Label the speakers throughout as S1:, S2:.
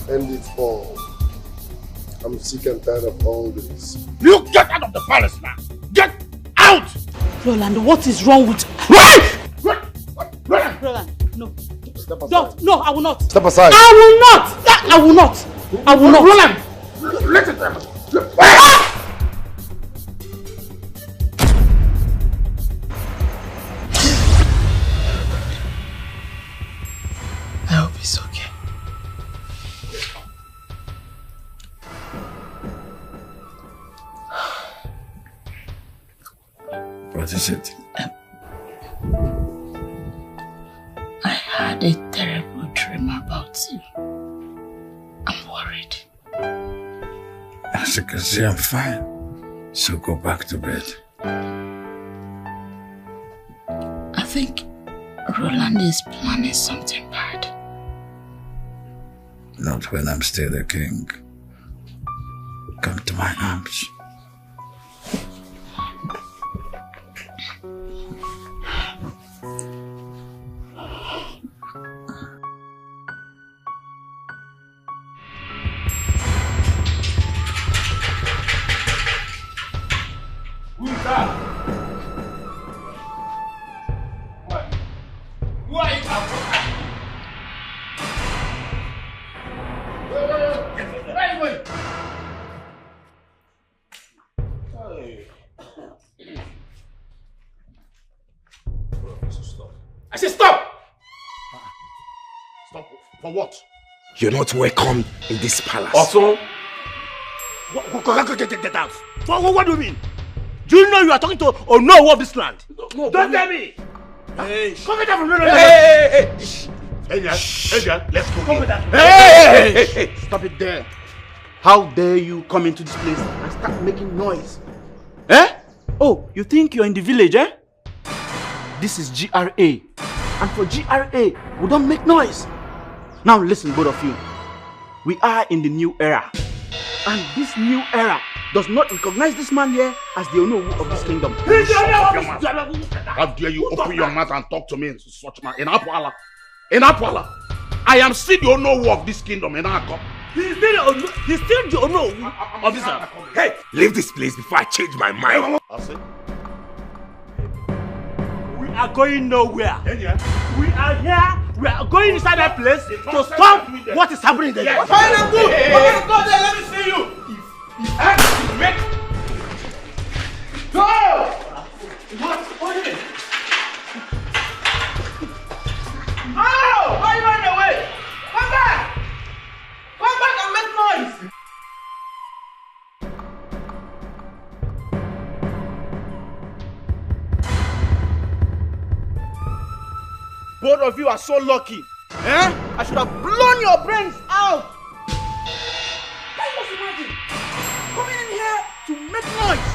S1: End it all. I'm sick and tired of all this.
S2: You get out of the palace now! Get out!
S3: Roland, what is wrong with... Roland, no.
S1: Step aside.
S3: Don't. No, I will not.
S1: Step aside.
S3: I will not! I will not! I will not!
S2: Roland! Let it happen!
S3: I hope it's okay.
S2: What is it?
S3: I had a terrible dream about you. I'm worried.
S2: As you can see, I'm fine. So go back to bed.
S3: I think Roland is planning something bad.
S2: Not when I'm still the king. Come to my arms.
S4: I said stop! Stop for what? You're not welcome in this palace.
S2: Also?
S4: Get out! What do you mean? Do you know you are talking to or no of this land?
S2: No,
S4: don't tell me!
S2: Hey!
S4: Come with that!
S2: Hey!
S4: Hey, let's go.
S2: Come with that!
S4: Hey! Stop it there. How dare you come into this place and start making noise? Eh? Oh, you think you're in the village, eh? This is GRA. And for GRA, we don't make noise. Now listen, both of you. We are in the new era. And this new era does not recognize this man here as the owner of this kingdom. How dare you open your mouth and talk to me in such man? In Apwala. I am still the owner of this kingdom. In Akko. He's still the owner of this land.
S5: Hey, leave this place before I change my mind.
S4: We are going nowhere. We are here. We are going inside that place to stop what is happening there.
S5: Yes. Go there. Let me see you. Go! What is it? Oh! Why are you running away? Come back! Come back and make noise!
S4: Both of you are so lucky. Eh? I should have blown your brains out. Can you just imagine? Coming in here to make noise.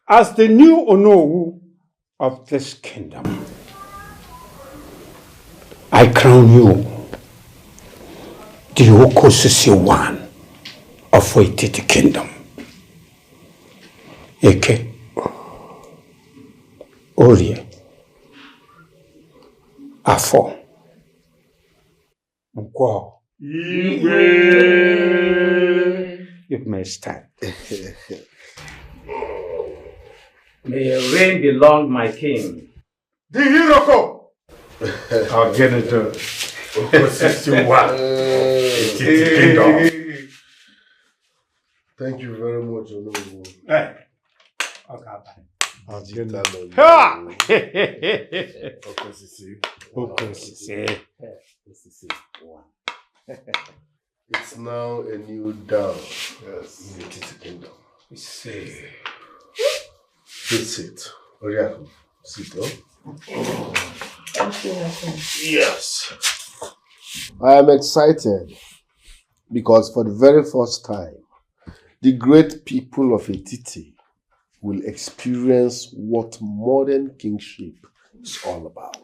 S6: As the new Onowu of this kingdom, I crown you the Okosisi one of Waititi Kingdom. Eke, Orie, Afo, Nkwo,
S5: Igwe.
S6: next time. May your reign be long, my king.
S5: The Hiroko!
S6: I'll get it to Kingdom.
S1: Thank you very much, Onowu.
S6: Hey.
S1: It's now a new dawn. Yes. In the Titi Kingdom. Please sit. Oriako, sit up. Yes. I am excited because for the very first time, the great people of Etiti will experience what modern kingship is all about.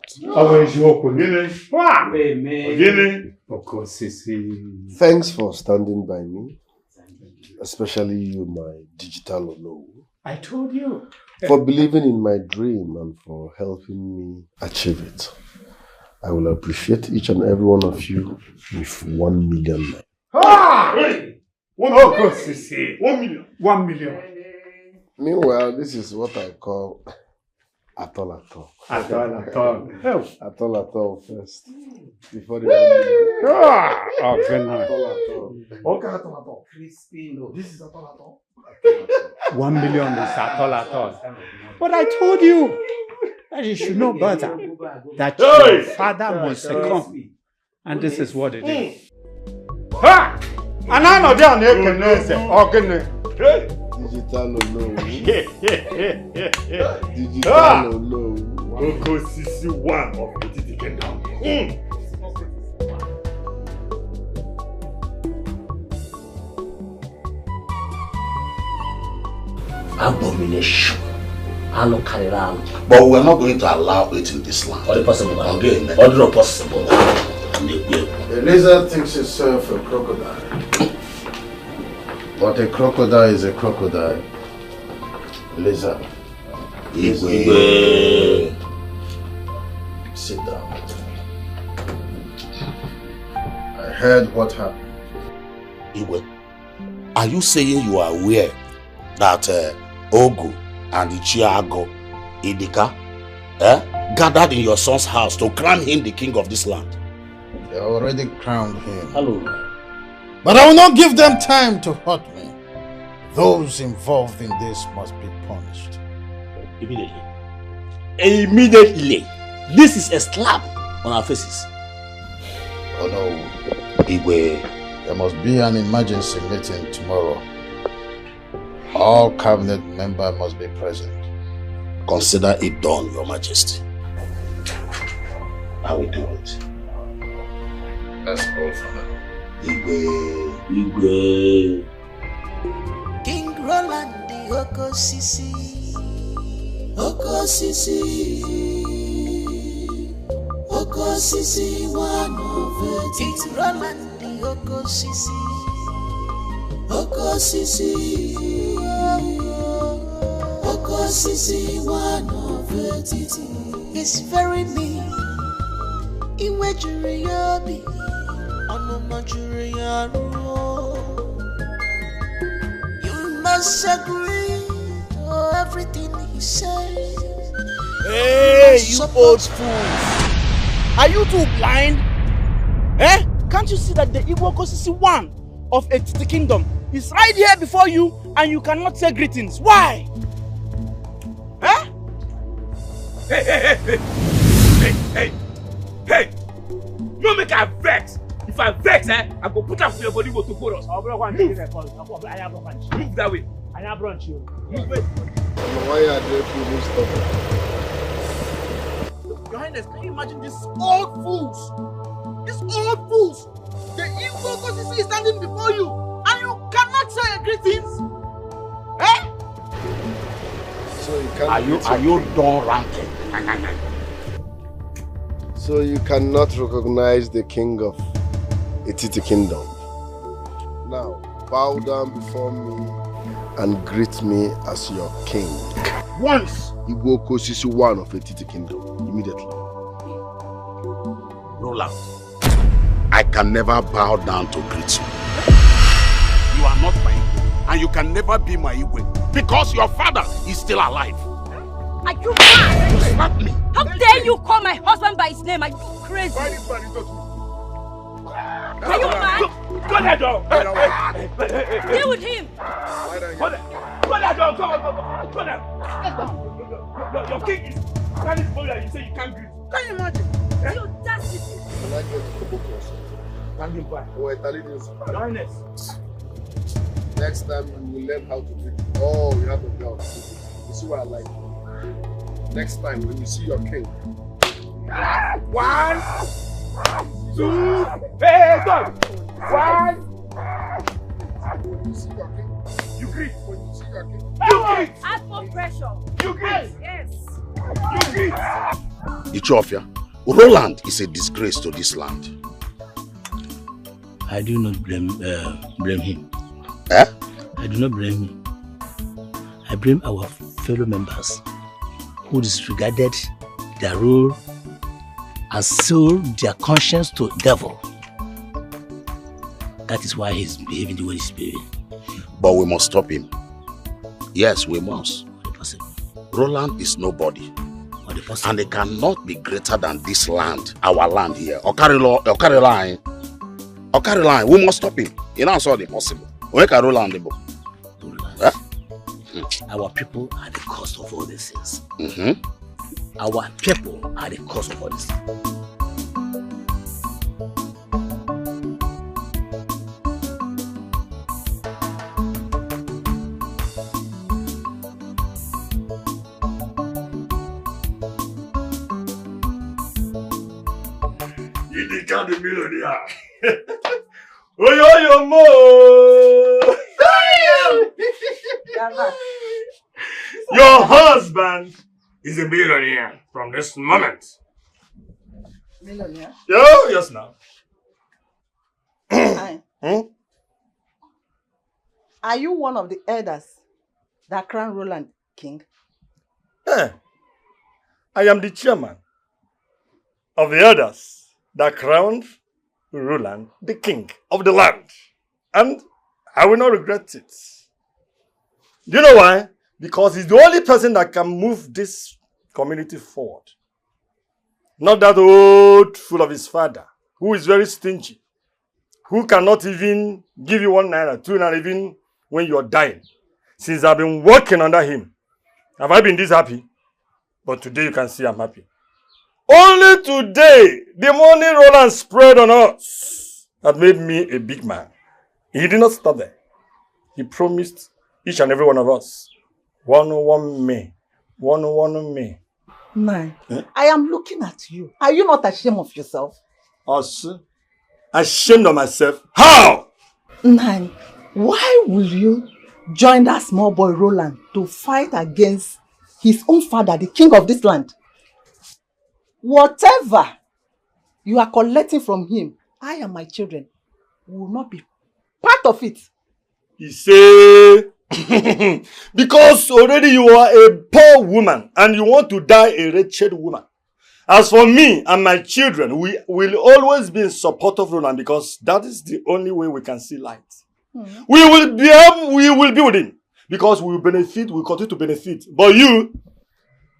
S1: Thanks for standing by me, especially you, my digital Onowu.
S6: I told you.
S1: For believing in my dream and for helping me achieve it. I will appreciate each and every one of you with 1 million.
S6: Ah! 1 million. 1 million.
S1: Meanwhile, this is what I call atol. Atol first. Before the 1 million.
S6: Oh, goodness.
S1: Atol.
S4: Crispy, no. This is atol.
S6: 1 million is atol. But I told you that you should know better. That your father must succumb. And this is what it is. Ha! And I know they are
S1: Digital Onowu.
S5: Oko Sisi 1 of the Titi Kingdom.
S7: Abomination. But we're not going to allow it in this land. What possible? Again, what is possible?
S1: A lizard thinks itself a crocodile. But a crocodile is a crocodile. Lizard.
S7: Igwe.
S1: Sit down. I heard what happened.
S7: Igwe, are you saying you are aware that Ogu and Ichiago, Idika, gathered in your son's house to crown him the king of this land?
S8: They already crowned him.
S7: Hello.
S8: But I will not give them time to hurt me. Those involved in this must be punished.
S7: Immediately. Immediately. This is a slap on our faces.
S8: Oh no.
S7: Igwe.
S8: There must be an emergency meeting tomorrow. All cabinet members must be present.
S7: Consider it done, Your Majesty. I will do it.
S8: That's all for now.
S7: Igwe.
S9: King Roland the Oko Sisi. Oko Sisi. Oko Sisi, one of it. King Roland the Oko Sisi. Oko Sisi. Oko Sisi, one of it. It's very me. Iwe juri yobi. Anuma juri yaru. You must agree to everything he says.
S4: Hey, you old fools! Are you too blind? Eh? Can't you see that the Igbo Kosisi 1 of the kingdom is right here before you and you cannot say greetings? Why? Eh?
S5: Hey! No make I vex. If I vex, I go put up for your body to chorus. Move that way. Move it.
S1: Why are they people stopping?
S4: Your Highness, can you imagine these old fools? These old fools! The Igbo Kosisi is standing before you and you cannot say greetings? Eh?
S1: So you can't.
S7: Are you done ranting?
S1: So you cannot recognize the king of Etiti Kingdom. Now, bow down before me and greet me as your king.
S4: Once!
S1: Igbo Kosisi 1 of Etiti Kingdom. Immediately.
S7: Roland, I can never bow down to greet you. You are not my Igbo, and you can never be my Igwe because your father is still alive.
S10: Are you mad?
S7: You slap me.
S10: How dare you call my husband by his name? Are you crazy? Are you mad?
S5: Go there, dog.
S10: Deal with him.
S5: Go there, dog. Go there. Your king is standing before you and you say you can't greet. Can you imagine?
S10: You audacity.
S1: Next time you will learn how to drink. Oh, you have a girl. You see what I like? Next time when you see your king.
S5: 1, 2, hey, go! 1.
S1: When you see your king,
S5: you greet.
S1: When you see your king,
S5: you greet.
S10: Add more pressure.
S5: You greet.
S10: Yes.
S5: You greet.
S7: Ichofia, Roland is a disgrace to this land.
S11: I do not blame him.
S7: Eh?
S11: I do not blame him. I blame our fellow members who disregarded their role and sold their conscience to the devil. That is why he's behaving the way he's behaving.
S7: But we must stop him. Yes, we must. Roland is nobody. And he cannot be greater than this land, our land here. Okari line, we must stop him. You know, it's all impossible. We can Roland the book.
S11: Our people are the cause of all these things.
S7: Mm-hmm.
S11: Our people are the cause of all this.
S5: You become the millionaire. Oyo mo. Your husband is a millionaire from this moment.
S12: Millionaire?
S5: Yes, now.
S12: Are you one of the elders that crown Roland king?
S5: I am the chairman of the elders that crowned Roland the king of the land. And I will not regret it. Do you know why? Because he's the only person that can move this community forward. Not that old fool of his father, who is very stingy, who cannot even give you 1 naira, 2 naira, even when you are dying. Since I've been working under him, have I been this happy? But today you can see I'm happy. Only today, the money Roland spread on us had made me a big man. He did not stop there. He promised each and every one of us 101 me. 101 me.
S12: Nine. I am looking at you. Are you not ashamed of yourself?
S5: Us? Ashamed of myself? How?
S12: Nine. Why will you join that small boy Roland to fight against his own father, the king of this land? Whatever you are collecting from him, I and my children will not be part of it.
S5: He say, because already you are a poor woman and you want to die a wretched woman. As for me and my children, we will always be in support of Roland because that is the only way we can see light. We will be with him because we will benefit, we will continue to benefit. But you,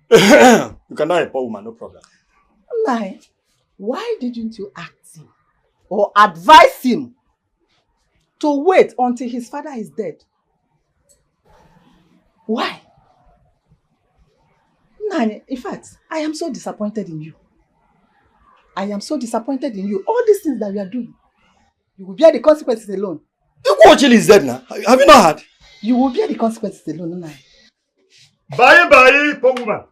S5: you can die a poor woman, no problem.
S12: Nine, why didn't you ask him or advise him to wait until his father is dead? Why? Nine, in fact, I am so disappointed in you. I am so disappointed in you. All these things that you are doing, you will bear the consequences alone.
S5: Ikwuochili is dead now. Have you not heard?
S12: You will bear the consequences alone, Nine.
S5: Bye, poor woman.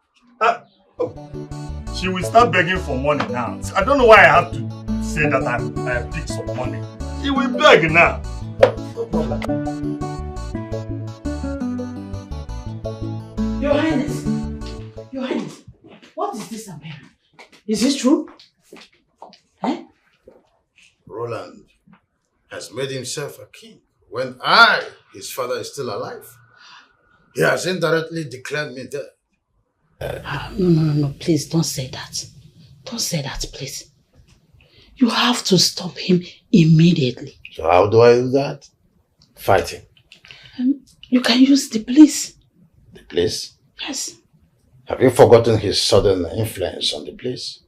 S5: She will start begging for money now. I don't know why I have to say that I have picked some money. She will beg now. No problem.
S3: Your Highness, what is this I'm hearing? Is this true?
S8: Roland has made himself a king when I, his father, is still alive. He has indirectly declared me dead.
S3: No, please don't say that. Don't say that, please. You have to stop him immediately.
S8: So how do I do that? Fighting.
S3: You can use the place.
S8: The place?
S3: Yes.
S8: Have you forgotten his sudden influence on the place?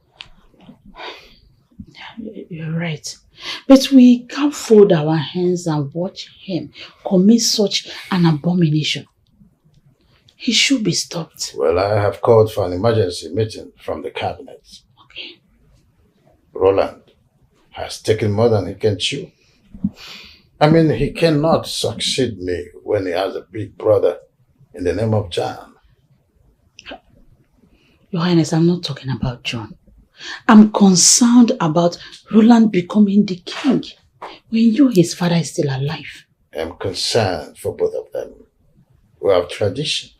S3: You're right. But we can't fold our hands and watch him commit such an abomination. He should be stopped.
S8: Well, I have called for an emergency meeting from the cabinet.
S3: Okay.
S8: Roland has taken more than he can chew. I mean, he cannot succeed me when he has a big brother in the name of John.
S3: Your Highness, I'm not talking about John. I'm concerned about Roland becoming the king when his father is still alive.
S8: I'm concerned for both of them. We have tradition.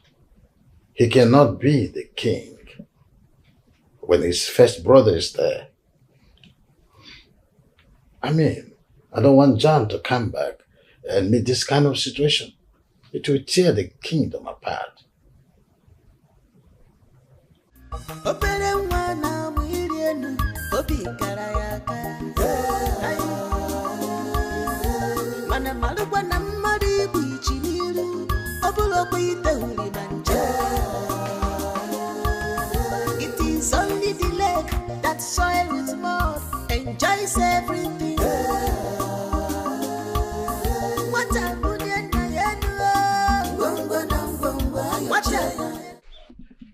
S8: He cannot be the king when his first brother is there. I mean, I don't want John to come back and meet this kind of situation. It will tear the kingdom apart.
S9: It is only the leg that soil with mud enjoys everything.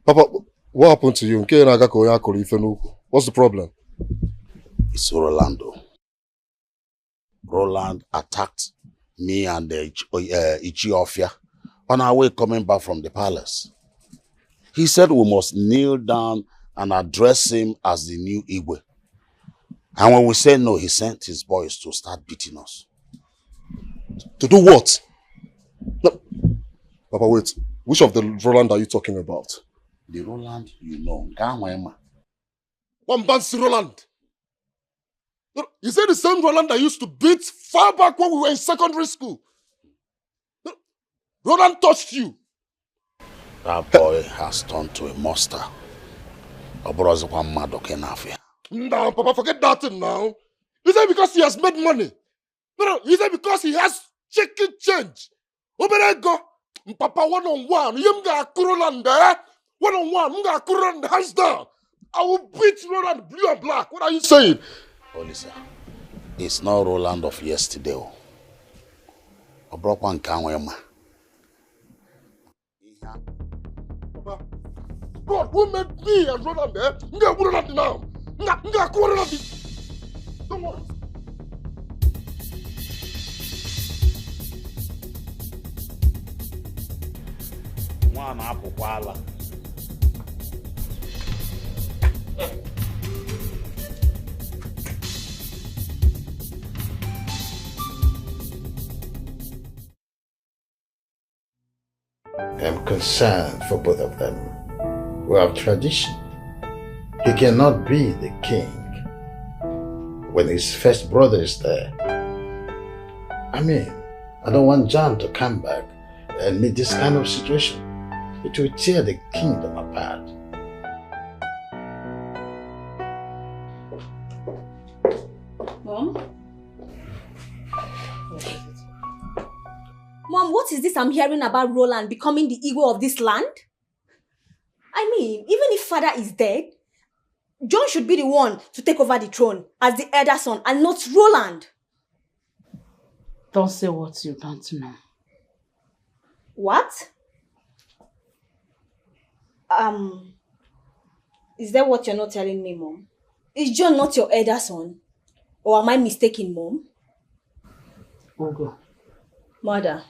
S13: Papa, what happened to you? What's the problem?
S7: It's Rolando. Roland attacked me and Ichiofia on our way coming back from the palace. He said we must kneel down and address him as the new Igwe. And when we said no, he sent his boys to start beating us.
S13: To do what? No. Papa, wait. Which of the Roland are you talking about?
S7: The Roland you know.
S13: Wambansi Roland. Is it the same Roland that used to beat far back when we were in secondary school? Roland touched you.
S7: That boy has turned to a monster.
S13: No, Papa, forget that thing now. Is it because he has made money? No, is it because he has chicken change? Oberego, Papa, one-on-one. Yumga Roland, one-on-one. Mga Roland, hands down. I will beat Roland blue and black. What are you saying?
S7: Olisa, it's not Roland of yesterday. Papa,
S13: God, who made me and Roland there? Nga Roland now. Nga Roland. Don't worry.
S7: One apple wala.
S8: I'm concerned for both of them. We have tradition. He cannot be the king when his first brother is there. I mean, I don't want John to come back and meet this kind of situation. It will tear the kingdom apart.
S10: Mom? Mom, what is this I'm hearing about Roland becoming the Igwe of this land? I mean, even if father is dead, John should be the one to take over the throne as the elder son and not Roland.
S3: Don't say what you don't know.
S10: What? Is that what you're not telling me, Mom? Is John not your elder son? Or am I mistaken, Mom?
S3: Ogo.
S10: Mother.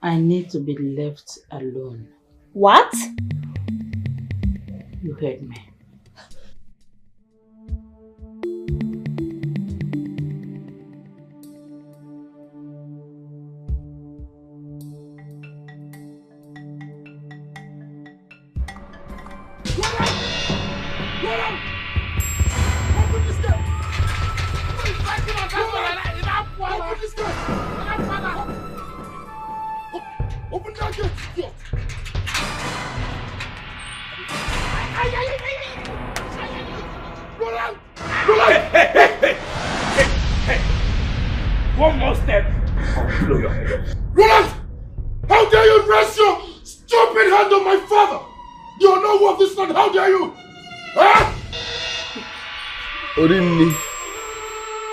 S3: I need to be left alone.
S10: What?
S3: You heard me.
S13: Open that gate, idiot! Roland! Roland!
S2: Hey! One more step, I'll blow your head off.
S13: Roland! How dare you Onowu of this land, how dare you? Huh?
S1: Orini,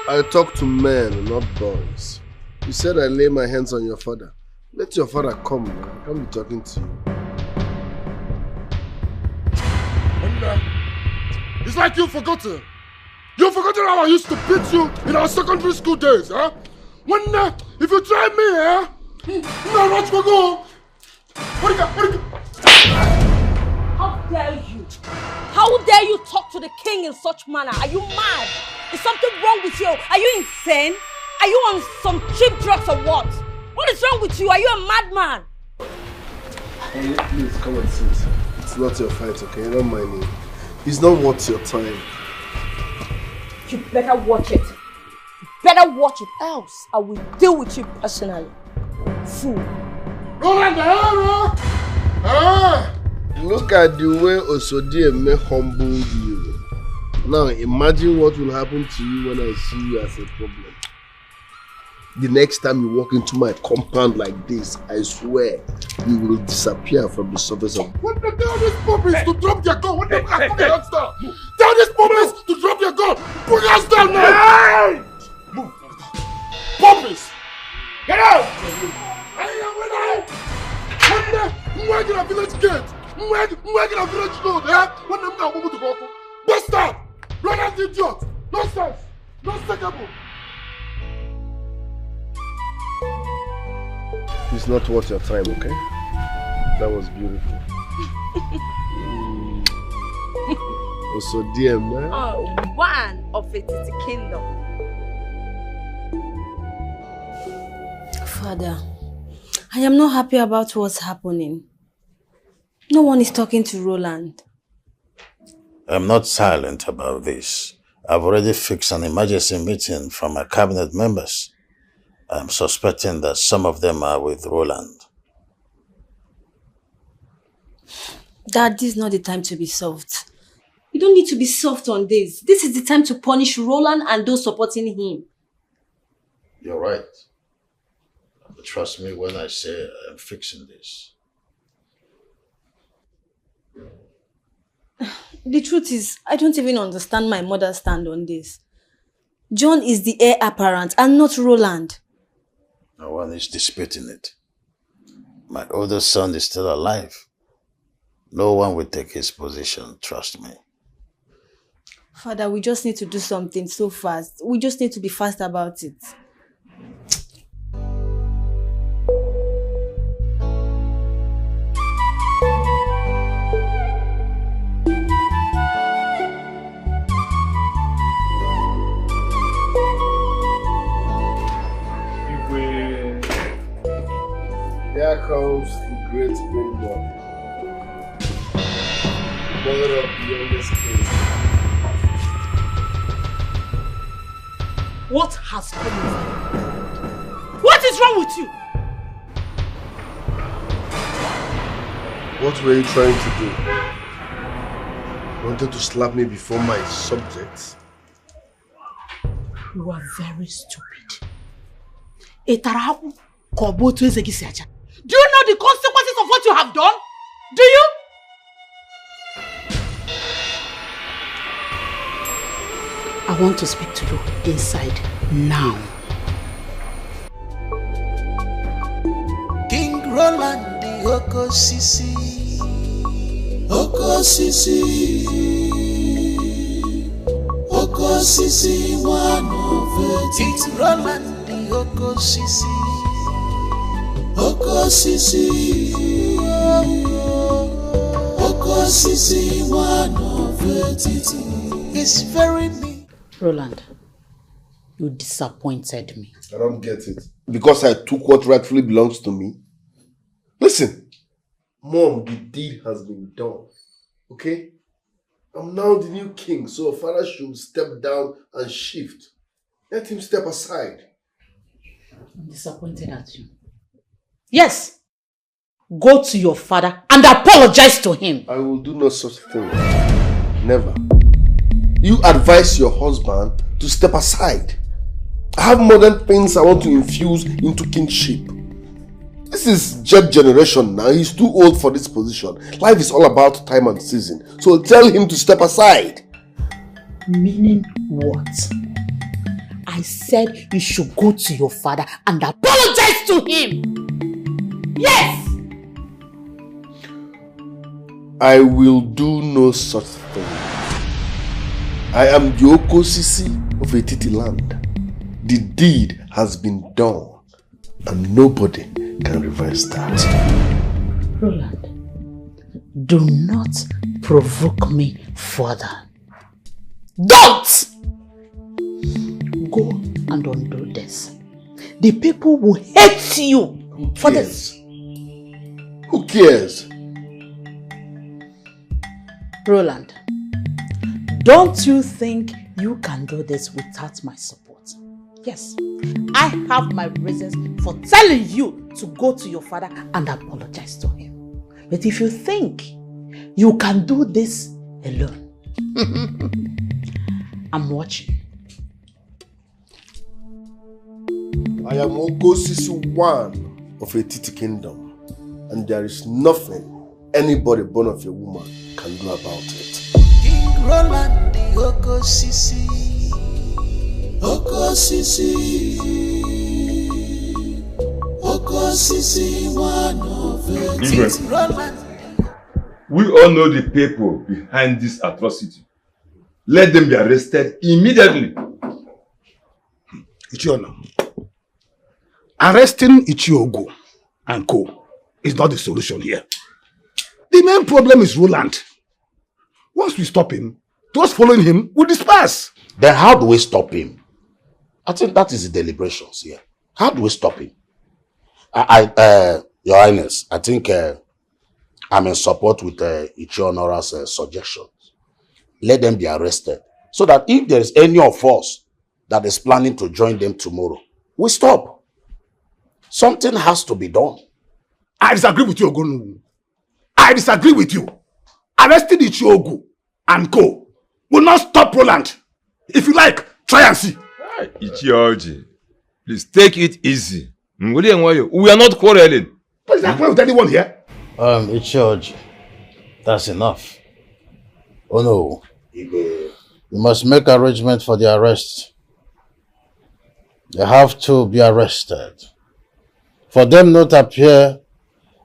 S1: I talk to men, not boys. You said I lay my hands on your father. Let your father come now. I can't be talking to you.
S13: It's like you've forgotten. You've forgotten how I used to beat you in our secondary school days, huh? If you try me, no, not for go. What do you got?
S10: How dare you? How dare you talk to the king in such manner? Are you mad? Is something wrong with you? Are you insane? Are you on some cheap drugs or what? What is wrong with you? Are you a madman?
S1: Hey, please come and sit. It's not your fight, okay? Don't mind me. It's not worth your time.
S10: You better watch it. Better watch it, else I will deal with you personally. Fool.
S1: Look at the way Osodieme humbled you. Now imagine what will happen to you when I see you as a problem. The next time you walk into my compound like this, I swear, you will disappear from the surface of...
S13: What the tell these puppies to drop their gun? What the put their hands down? Tell these puppies to drop their gun. Put your hands down now. Hey! Move. Puppies! Get out! I'm working at village gate. I'm working at village road. When I'm not able to go. Bastard! Run out the idiot! Nonsense! Nonsensible!
S1: It's not worth your time, okay? That was beautiful. Osodieme.
S10: Oh, one of it is the kingdom. Father, I am not happy about what's happening. No one is talking to Roland.
S8: I'm not silent about this. I've already fixed an emergency meeting for my cabinet members. I'm suspecting that some of them are with Roland.
S10: Dad, this is not the time to be soft. You don't need to be soft on this. This is the time to punish Roland and those supporting him.
S8: You're right. But trust me when I say I'm fixing this.
S10: The truth is, I don't even understand my mother's stand on this. John is the heir apparent and not Roland.
S8: No one is disputing it. My older son is still alive. No one will take his position, trust me.
S10: Father, we just need to do something so fast. We just need to be fast about it.
S1: Here comes the great green boy. Mother of the youngest king.
S3: What has come over you? What is wrong with you?
S1: What were you trying to do? You wanted to slap me before my subjects?
S3: You are very stupid. Do you know the consequences of what you have done? Do you? I want to speak to you inside now.
S9: King Roland the Oko Sisi. Oko Sisi. Oko Sisi, one of it. It's Roland the Oko Sisi. Oko Sisi. Oko Sisi, one of it. It's very mean.
S3: Roland, you disappointed me.
S1: I don't get it. Because I took what rightfully belongs to me? Listen, Mom, the deed has been done. Okay? I'm now the new king, so father should step down and shift. Let him step aside.
S3: I'm disappointed at you. Yes! Go to your father and apologize to him.
S1: I will do no such thing. Never. You advise your husband to step aside. I have modern things I want to infuse into kingship. This is Jet generation now. He's too old for this position. Life is all about time and season. So tell him to step aside.
S3: Meaning what? I said you should go to your father and apologize to him. Yes!
S1: I will do no such thing. I am the Okosisi of Etiti land. The deed has been done and nobody can reverse that.
S3: Roland, do not provoke me further. Don't! Go and undo this. The people will hate you for this.
S1: Who cares?
S3: Roland, don't you think you can do this without my support? Yes, I have my reasons for telling you to go to your father and apologize to him. But if you think you can do this alone, I'm watching.
S1: I am Okosisi one of Etiti kingdom, and there is nothing anybody born of a woman can do about it.
S9: King Roland the Okosisi, Okosisi, Okosisi one of Etiti. Roland.
S2: We all know the people behind this atrocity. Let them be arrested immediately.
S14: Ichiono, arresting Ichiogo and co is not the solution here. The main problem is Roland. Once we stop him, those following him will disperse.
S7: Then how do we stop him? I think that is the deliberations here. How do we stop him? Your Highness, I think I'm in support with Ichionora's suggestions. Let them be arrested, so that if there is any of us that is planning to join them tomorrow, we stop. Something has to be done.
S14: I disagree with you, Ogonu. I disagree with you. Arresting Ichiogo and co will not stop Roland. If you like, try and see.
S2: Ichioji, please take it easy. We are not quarreling.
S14: But is that with anyone here?
S8: Ichioji, that's enough. Oh no. We must make arrangements for the arrest. They have to be arrested. For them not to appear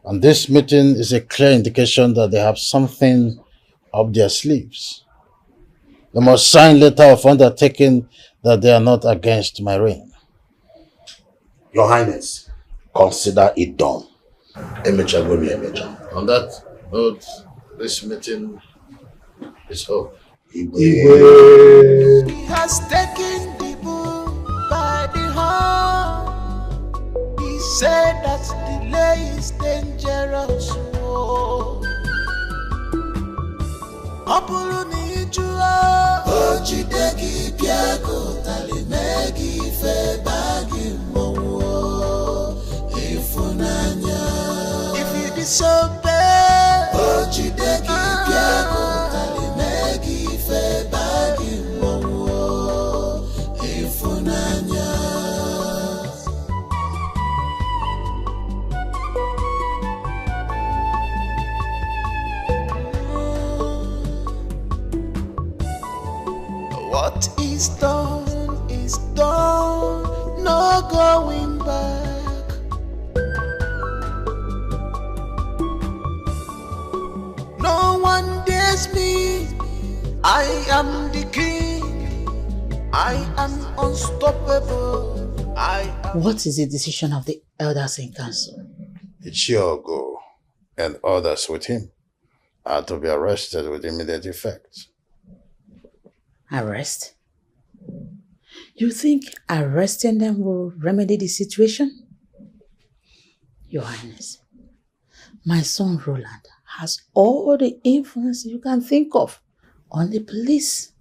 S8: on this meeting is a clear indication that they have something up their sleeves. They must sign letter of undertaking that they are not against my reign.
S7: Your Highness, consider it done.
S8: On that note, this meeting is over.
S9: He has taken the bull by the horn. He said that delay is dangerous. Ojidegi piago talimegi fe bagi mowo ifunanya. If you disobey, Ojidegi piago talimegi fe bagi mowo ifunanya. What is done, no going back. No one dares me, I am the king, I am unstoppable.
S3: What is the decision of the elders in council?
S8: Ichiogo and others with him are to be arrested with immediate effect.
S3: Arrest? You think arresting them will remedy the situation? Your Highness, my son Roland has all the influence you can think of on the police.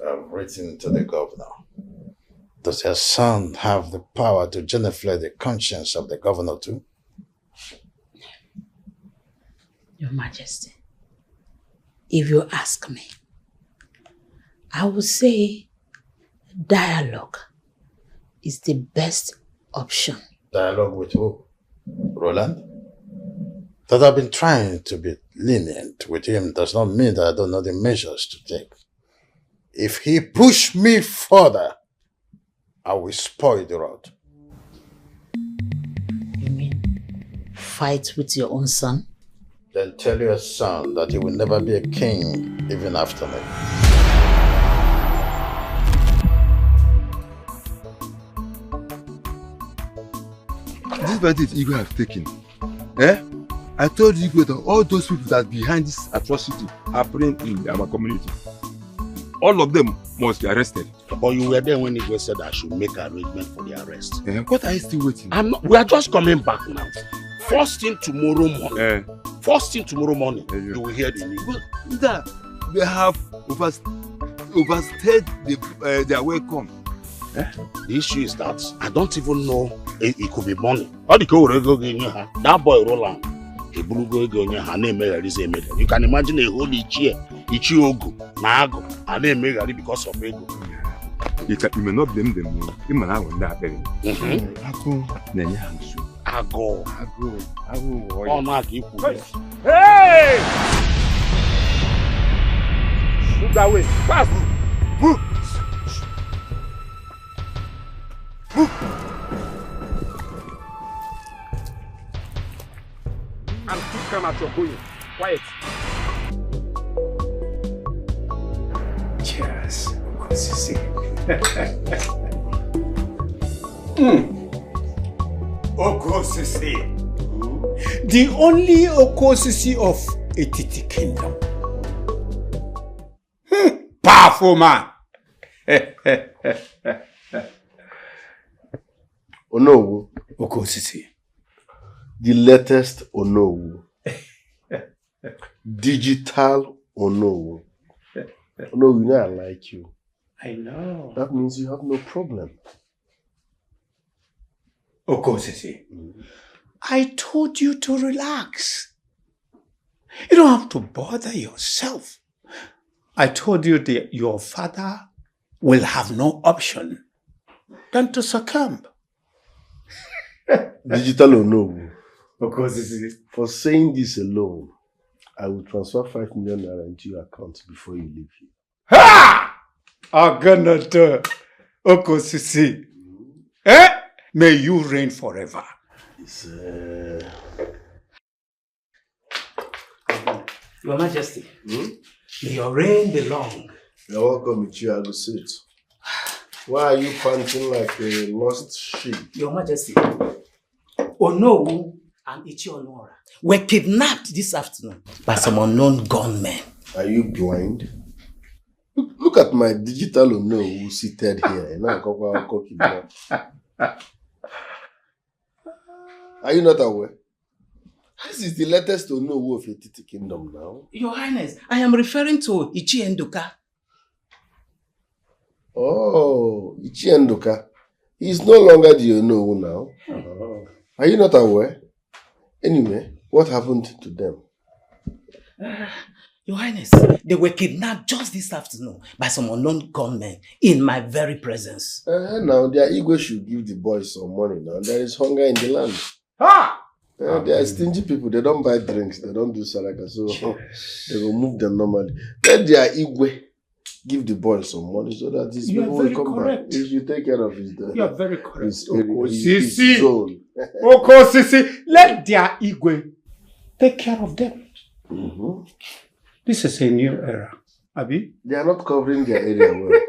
S8: I've written to the governor. Does your son have the power to genuflect the conscience of the governor too?
S3: Your Majesty, if you ask me, I would say dialogue is the best option.
S8: Dialogue with who? Roland, that I've been trying to be lenient with him does not mean that I don't know the measures to take. If he push me further, I will spoil the road.
S3: You mean fight with your own son?
S8: Then tell your son that he will never be a king even after me.
S2: This verdict Igwe have taken. Eh? I told Igwe that all those people that are behind this atrocity happening in our community, all of them must be arrested.
S7: But you were there when Igwe said I should make arrangement for the arrest.
S2: What are you still waiting?
S7: We are just coming back now. First thing tomorrow morning. First thing tomorrow morning, you will hear the news.
S2: But they have overstayed their welcome.
S7: The issue is that I don't even know it could be money. That boy Roland, you can imagine a whole Ichiogo, Nago, and then make it because of ego.
S2: You may not blame them. You may not that
S7: Ago. Oh, not equal.
S5: Hey! Move that way. Fast! Move! Move! And keep calm at your going. Quiet.
S6: Cheers. Okosisi. The only Okosisi of Etiti Kingdom. Powerful man.
S1: Onowu.
S6: Okosisi.
S1: The latest Onowu. Digital Onowu. Onowu, you know I like you.
S6: I know.
S1: That means you have no problem.
S6: Okosisi, I told you to relax. You don't have to bother yourself. I told you that your father will have no option than to succumb.
S1: Digital Onowu.
S6: Okosisi.
S1: For saying this alone, I will transfer 5 million naira into your account before you leave here.
S6: Ha! Aganata Okosisi. Eh? May you reign forever.
S11: Your Majesty, may your reign be long.
S1: You're welcome, Ichia. Go sit. Why are you panting like a lost sheep?
S11: Your Majesty, Onowu and Ichi Onora were kidnapped this afternoon by some unknown gunmen.
S1: Are you blind? Look at my digital Onowu seated here. Are you not aware? This is the latest Onowu of Etiti Kingdom now.
S11: Your Highness, I am referring to Ichi Enduka.
S1: Oh, Ichi Enduka. He is no longer the Onowu now. Oh. Are you not aware? Anyway, what happened to them?
S11: Your Highness, they were kidnapped just this afternoon by some unknown gunmen in my very presence.
S1: Now, their ego should give the boys some money now. There is hunger in the land. They are stingy people. They don't buy drinks. They don't do saraka. So they will move them normally. Let their ego give the boys some money so that these people will come back. If you take care of his
S6: You are very correct.
S1: His zone.
S6: Okosisi, let their ego take care of them. This is a new era. Abi?
S1: They are not covering their area well.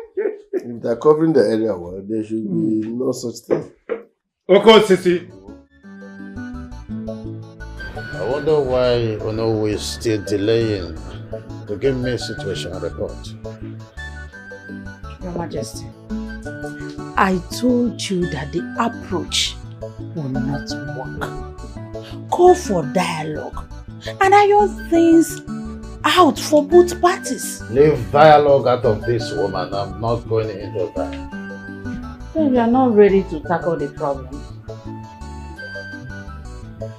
S1: If they are covering the area well, there should be no such thing.
S6: Okosisi.
S8: I wonder why Onowu is still delaying to give me a situation report.
S3: Your Majesty, I told you that the approach will not work. Call for dialogue and iron things out for both parties.
S8: Leave dialogue out of this, woman. I'm not going into that.
S3: Then we are not ready to tackle the problem.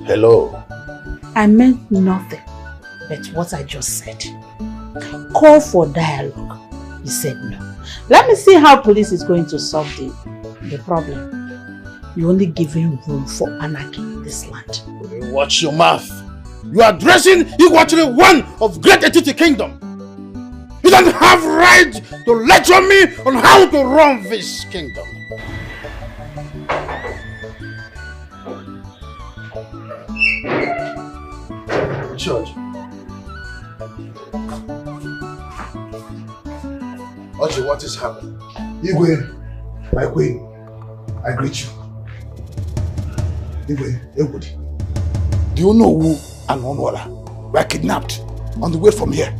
S8: Hello.
S3: I meant nothing but what I just said. Call for dialogue. You said no. Let me see how police is going to solve the problem. You're only giving room for anarchy. this land.
S8: Watch your mouth. You are addressing Iguatiri, one of Great Etiti Kingdom. You don't have right to lecture me on how to run this kingdom. George. Oji, what is happening?
S14: Igwe, my queen, I greet you. Igwe, Egudi, do you know who and Onwara were kidnapped on the way from here?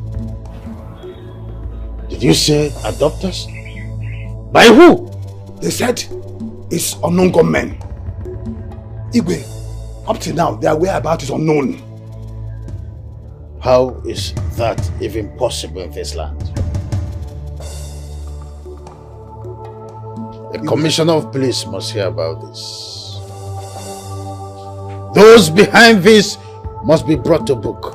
S8: Did you say adopters? By who?
S14: They said it's unknown gunmen. Igwe, up till now, their whereabouts is unknown.
S8: How is that even possible in this land? The commissioner of police must hear about this. Those behind this must be brought to book.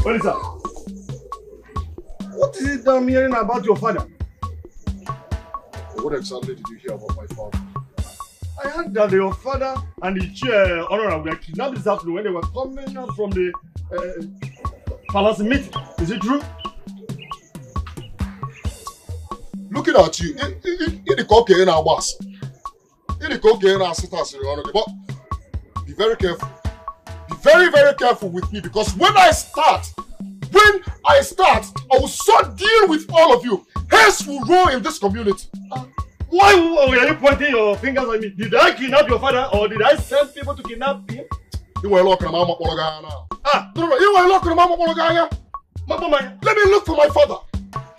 S5: What is that? What is it I'm hearing about your father?
S13: What exactly did you hear about my father?
S5: I heard that your father and the chair honorable were kidnapped this afternoon when they were coming out from the palace meeting. Is it true?
S13: Looking at you, the cocaine and was. The cocaine and sit as but be very careful. Be very, very careful with me, because when I start, I will so deal with all of you. Hence will roll in this community.
S5: Why are you pointing your fingers at me? Did I kidnap your father, or did I send people to kidnap him?
S13: You were looking at Mama Pologa now. No, you were looking at Mama Pologa. Let me look for my father.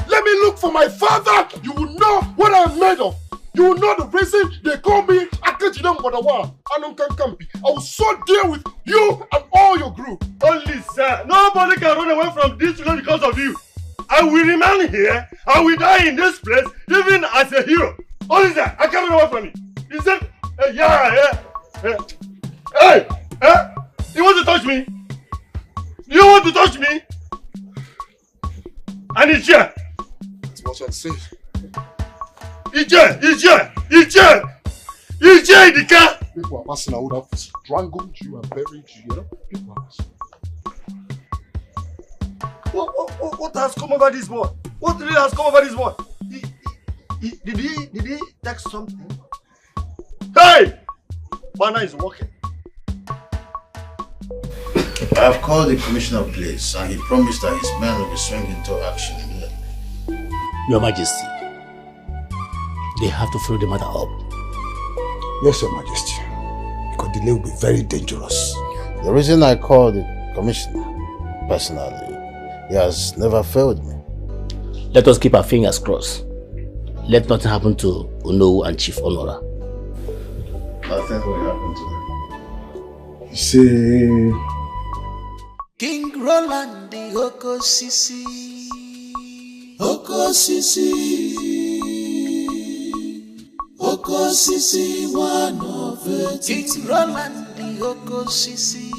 S13: Let me look for my father. You will know what I'm made of. You will know the reason they call me Akajidam Wadawa. I will so deal with you and all your group.
S5: Only sir, nobody can run away from this because of you. I will remain here. I will die in this place, even as a hero. Only sir, I can't run away from it. He said, hey, you want to touch me? You want to touch me? And it's here.
S13: That's what I'm saying.
S5: It's here in the car.
S13: People are passing, I would have strangled you and buried you, you know? People are passing.
S5: What has come over this boy? What really has come over this boy? Did he take something? Hey! Bana is working.
S8: I have called the commissioner of police and he promised that his men will be swinging into action immediately.
S11: Your Majesty, they have to follow the matter up.
S14: Yes, Your Majesty. Because delay will be very dangerous.
S8: The reason I called the commissioner, personally, he has never failed me.
S11: Let us keep our fingers crossed. Let nothing happen to Uno and Chief Honora.
S8: Nothing will happen to them.
S14: You see...
S9: King Roland the Oko Sisi. Oko Sisi. Oko Sisi, one of it. King Roland the Oko Sisi.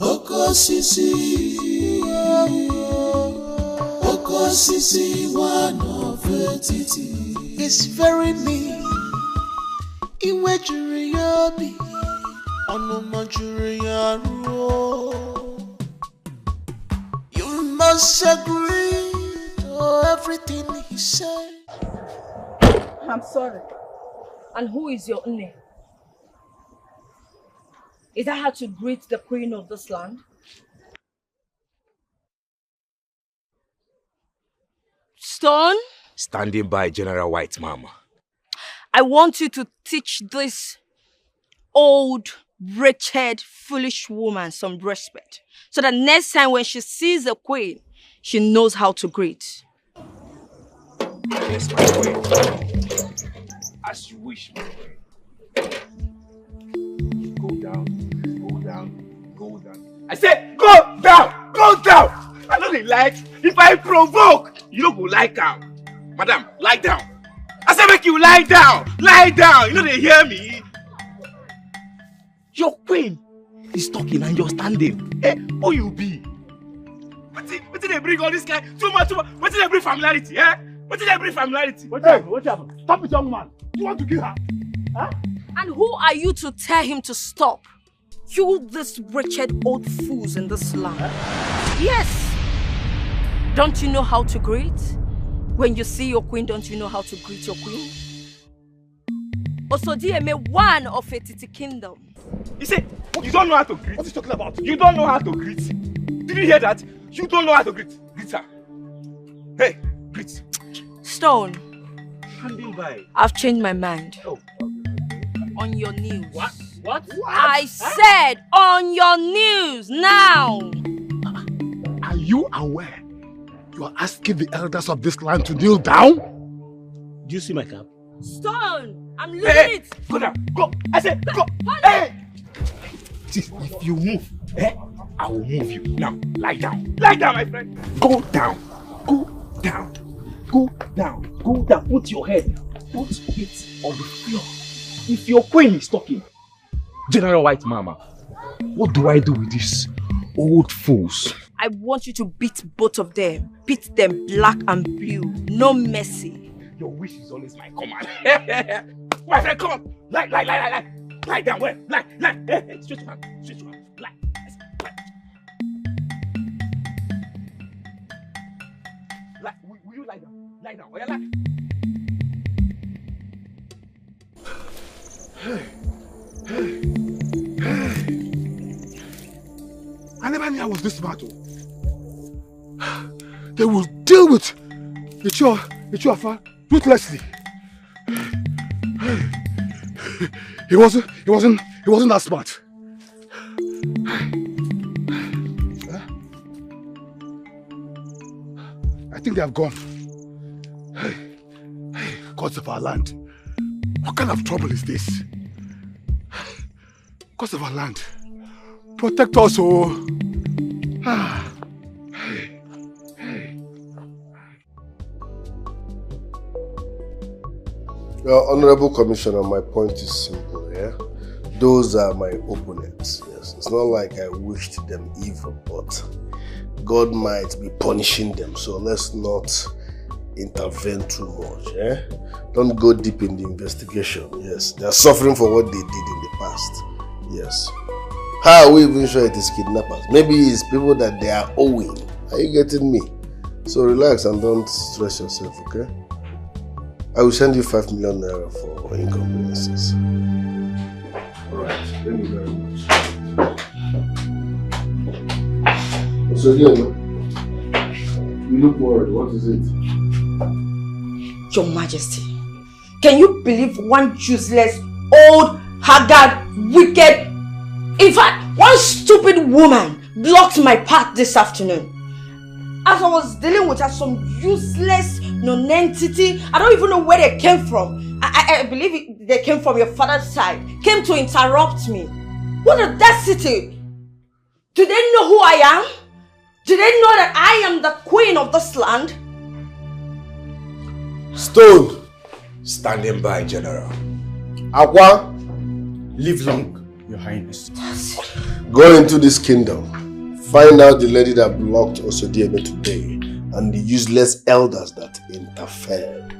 S9: Oko Sisi. Oko Sisi, one of it. It's very mean. Iwe juri yobi. Onuma juri yaru. You must agree to everything he said.
S10: I'm sorry. And who is your name? Is that how to greet the queen of this land? Stone?
S2: Standing by General White, Mama.
S10: I want you to teach this old, wretched, foolish woman some respect. So that next time when she sees a queen, she knows how to greet.
S2: Yes, my queen. As you wish, my queen. Go down, go down, go down. I said, go down, go down. I know they like. If I provoke, you don't go lie down. Madam, lie down. I said, make you lie down, lie down. You know they hear me. Your queen is talking and you're standing. Eh, who you be?
S4: What did they bring all this guy? Too much. What did they bring familiarity? Eh? What did they bring familiarity?
S14: What happened? Stop it, young man. You want to kill her? Huh?
S15: And who are you to tell him to stop? You this wretched old fools in this land. Yes. Don't you know how to greet? When you see your queen, don't you know how to greet your queen? Osodieme, one of Etiti kingdom.
S4: He said, you don't know how to greet.
S14: What are you talking about?
S4: You don't know how to greet. Did you hear that? You don't know how to greet. Greet her. Hey, greet.
S15: Stone.
S4: Standing by.
S15: I've changed my mind.
S4: Oh.
S15: On your news.
S4: What?
S15: I said on your news now.
S14: Are you aware? You are asking the elders of this land to kneel down?
S11: Do you see my cap?
S15: Stone, I'm losing it.
S4: Go down. Go. I said go.
S15: Hold
S4: Hey. See, if you move, I will move you. Now, lie down. Lie down, my friend. Go down. Go down. Go down. Go down. Put your head. Put it on the floor. If your queen is talking, General White Mama, what do I do with these old fools?
S15: I want you to beat both of them. Beat them black and blue. No mercy.
S4: Your wish is always my command. My friend, come on. Lie. Lie down. Where? Lie. Hey, straight to hand. Lie. Lie. Will you lie down? Lie down. Oh, yeah, lie.
S14: I never knew I was this smart. They will deal with Ichiofa ruthlessly. He wasn't that smart. I think they have gone. Gods of our land. What kind of trouble is this? Gods of our land. Protect us, oh.
S1: Honorable Commissioner, my point is simple, yeah? Those are my opponents, yes. It's not like I wished them evil, but God might be punishing them, so let's not intervene too much, yeah? Don't go deep in the investigation, yes. They are suffering for what they did in the past, yes. How are we even sure it is kidnappers? Maybe it's people that they are owing. Are you getting me? So relax and don't stress yourself, okay? I will send you 5 million naira for inconveniences. Alright, thank you very much. So you look worried. What is it?
S15: Your Majesty, can you believe one useless, old, haggard, wicked, in fact, one stupid woman blocked my path this afternoon? As I was dealing with her, some useless non-entity, I don't even know where they came from. I believe they came from your father's side, came to interrupt me. What audacity! Do they know who I am? Do they know that I am the queen of this land?
S7: Stone, standing by, General.
S1: Aqua,
S4: live long, Your Highness.
S1: Go into this kingdom. Find out the lady that blocked Osodieme today and the useless elders that interfered.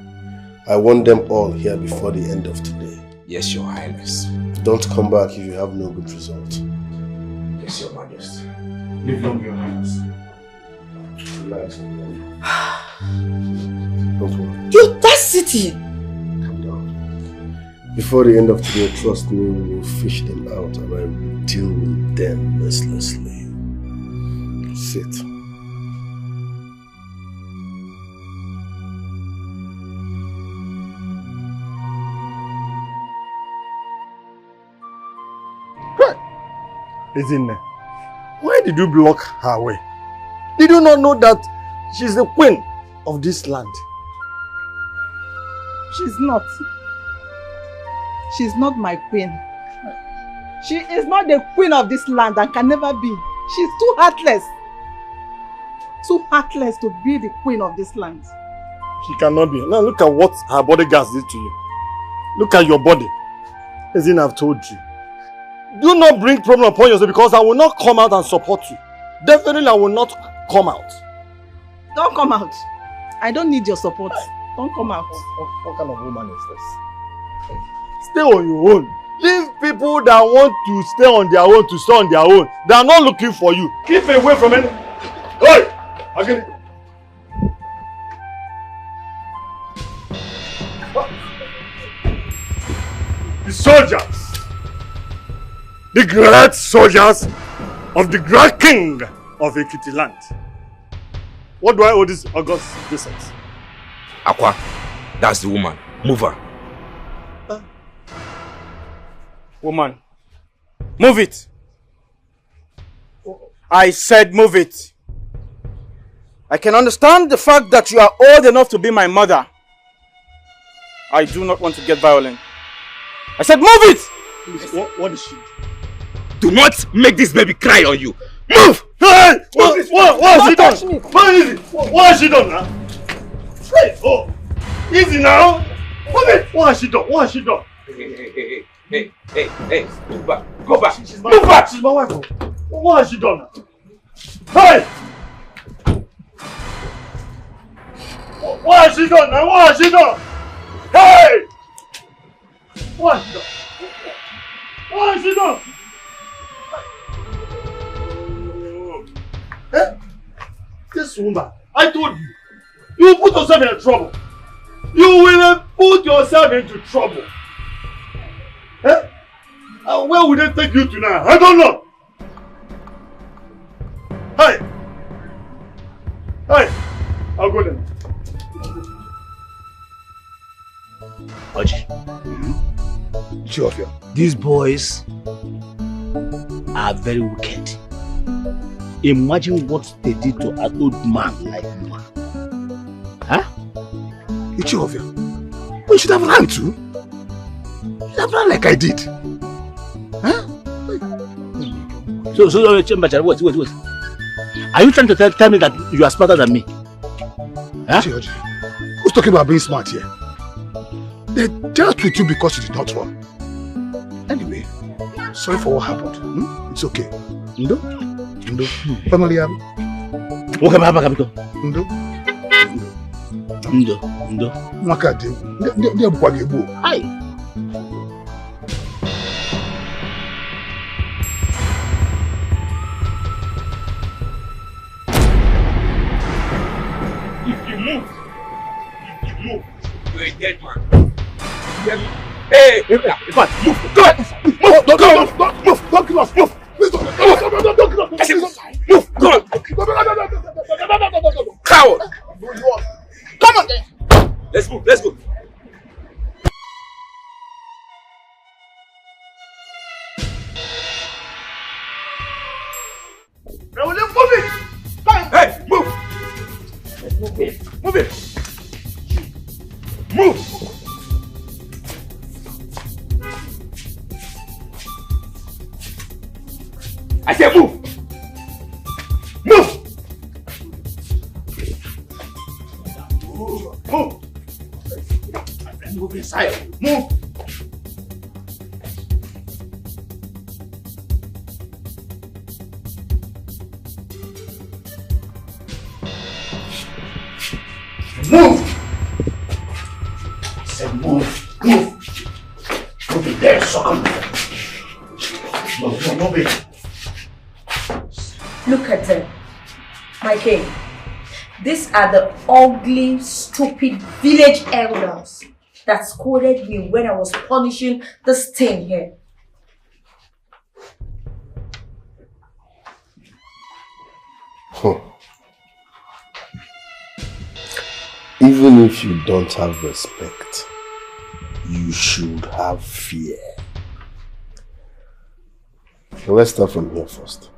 S1: I want them all here before the end of today.
S7: Yes, Your Highness.
S1: Don't come back if you have no good result.
S7: Yes, Your Majesty.
S4: Live long, Your Highness.
S1: Relax. Don't worry.
S15: The audacity!
S1: Calm down. Before the end of today, trust me, we will fish them out and I will deal with them mercilessly. Sit.
S5: Ezinne, why did you block her way? Did you not know that she's the queen of this land?
S12: She's not. She's not my queen. She is not the queen of this land and can never be. She's too heartless. Too heartless to be the queen of this land.
S5: She cannot be. Now look at what her bodyguards did to you. Look at your body. Ezinne, I've told you. Do not bring problem upon yourself because I will not come out and support you. Definitely I will not
S4: come out.
S12: Don't come out. I don't need your support. Don't come out.
S5: What kind of woman is this? Stay on your own. Leave people that want to stay on their own to stay on their own. They are not looking for you. Keep away from any. Hey! Again. The soldiers. The great soldiers of the great king of Ekiti land. What do I owe this August Vincent?
S2: Aqua, that's the woman. Move her.
S4: Woman, move it. I said move it. I can understand the fact that you are old enough to be my mother. I do not want to get violent. I said move it!
S5: Please, what is she?
S2: Do not make this baby cry on you. Move!
S5: Hey! What has she done? What has she done now? Hey! Oh! Easy now! What has she done? What has she done?
S2: Hey, move back. Go back.
S5: Move back! She's my wife. What has she done now? Hey! What has she done now? What has she done? Hey! What has she done? What has she done? Eh? This woman, I told you, you will put yourself in trouble. You will put yourself into trouble. Eh? And where will they take you to now? I don't know. Hey! Hey! I'll go then.
S11: Oji. These boys are very wicked. Imagine what they did to an old man like you. Huh?
S14: Ichovia, we should have run too. You should have run like I did. Huh?
S11: So wait. Are you trying to tell me that you are smarter than me? Huh?
S14: Oji, who's talking about being smart here? They dealt with you because you did not run. Anyway, sorry for what happened. It's okay. Ndo? Family Ndo? Maka de. They bua gebo.
S11: Hi.
S2: If you move, you're a dead man. Hey!
S14: Move! Go! Move! Don't kill us! Move! Please don't kill us! Move! Go on!
S2: Coward!
S14: Come on then!
S2: Let's go!
S5: Now will you move it?
S2: Hey! Move!
S5: Move it!
S2: Move! I said move!
S5: Move!
S14: Move inside!
S5: Move!
S14: Move! I said move! Move it there, sucker! Move it!
S15: Look at them, my king. These are the ugly, stupid village elders that scolded me when I was punishing this thing here.
S1: Even if you don't have respect, you should have fear. So let's start from here first.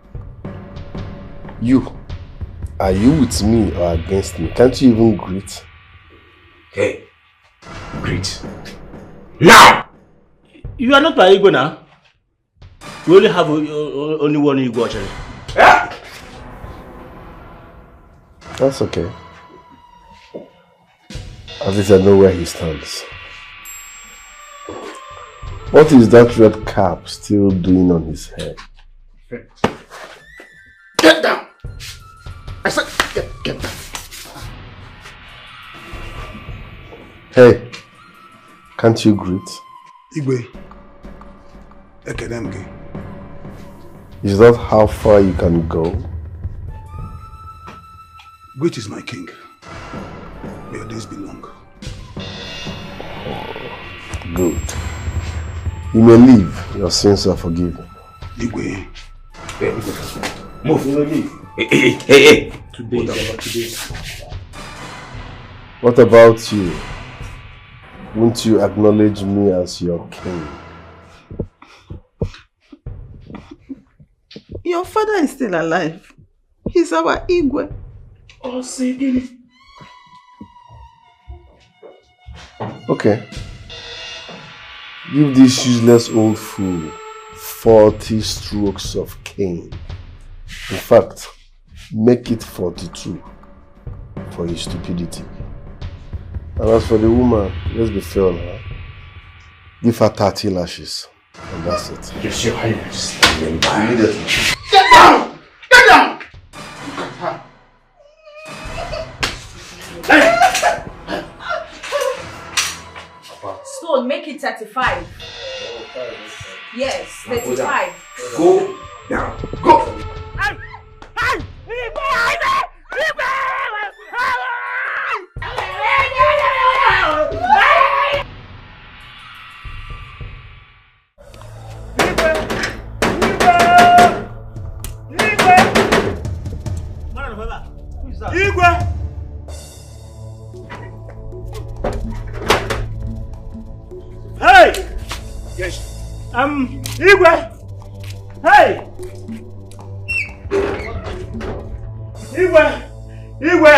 S1: Are you with me or against me? Can't you even greet?
S11: Hey, greet. Now! You are not my Igbo now. We only have only one Igbo actually.
S1: Yeah? That's okay. At least I know where he stands. What is that red cap still doing on his head?
S14: Get down! I said,
S8: Get down.
S1: Hey, can't you greet?
S14: Igwe, Ekedemge.
S1: Is that how far you can go?
S14: Great is my king. May your days be long.
S1: Good. You may leave. Your sins are forgiven.
S14: Igwe.
S2: Move.
S1: You may leave.
S2: Hey.
S1: Today. What about you? Won't you acknowledge me as your king?
S12: Your father is still alive. He's our Igwe.
S2: Oh, see.
S1: Okay. Give this useless old fool 40 strokes of cane. In fact, make it 42 for his stupidity. And as for the woman, let's be fair on her. Give her 30 lashes. And that's it.
S2: Yes, your highness. Immediately.
S12: Get down! Get down!
S15: Stone, make it 35. Yes, 35.
S2: Go down. Go!
S4: Igwe! Hey! Yes. Igwe! Hey! Igwe,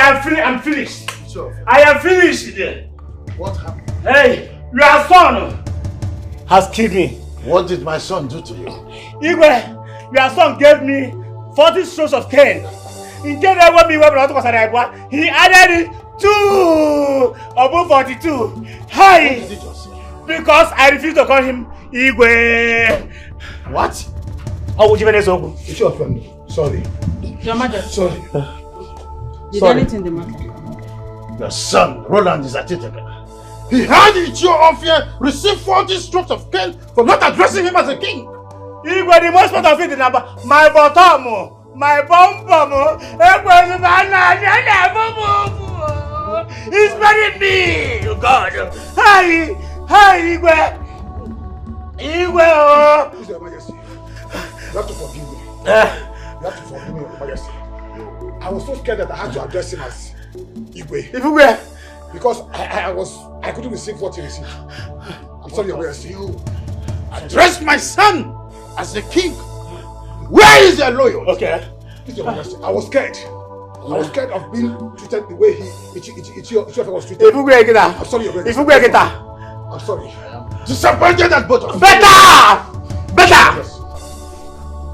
S4: I'm finished. I am finished.
S8: What happened?
S4: Hey, your son has killed me.
S8: What did my son do to you?
S4: Igwe, your son gave me 40 strokes of cane. In case I want me he added it 2 above 42. Hi!
S8: What did you just say?
S4: Because I refuse to call him Igwe.
S8: What?
S4: How would you manage to?
S14: It's your friend. Sorry.
S12: Your Majesty.
S14: Sorry.
S12: Did
S14: Sorry.
S12: anything the matter?
S8: Your son, Roland, is at it again. He had Ichio off here, received 40 strokes of cane for not addressing him as a king.
S4: Igwe, the most part of it is about my bottom. My bum he's burying me! Oh God! Hi! Igwe!
S14: Please, Your Majesty. You have to forgive me. You have to forgive me, Your Majesty. I was so scared that I had to address him as Igwe.
S4: Igwe!
S14: Because I couldn't receive what he received. I'm sorry, Your Majesty.
S8: You address my son as the king. Where is your loyalty?
S4: Okay.
S14: Please, Your Majesty, I was scared. I was scared of being treated the way Ichiofe was treated. I'm sorry, Your Majesty. I'm sorry.
S8: Disappointed at both of you.
S4: Better!
S14: Yes.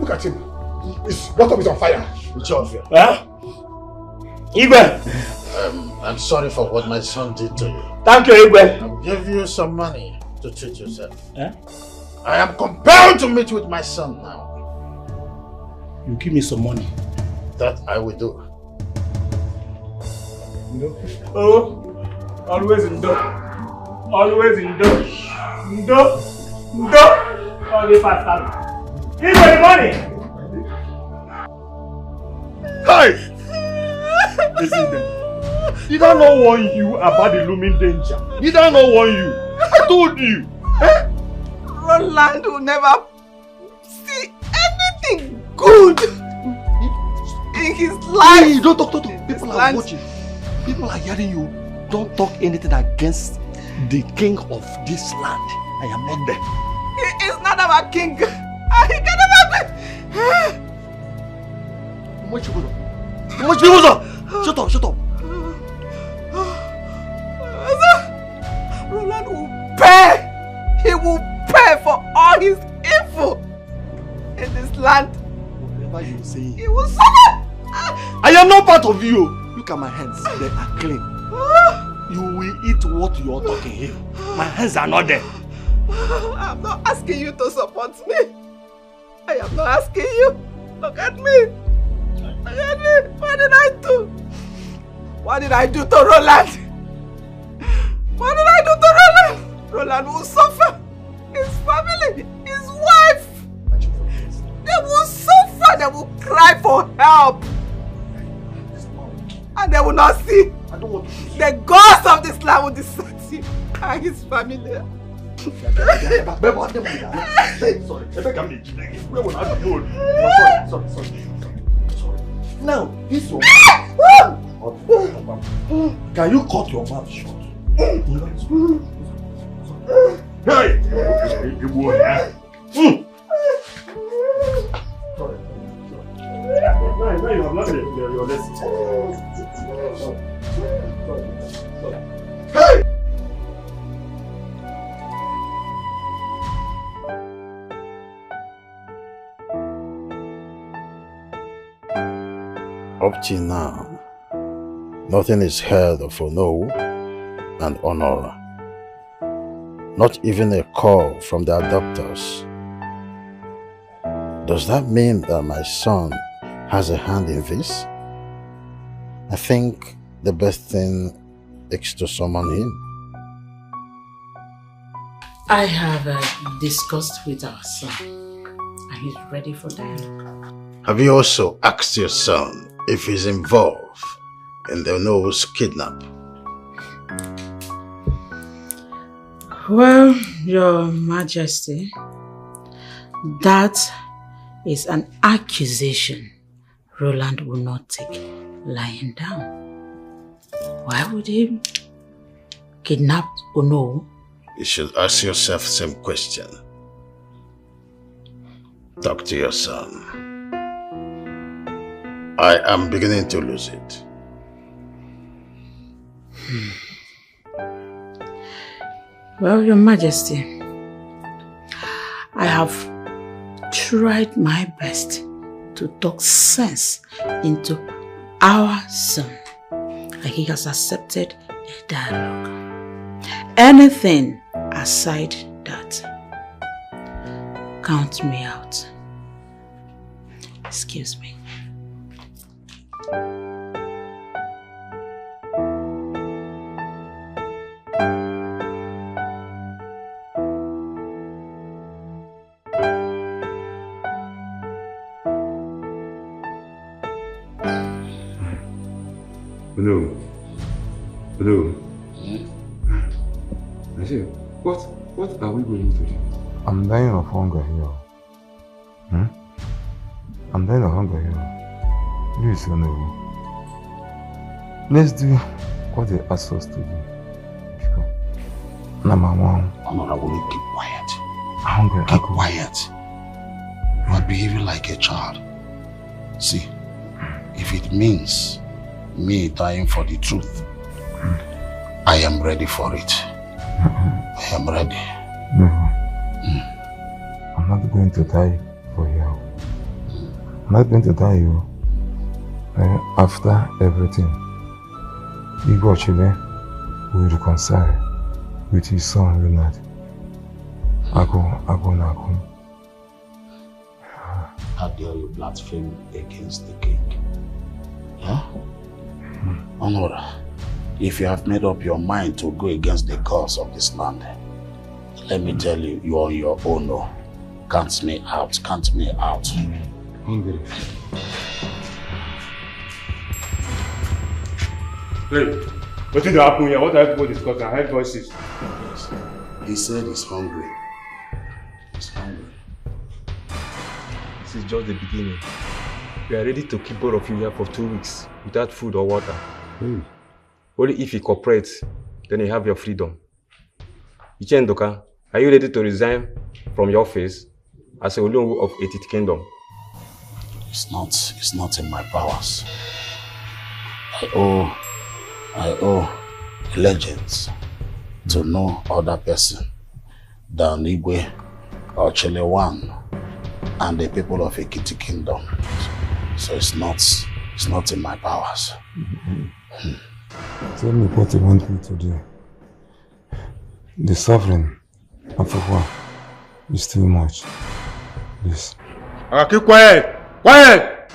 S14: Look at him. His bottom is on fire.
S8: Ichiofe.
S4: Huh? Igwe!
S8: I'm sorry for what my son did to you.
S4: Thank you, Igwe.
S8: I'll give you some money to treat yourself.
S4: Huh?
S8: I am compelled to meet with my son now.
S4: You give me some money.
S8: That I will do.
S14: No.
S4: Oh, always in do. Always in do. Always fast. Give me the money.
S5: Hey! Listen then. Did I not warn you about the looming danger? Did I not warn you? I told you.
S12: Roland will never see anything good in his life.
S16: Hey, don't talk. People are watching. People are hearing you. Don't talk anything against the king of this land. I am not there.
S12: He is not our king. He can never be.
S16: Shut up.
S12: Roland will pay. He will pay for all his evil in this land.
S16: Whatever you say,
S12: he will suffer.
S16: I am not part of you. Look at my hands. They are clean. You will eat what you are talking here. My hands are not there.
S12: I'm not asking you to support me. I am not asking you. Look at me. Look at me. What did I do? What did I do to Roland? What did I do to Roland? Roland will suffer. His family, his wife. They will suffer. They will cry for help. And they will not see. The ghost of this land will desert him and his family.
S16: Now, this one. Can you cut your mouth short? Hey! You boy, Now you have not your lesson. Hey!
S8: Up till now, nothing is heard of Ono and Honora. Not even a call from the adopters. Does that mean that my son has a hand in this? I think the best thing is to summon him.
S3: I have discussed with our son, and he's ready for dialogue.
S8: Have you also asked your son if he's involved in the Ono's kidnap?
S3: Well, Your Majesty, that is an accusation Roland will not take lying down. Why would he kidnap Ono?
S8: You should ask yourself the same question. Talk to your son. I am beginning to lose it.
S3: Well, Your Majesty, I have tried my best to talk sense into our son, and he has accepted a dialogue. Anything aside that, count me out. Excuse me.
S2: Hello. I say, what are we going to do?
S17: I'm dying of hunger here. I'm dying of hunger here. Please, Honorable. Let's do what they asked us to do. Number one.
S7: Honorable, keep quiet.
S17: Hungry.
S7: Keep quiet. You are behaving like a child. See, if it means me dying for the truth, I am ready for it. I am ready.
S17: No. I'm not going to die for you. I'm not going to die you. After everything, Igor Chile will reconcile with his son Leonard. Ago.
S7: How dare you blaspheme against the king? Huh? Honora, if you have made up your mind to go against the gods of this land, let me tell you, you are on your own. No. Count me out.
S2: Hungry. Hey, what did happen here? What are people discussing? I heard voices.
S7: Yes. He said he's hungry. He's hungry.
S2: This is just the beginning. We are ready to keep both of you here for 2 weeks without food or water. Only if you cooperate, then you have your freedom. Ichendoka, are you ready to resign from your office as a Olongu of 80th Kingdom?
S7: It's not in my powers. I owe legends to no other person than Igwe or Chelewan and the people of Ekiti Kingdom. So it's not in my powers.
S17: Tell me what you want me to do. The suffering of Afua is too much. Please.
S2: Keep quiet! Quiet!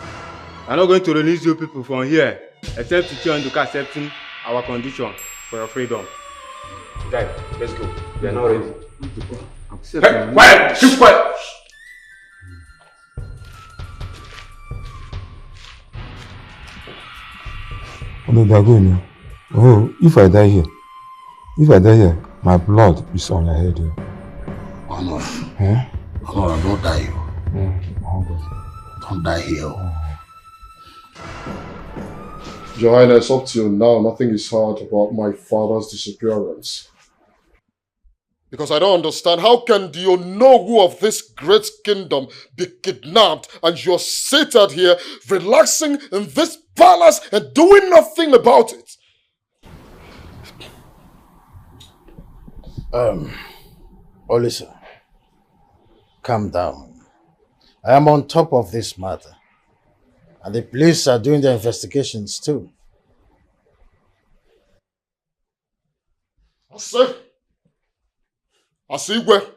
S2: I'm not going to release you people from here
S4: Except Ichie Onduka accepting our condition for your freedom.
S18: Guy, let's go. We are not ready.
S2: Hey, quiet! Keep quiet!
S17: Oh, they are going now. Oh, if I die here, my blood is on your head.
S7: Oh no.
S17: Eh?
S7: Oh no, don't die. Don't die here.
S13: Your Highness, up till now, nothing is heard about my father's disappearance. Because I don't understand, how can the Onowu of this great kingdom be kidnapped and you're seated here, relaxing in this palace and doing nothing about it?
S8: Olisa, calm down. I am on top of this matter. And the police are doing the investigations too.
S13: Asigwe,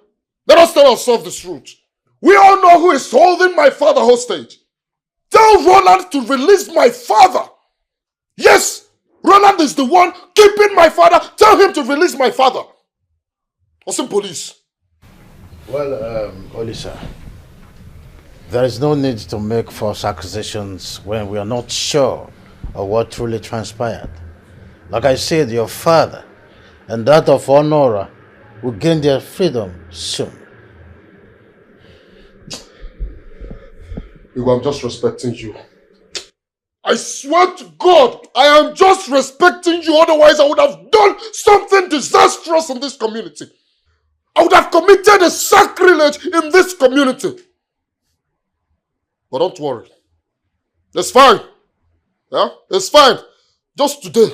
S13: let us tell ourselves the truth. We all know who is holding my father hostage. Tell Roland to release my father. Yes, Roland is the one keeping my father. Tell him to release my father. Or some police.
S8: Well, Olisa, there is no need to make false accusations when we are not sure of what truly transpired. Like I said, your father and that of Honora will gain their freedom soon.
S13: Hugo, I'm just respecting you. I swear to God, I am just respecting you. Otherwise, I would have done something disastrous in this community. I would have committed a sacrilege in this community. But don't worry. It's fine. Yeah? It's fine. Just today.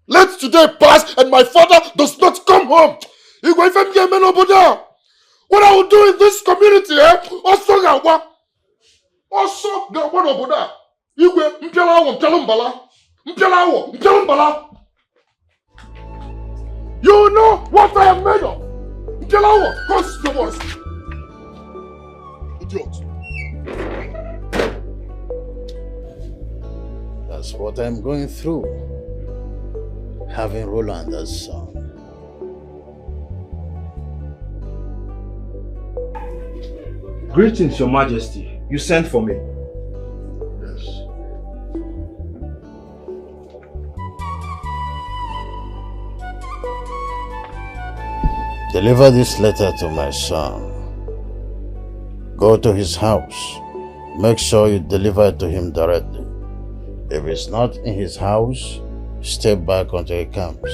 S13: Let today pass and my father does not come home. Hugo, if I'm getting over there, what I will do in this community, also gawa. Also gawa over there. Hugo, you know what I am made of. Cause the worst. Idiot.
S8: That's what I'm going through. Having Roland as son.
S4: Greetings, Your Majesty. You sent for me.
S8: Yes. Deliver this letter to my son. Go to his house. Make sure you deliver it to him directly. If it's not in his house, step back until he comes.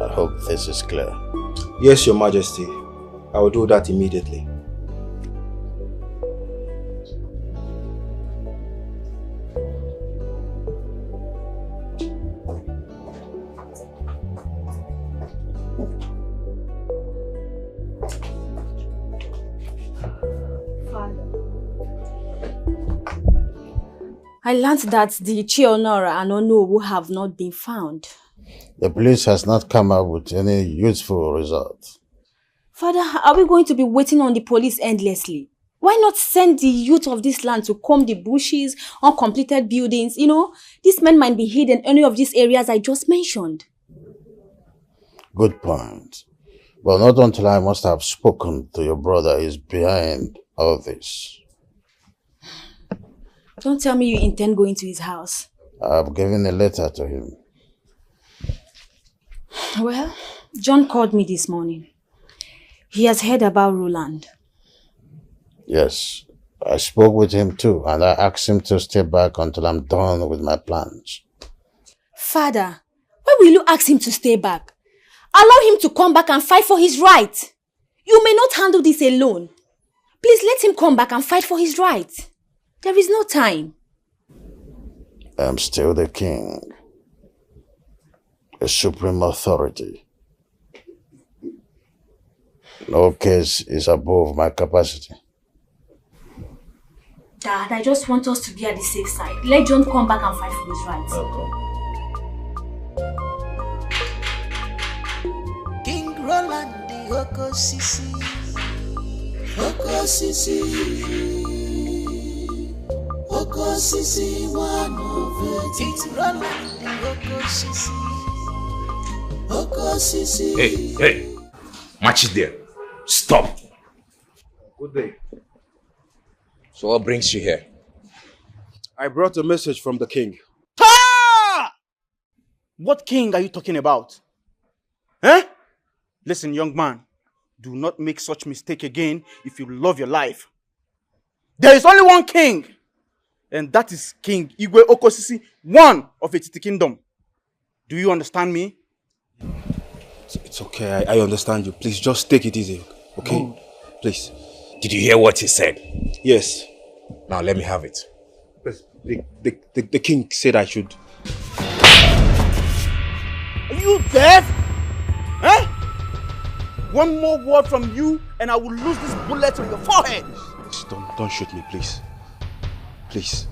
S8: I hope this is clear.
S18: Yes, Your Majesty. I will do that immediately.
S10: I learned that the Chionora and Onowu have not been found.
S8: The police has not come up with any useful result.
S10: Father, are we going to be waiting on the police endlessly? Why not send the youth of this land to comb the bushes, uncompleted buildings? You know, these men might be hidden in any of these areas I just mentioned.
S8: Good point. But not until I must have spoken to your brother is behind all this.
S10: Don't tell me you intend going to his house.
S8: I've given a letter to him.
S10: Well, John called me this morning. He has heard about Roland.
S8: Yes, I spoke with him too, and I asked him to stay back until I'm done with my plans.
S10: Father, why will you ask him to stay back? Allow him to come back and fight for his right. You may not handle this alone. Please let him come back and fight for his right. There is no time.
S8: I'm still the king, a supreme authority. No case is above my capacity.
S10: Dad, I just want us to be at the safe side. Let John come back and fight for his rights.
S9: King Roland the Oko Sisi, Oko Sisi, Oko Sisi, one of it. It's Roland, Oko Sisi. Oko Sisi.
S2: Hey, match it there. Stop.
S18: Good day.
S2: So what brings you here?
S18: I brought a message from the king.
S4: Ha! What king are you talking about? Eh? Listen, young man, do not make such mistake again if you love your life. There is only one king, and that is King Igwe Okosisi, one of Etiti Kingdom. Do you understand me?
S18: It's okay, I understand you. Please just take it easy, okay?
S4: Good.
S18: Please.
S2: Did you hear what he said?
S18: Yes.
S2: Now let me have it.
S18: The king said I should.
S4: Are you deaf? Eh? One more word from you and I will lose this bullet on your forehead.
S18: Please, don't shoot me, please. Please.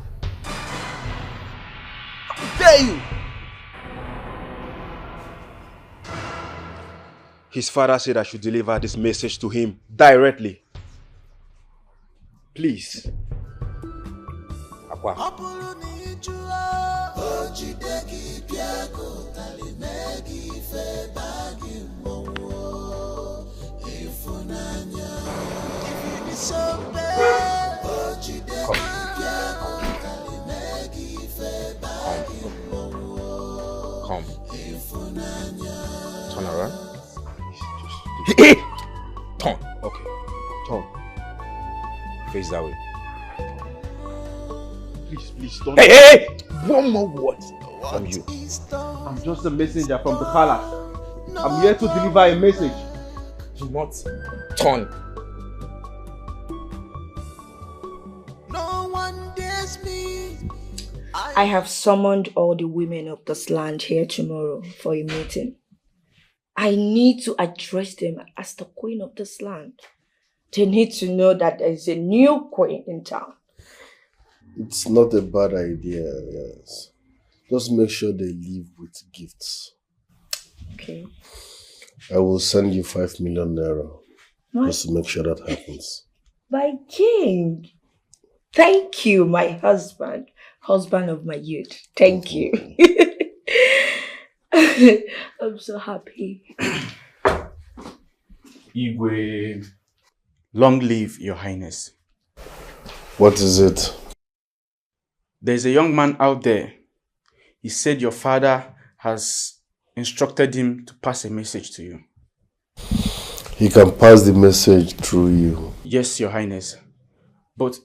S4: How dare you?
S18: His father said I should deliver this message to him directly. Please. Akwa.
S2: Come. Turn around. Turn.
S18: Okay. Turn.
S2: Face that way.
S18: Please don't.
S2: Hey! One more word from you.
S18: I'm just a messenger from the palace. I'm here to deliver a message.
S2: Do not turn.
S9: No one dares me.
S15: I have summoned all the women of this land here tomorrow for a meeting. I need to address them as the queen of this land. They need to know that there is a new queen in town.
S1: It's not a bad idea, yes. Just make sure they leave with gifts.
S15: Okay.
S1: I will send you 5 million naira.
S15: What?
S1: Just to make sure that happens.
S15: My king. Thank you, my husband. Husband of my youth. Thank you. I'm so happy.
S4: Igwe, long live your highness.
S1: What is it?
S4: There's a young man out there. He said your father has instructed him to pass a message to you.
S1: He can pass the message through you.
S4: Yes, your highness. But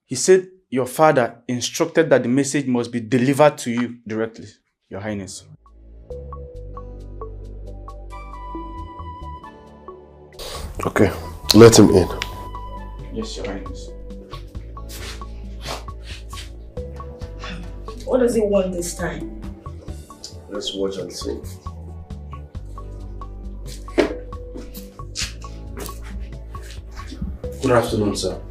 S4: he said your father instructed that the message must be delivered to you directly, your highness.
S1: Okay, let him in.
S4: Yes, your highness.
S15: What does he want this time?
S1: Let's watch and see.
S18: Good afternoon, sir.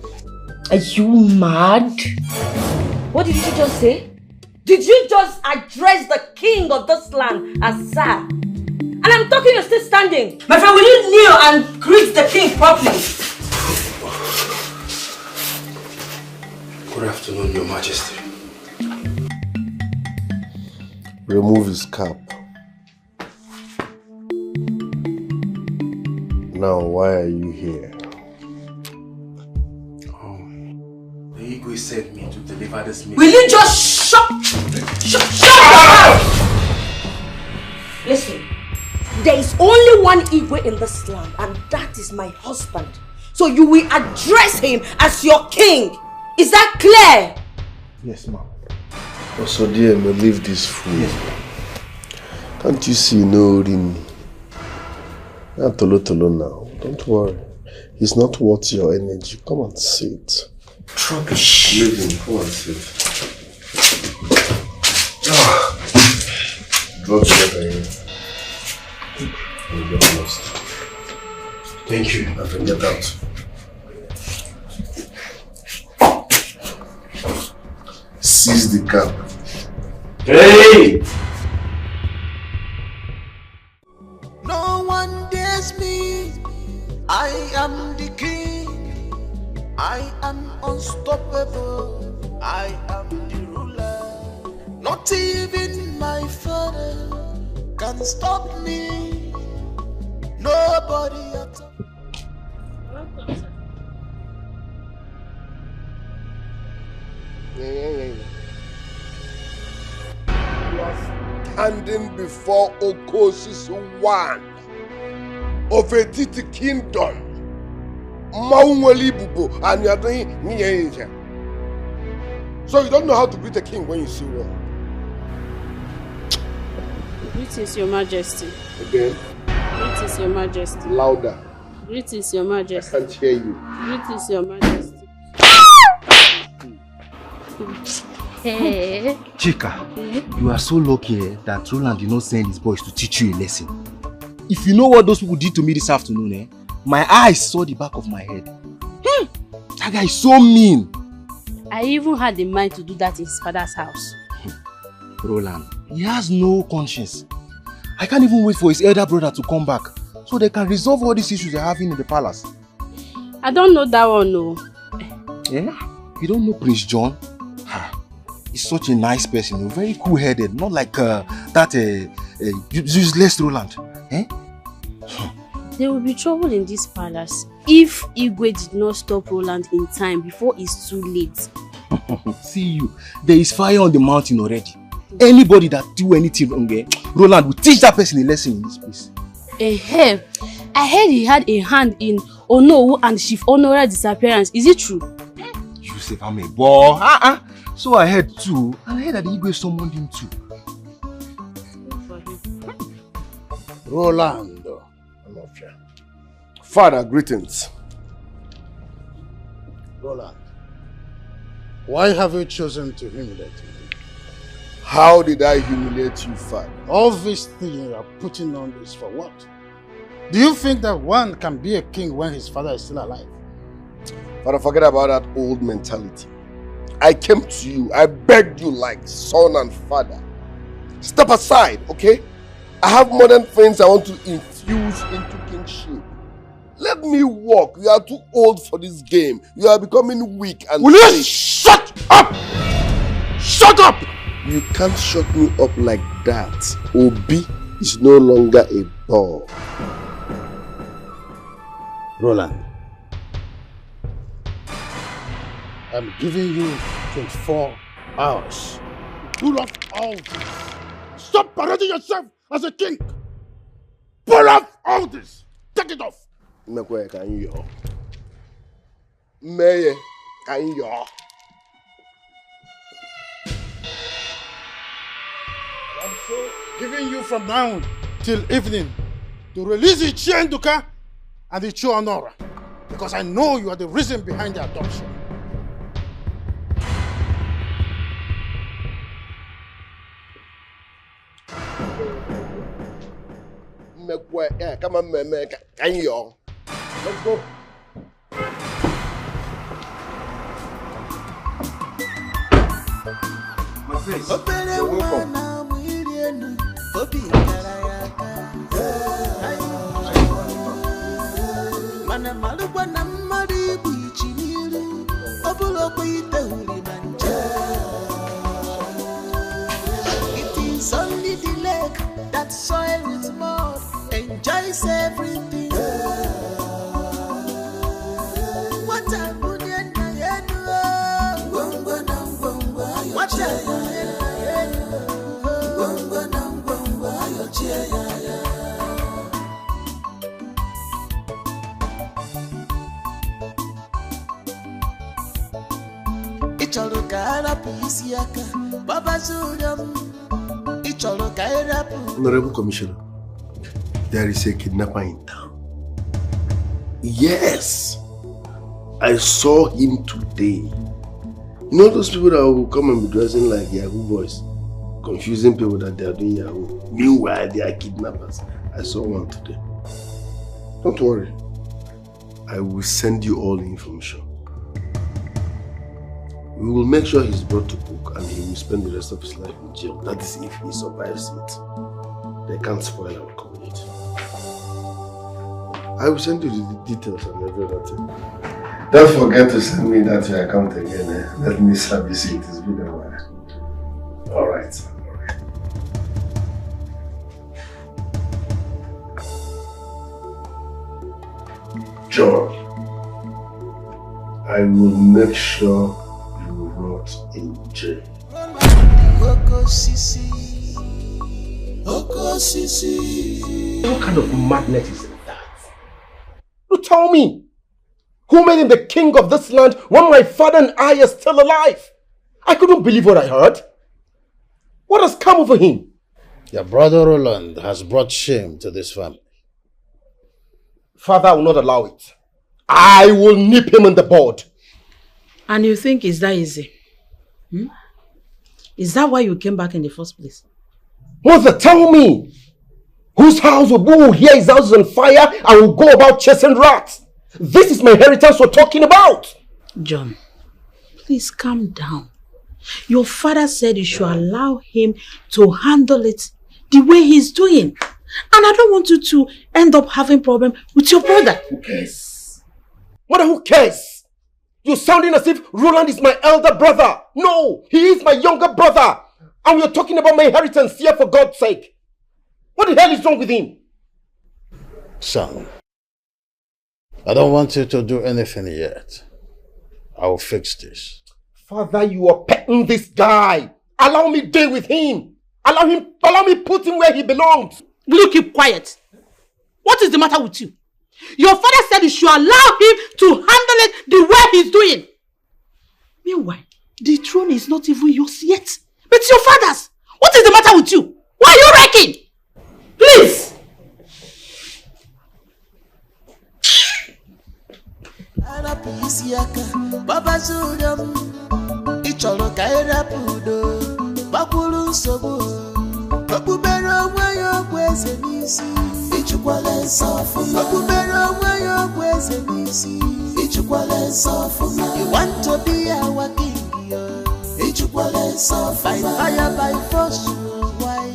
S15: Are you mad? What did you just say? Did you just address the king of this land as sir? And I'm talking, you're still standing. My friend, will you kneel and greet the king properly?
S18: Good afternoon, Your Majesty.
S1: Remove his cap. Now, why are you here?
S18: The Igwe sent me to deliver this message.
S15: Will you just shut your mouth? Listen, there is only one Igwe in this land, and that is my husband. So you will address him as your king. Is that clear?
S18: Yes, ma'am.
S1: Also, dear, may leave this fool. Yes. Can't you see no Rini? Not Tolo now. Don't worry. He's not worth your energy. Come and sit.
S18: Rubbish.
S1: Leave him. Come and sit. Drop the letter in. You'll get lost.
S18: Thank you.
S1: I can get out. Seize the cap.
S18: Hey!
S9: No one dares me. I am the king. I am unstoppable. I am the ruler. Not even my father can stop me. Nobody at all.
S1: You are standing before Okosi's one of a Titi kingdom. And you are doing Niya. So you don't know how to greet a king when you see one.
S19: Greetings, Your Majesty.
S1: Again?
S19: Greetings, Your Majesty.
S1: Louder.
S19: Greetings, Your Majesty.
S1: I can't hear you.
S19: Greetings, Your Majesty. Hey.
S16: Chika, you are so lucky that Roland did not send his boys to teach you a lesson. If you know what those people did to me this afternoon, my eyes saw the back of my head. That guy is so mean.
S19: I even had the mind to do that in his father's house.
S16: Roland, he has no conscience. I can't even wait for his elder brother to come back so they can resolve all these issues they're having in the palace.
S19: I don't know that one, no.
S16: Yeah? You don't know Prince John? He's such a nice person, very cool-headed, not like that useless Roland. Eh?
S19: There will be trouble in this palace if Igwe did not stop Roland in time before it's too late.
S16: See you. There is fire on the mountain already. Anybody that do anything wrong, Roland will teach that person a lesson in this place.
S19: I heard he had a hand in Onowu and Chief Honora's disappearance. Is it true?
S16: You say I'm a boy. So I heard too. And I heard that Igwe summoned him too.
S1: Roland. Father, greetings.
S8: Roland, why have you chosen to humiliate me?
S1: How did I humiliate you, Father?
S8: All this thing you are putting on is for what? Do you think that one can be a king when his father is still alive?
S1: Father, forget about that old mentality. I came to you, I begged you like son and father. Step aside, okay? I have modern things I want to infuse into kingship. Let me walk. You are too old for this game. You are becoming weak and
S8: Will you shut up? Shut up!
S1: You can't shut me up like that. Obi is no longer a ball.
S8: Roland, I'm giving you 24 hours. Pull off all this. Stop parading yourself as a king. Pull off all this. Take it off.
S1: Mekwe kan yo. Meye kan yo.
S8: I'm so giving you from now till evening to release the Chienduka and the Chuanora, because I know you are the reason behind the adoption.
S1: Mekwe come on, me kan yo. Let's go.
S16: My friends,
S9: you're welcome. It is only the lake that soil with mud enjoys everything. What a good end I had. What a good end I had. Ichoro karapu isiaka Baba Zuriam. Ichoro karapu.
S1: Honorable Commissioner, there is a kidnapper in town. Yes, I saw him today. You know those people that will come and be dressing like Yahoo boys, confusing people that they are doing Yahoo. Meanwhile, they are kidnappers. I saw one today. Don't worry. I will send you all the information. We will make sure he's brought to book and he will spend the rest of his life in jail. That is if he survives it. They can't spoil our community. I will send you the details and every other thing. Don't forget to send me that your account again. Let me service it. It's been a while. All right. John, I will make sure you rot in jail.
S20: What kind of madness is that? You tell me, who made him the king of this land when my father and I are still alive? I couldn't believe what I heard. What has come over him?
S8: Your brother Roland has brought shame to this family.
S20: Father, I will not allow it. I will nip him in the bud.
S3: And you think it's that easy? Is that why you came back in the first place?
S20: Mother, tell me! Whose house will hear his house is on fire and will go about chasing rats? This is my inheritance we're talking about!
S3: John, please calm down. Your father said you should allow him to handle it the way he's doing. And I don't want you to end up having problem with your brother.
S20: Who cares? Mother, who cares? You're sounding as if Roland is my elder brother. No, he is my younger brother. And we're talking about my inheritance here, for God's sake. What the hell is wrong with him?
S8: Son, I don't want you to do anything yet. I will fix this.
S20: Father, you are petting this guy. Allow me deal with him. Allow me put him where he belongs.
S3: Will you keep quiet? What is the matter with you? Your father said you should allow him to handle it the way he's doing. Meanwhile, the throne is not even yours yet. It's your father's. What is the matter with you? Why are you wrecking? Please!
S9: You want to be our king, by fire, by force, why?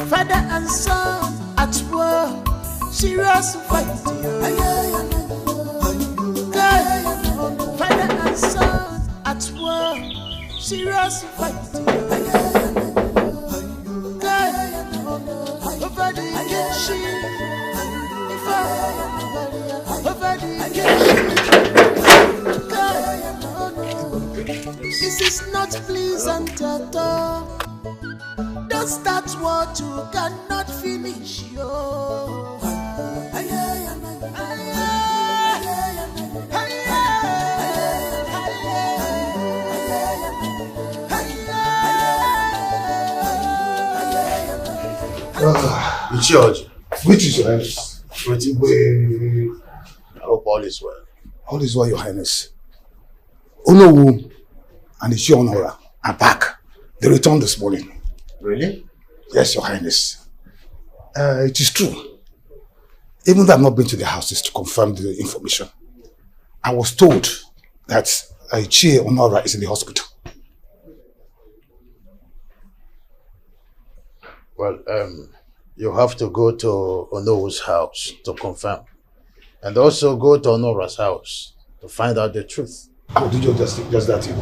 S9: Father and son at war, serious fight. Father and son at war, serious fight. This is not pleasant at all. Don't start what you cannot finish.
S14: George, which is your highness?
S8: I hope all is well.
S14: All is well, your highness. Onowu and Ichi Honora are back. They returned this morning.
S8: Really?
S14: Yes, your highness. It is true. Even though I've not been to the houses to confirm the information, I was told that Ichi Honora is in the hospital.
S8: Well, you have to go to Onowu's house to confirm. And also go to Honora's house to find out the truth.
S14: I'll do just that, you.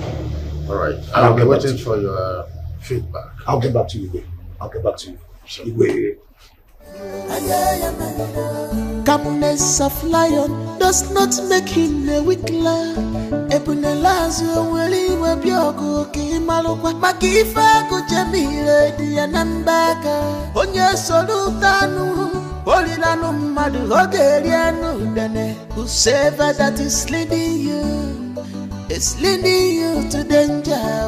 S8: All right. I'll be waiting for your feedback.
S14: I'll get back to you, Igwe. I'll get back to you. Igwe.
S9: Calmness of lion does not make him a weak lad. Ebunelazo weli webiogo ki malukwa makifa kujemire dianambaka onye solutanu olilanu madu ogerianu dene. Whosoever that is leading you to danger.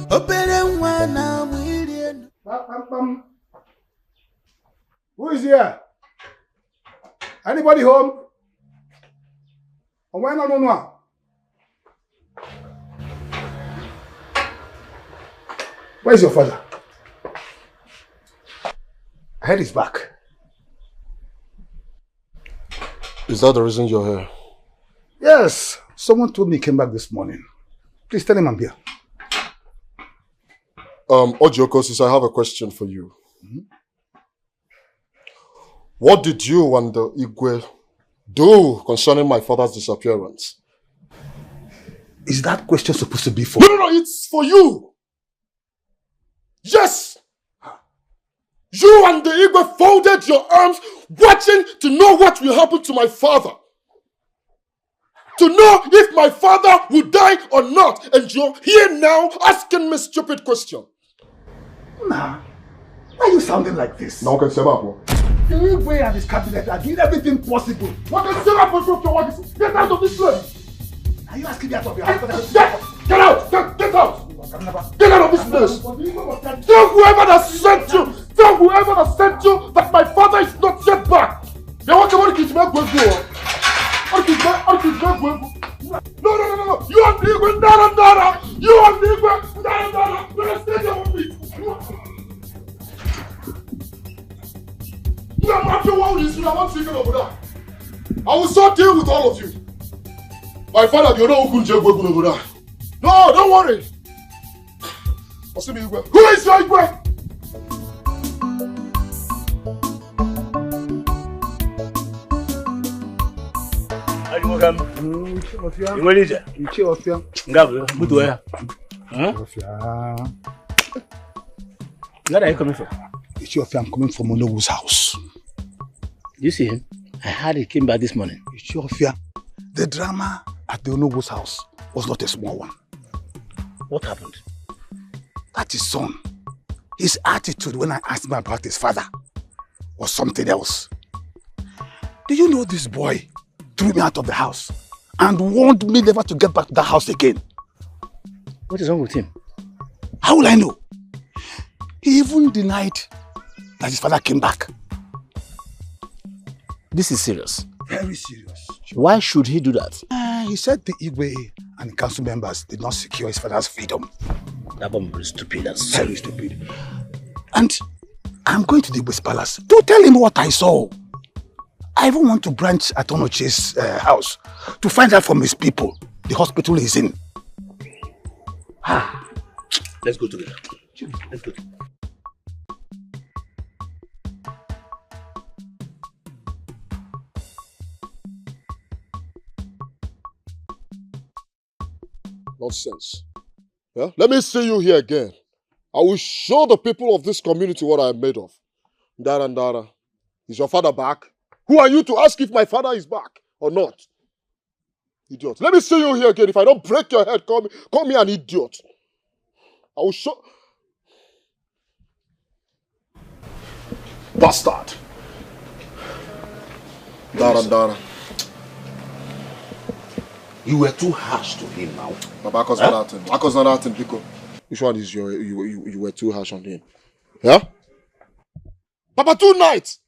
S9: Opere wana mwirienu.
S14: Who is here? Anybody home? No. Where's your father? I heard he's back.
S1: Is that the reason you're here?
S14: Yes. Someone told me he came back this morning. Please tell him I'm here.
S13: Wazico, since I have a question for you. What did you and the Igwe do concerning my father's disappearance?
S14: Is that question supposed to be for...
S13: No, it's for you. Yes. You and the Igwe folded your arms, watching to know what will happen to my father. To know if my father will die or not. And you're here now asking me stupid question.
S14: Nah. Why are you sounding like this?
S13: Now, okay,
S14: the Igwe and his cabinet are doing everything possible.
S13: What can say that for? Get out of this place.
S14: Are you asking me out of your house?
S13: Get out! Get out! Get out of this place! Tell whoever that sent you! Tell whoever that sent you that my father is not yet back! No! You and the Igwe, Nara! You and the Igwe, Nara! Stay there with me! I'm not sure what is I want to over there. I will so deal with all of you. My father, you know who couldn't over there. No, don't worry. Who is your Igwe?
S11: Where are you coming from?
S14: I'm coming from Onobu's house.
S11: You see him? I heard he came back this morning.
S14: The drama at the Onobu's house was not a small one.
S11: What happened?
S14: That his son, his attitude when I asked him about his father was something else. Do you know this boy threw me out of the house and warned me never to get back to the house again?
S11: What is wrong with him?
S14: How will I know? He even denied that his father came back.
S11: This is serious.
S14: Very serious.
S11: Why should he do that?
S14: He said the Igwe and the council members did not secure his father's freedom.
S11: That one was stupid. That's
S14: very stupid. And I'm going to the Igwe's palace to tell him what I saw. I even want to branch at Onoche's house to find out from his people the hospital he's in.
S11: Let's go together. Let's go.
S13: Nonsense. Yeah? Let me see you here again. I will show the people of this community what I am made of. Dara. Is your father back? Who are you to ask if my father is back or not? Idiot. Let me see you here again. If I don't break your head, call me an idiot. I will show... Bastard. Dara.
S7: You were too harsh to him now.
S13: Baba, Pico. Which one is you were too harsh on him? Yeah? Papa, 2 nights!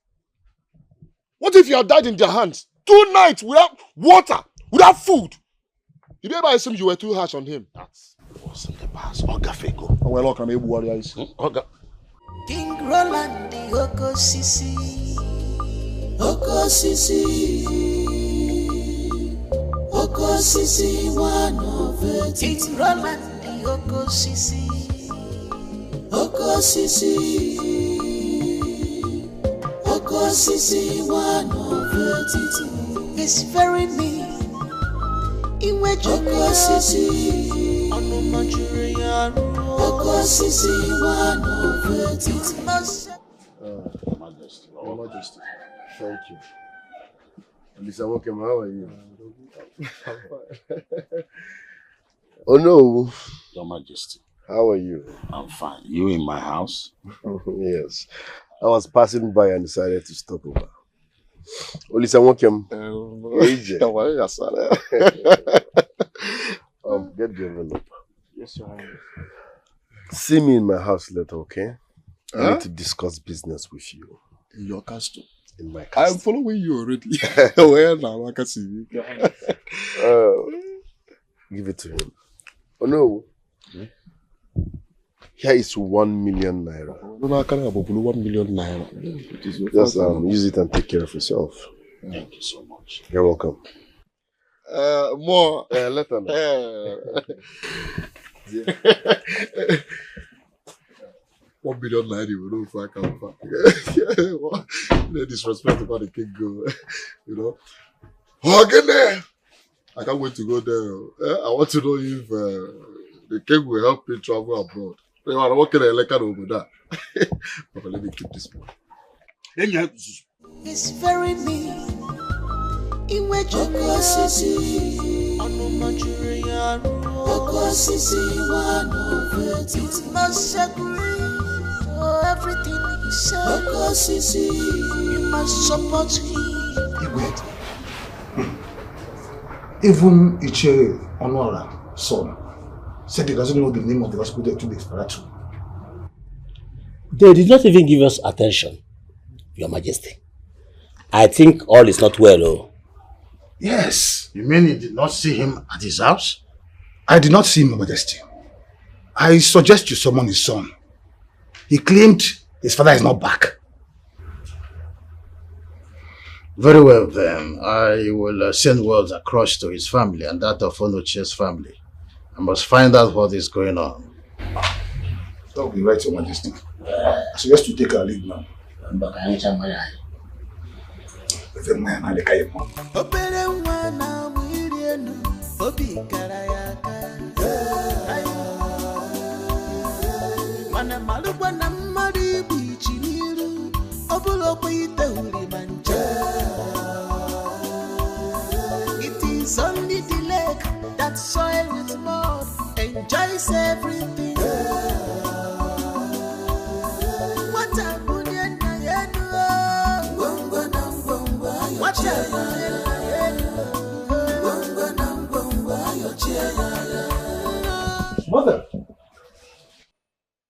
S13: What if you had died in their hands? 2 nights without water, without food? Did you ever assume you were too harsh on him?
S7: That was in the past. Oga Feko.
S13: Oh, well, okay, maybe what is?
S7: Oga.
S9: King Roland, the Oko Sisi. Oko Sisi. Oko Sisi, one of it. King Roland, the Oko Sisi. Oko Sisi. Oko Sisi, one of it. It's very mean. Iwe Oko Sisi. Ono Nigeria. Oko Sisi, one of it. It must.
S1: Your Majesty. Thank you. Lisa, welcome. How are you? Oh no.
S7: Your Majesty.
S1: How are you?
S7: I'm fine. You in my house?
S1: Yes. I was passing by and decided to stop over. Lisa, welcome.
S13: Get
S1: the envelope.
S4: Yes, Your Highness.
S1: See me in my house later, okay? I need to discuss business with you.
S13: In your castle?
S1: In my castle.
S13: I'm following you already. Where now? I can see you.
S4: Your Highness.
S1: Give it to him. Oh no. Here is 1 million naira.
S13: No, I can't have 1 million naira.
S1: Just use it and take care of yourself.
S7: Thank you so much.
S1: You're welcome.
S13: More.
S1: Later.
S13: $1 billion naira, we don't fuck out. No disrespect about the king go. You know. Oh, get there. I can't wait to go there. I want to know if the king will help me travel abroad. What can I like over that? But let me keep this one.
S9: It's very mean. Iwe Oko Sisi, Oko Sisi, one of it. It must agree to everything he said. Oko Sisi, you must support him.
S14: Wait. Even Iche Honora, son, said he doesn't know the name of the hospital to the Faratu.
S7: They did not even give us attention, Your Majesty. I think all is not well, oh.
S14: Yes. You mean you did not see him at his house? I did not see him, Your Majesty. I suggest you summon his son. He claimed his father is not back.
S8: Very well then. I will send word across to his family and that of Onoche's family. I must find out what is going on.
S14: That will be right, Your Majesty. I suggest you take our leave now.
S9: Opere nwa na mwiri enu, obi kara ya aka. Mana malugwa na mmadu ibu ichi n'iru, obula okwe ite uri manja. It is only the lake that soil with mud enjoys everything. What a bunyan na yenu, gongo na mbongo ayo. What a bunyan na yenu, gongo na mbongo ayo chela.
S20: Mother,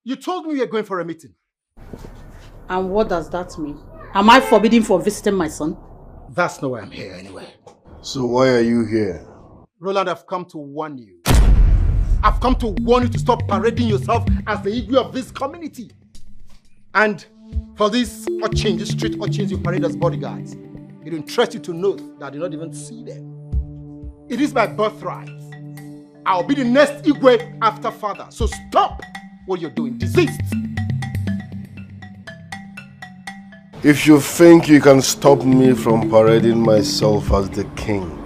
S20: you told me you were going for a meeting.
S3: And what does that mean? Am I forbidden from visiting my son?
S20: That's not why I'm here anyway.
S1: So why are you here?
S20: Roland, I've come to warn you. I've come to warn you to stop parading yourself as the Igwe of this community. And for these urchins, these street urchins you parade as bodyguards, it interests you to note that I did not even see them. It is my birthright. I'll be the next Igwe after father. So stop what you're doing. Desist.
S1: If you think you can stop me from parading myself as the king,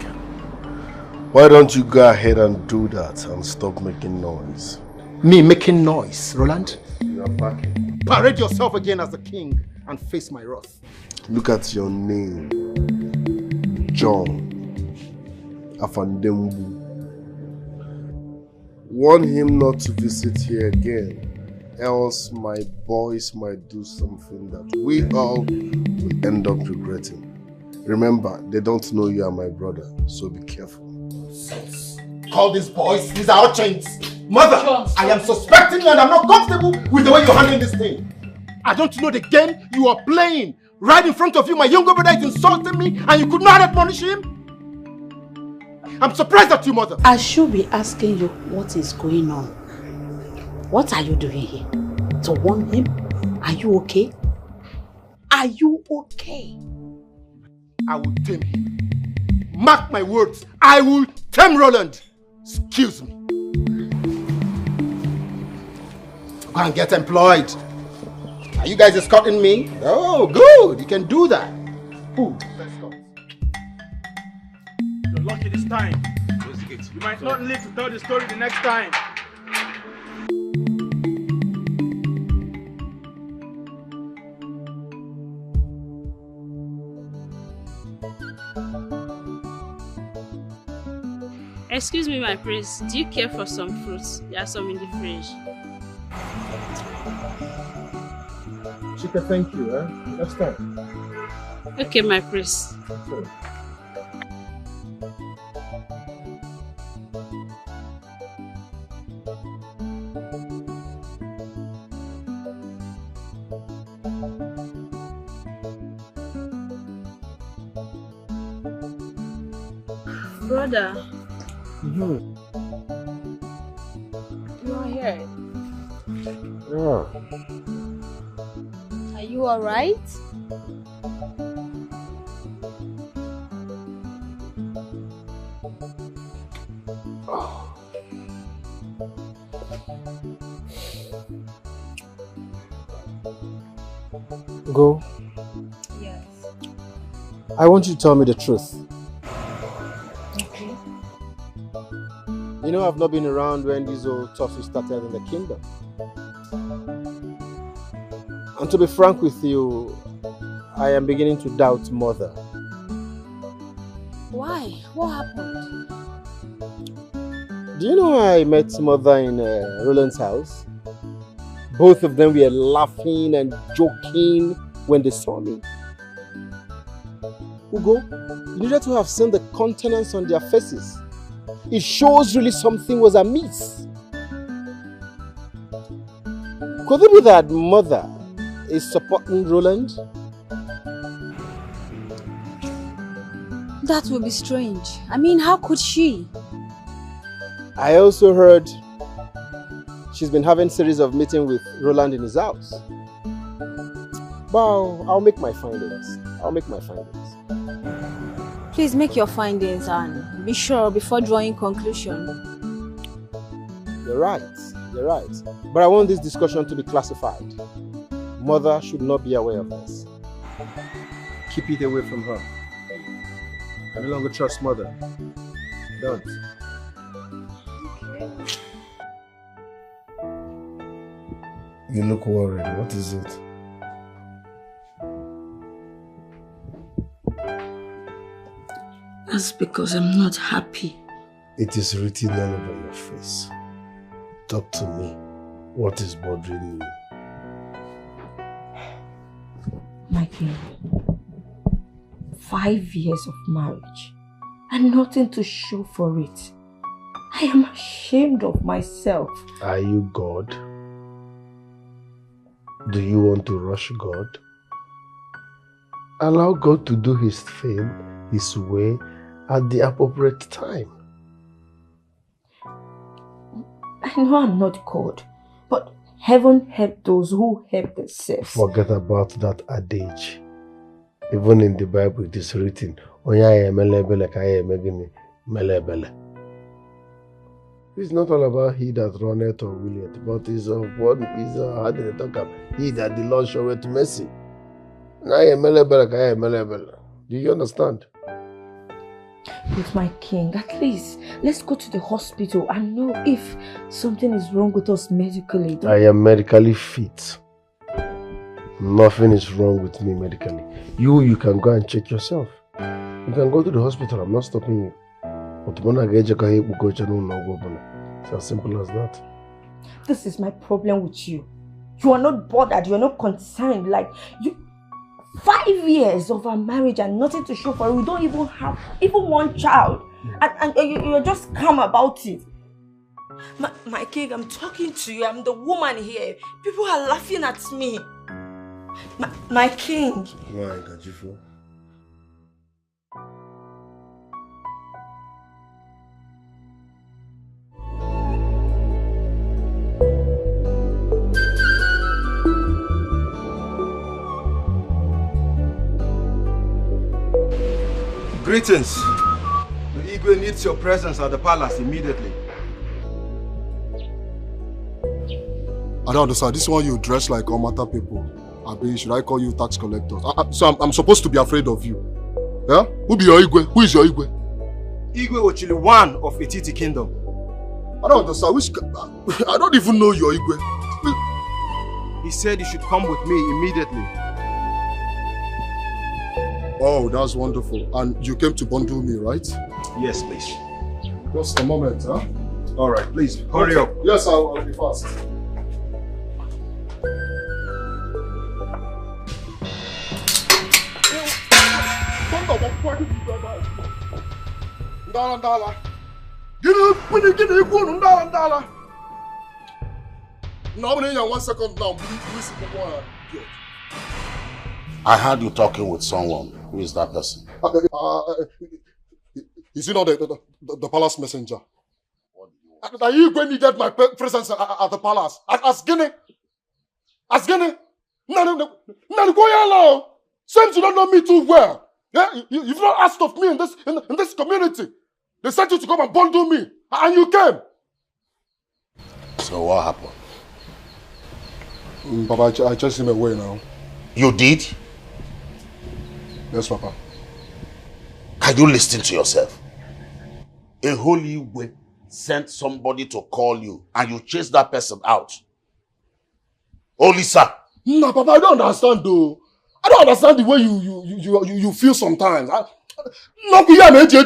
S1: why don't you go ahead and do that and stop making noise?
S20: Me making noise, Roland?
S1: You are backing.
S20: Parade yourself again as the king and face my wrath.
S1: Look at your name. John Afandembu. Warn him not to visit here again, else my boys might do something that we all will end up regretting. Remember, they don't know you are my brother, so be careful.
S20: Call these boys, these are urchins. Mother, I am suspecting you and I'm not comfortable with the way you're handling this thing. I don't know the game you are playing. Right in front of you, my younger brother is insulting me and you could not admonish him? I'm surprised at you, Mother.
S3: I should be asking you what is going on. What are you doing here? To warn him? Are you okay? Are you okay?
S20: I will tame him. Mark my words. I will tame Roland. Excuse me. Go and get employed. Are you guys escorting me? Oh, good. You can do that. Ooh. Let's go.
S4: You're lucky this time. You might not live to tell the story the next time.
S19: Excuse me, my prince. Do you care for some fruits? There are some in the fridge.
S20: Chika, thank you. Next time.
S19: Okay, my prince.
S20: Sure.
S19: Brother.
S1: Mm-hmm.
S19: You are here.
S1: Yeah.
S19: Are you alright?
S16: Go.
S10: Yes.
S16: I want you to tell me the truth.
S10: Okay.
S16: You know I've not been around when this old toffee started in the kingdom. And to be frank with you, I am beginning to doubt Mother.
S19: Why? What happened?
S16: Do you know I met Mother in Roland's house? Both of them were laughing and joking when they saw me. Ugo, you needed to have seen the countenance on their faces. It shows really something was amiss. Could it be that Mother is supporting Roland?
S19: That would be strange. I mean, how could she?
S16: I also heard she's been having a series of meetings with Roland in his house. But I'll make my findings.
S19: Please make your findings and be sure before drawing conclusion.
S16: You're right. But I want this discussion to be classified. Mother should not be aware of this. Keep it away from her. I no longer trust Mother. I don't.
S1: You look worried. What is it?
S15: That's because I'm not happy.
S1: It is written all over your face. Talk to me. What is bothering you?
S15: My king, 5 years of marriage and nothing to show for it. I am ashamed of myself.
S1: Are you God? Do you want to rush God? Allow God to do His thing, His way, at the appropriate time.
S15: I know I'm not God, but heaven help those who help themselves.
S1: Forget about that adage. Even in the Bible it is written, it's not all about he that runneth or willeth, but it's of what is how they talk about he that the Lord showeth mercy. Do you understand?
S15: With my king, at least let's go to the hospital and know if something is wrong with us medically.
S1: I am medically fit. Nothing is wrong with me medically. You can go and check yourself. You can go to the hospital. I'm not stopping you. It's as simple as that.
S15: This is my problem with you. You are not bothered. You are not concerned. Like you. 5 years of our marriage and nothing to show for it. We don't even have one child. And you're just calm about it. My king, I'm talking to you. I'm the woman here. People are laughing at me. My king.
S1: Why, Gajifo?
S18: Greetings. The Igwe needs your presence at the palace immediately.
S13: I don't understand. This one you dress like Omata people. Should I call you tax collectors? So I'm supposed to be afraid of you. Yeah? Who be your Igwe? Who is your Igwe?
S18: Igwe Ochili one of Etiti Kingdom.
S13: I don't understand. I don't even know your Igwe.
S18: He said you should come with me immediately.
S13: Oh, that's wonderful. And you came to bundle me, right?
S18: Yes, please.
S13: Just a moment, huh?
S18: All right, please, hurry up.
S13: Yes, I'll be fast.
S7: I heard you talking with someone. Who is that person?
S13: Is he not the palace messenger? That you when needed my presence at the palace? As Guinea? No, go along. Seems you don't know me too well. Yeah, you've not asked of me in this community. They sent you to come and bundle me, and you came.
S7: So what happened?
S13: Papa, I chased him away now.
S7: You did?
S14: Yes, Papa.
S7: Can you listen to yourself? A holy way sent somebody to call you and you chased that person out. Oh, Lisa.
S14: No, Papa, I don't understand though. I don't understand the way you feel sometimes. No, we are not going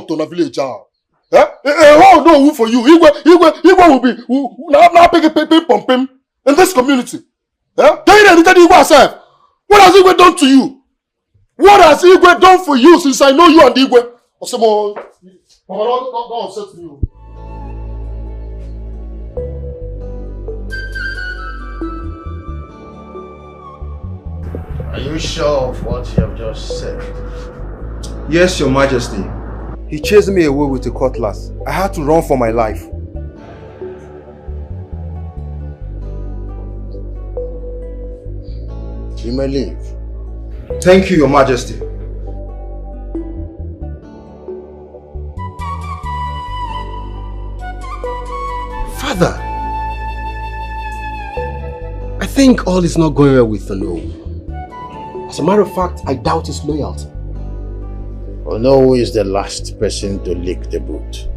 S14: to village. Eh? Oh no, for you. Igwe will be now picking pumping in this community. Eh? Tell you anything Igwe yourself. What has Igwe done to you? What has Igwe done for you since I know you and Igwe? Osemo, Papa, don't upset me.
S8: Are you sure of what you have just said?
S16: Yes, Your Majesty. He chased me away with a cutlass. I had to run for my life.
S8: You may leave.
S16: Thank you, Your Majesty.
S20: Father, I think all is not going well with Ono. As a matter of fact, I doubt his loyalty.
S8: Ono is the last person to lick the boot.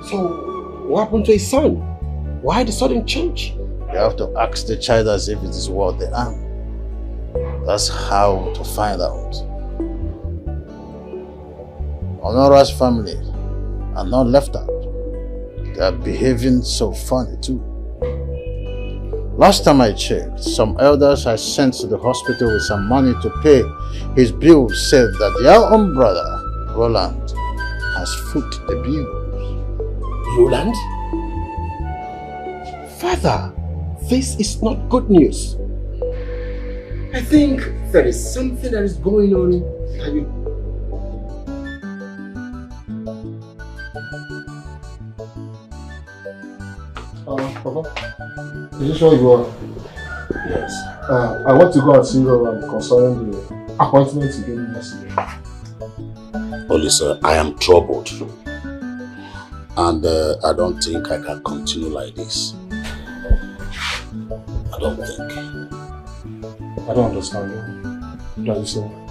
S20: So, what happened to his son? Why the sudden change?
S8: You have to ask the child as if it is worth the arm. That's how to find out. Honora's family are not left out. They are behaving so funny too. Last time I checked, some elders I sent to the hospital with some money to pay his bills said that their own brother, Roland, has foot the bills.
S20: Roland? Father, this is not good news. I think there is something that is going on that you...
S14: Papa, is this where you are?
S8: Yes.
S14: I want to go and see Roland concerning the appointment you gave me yesterday.
S7: Oh, listen, I am troubled. And I don't think I can continue like this. I don't think.
S14: I don't understand you. What are you saying?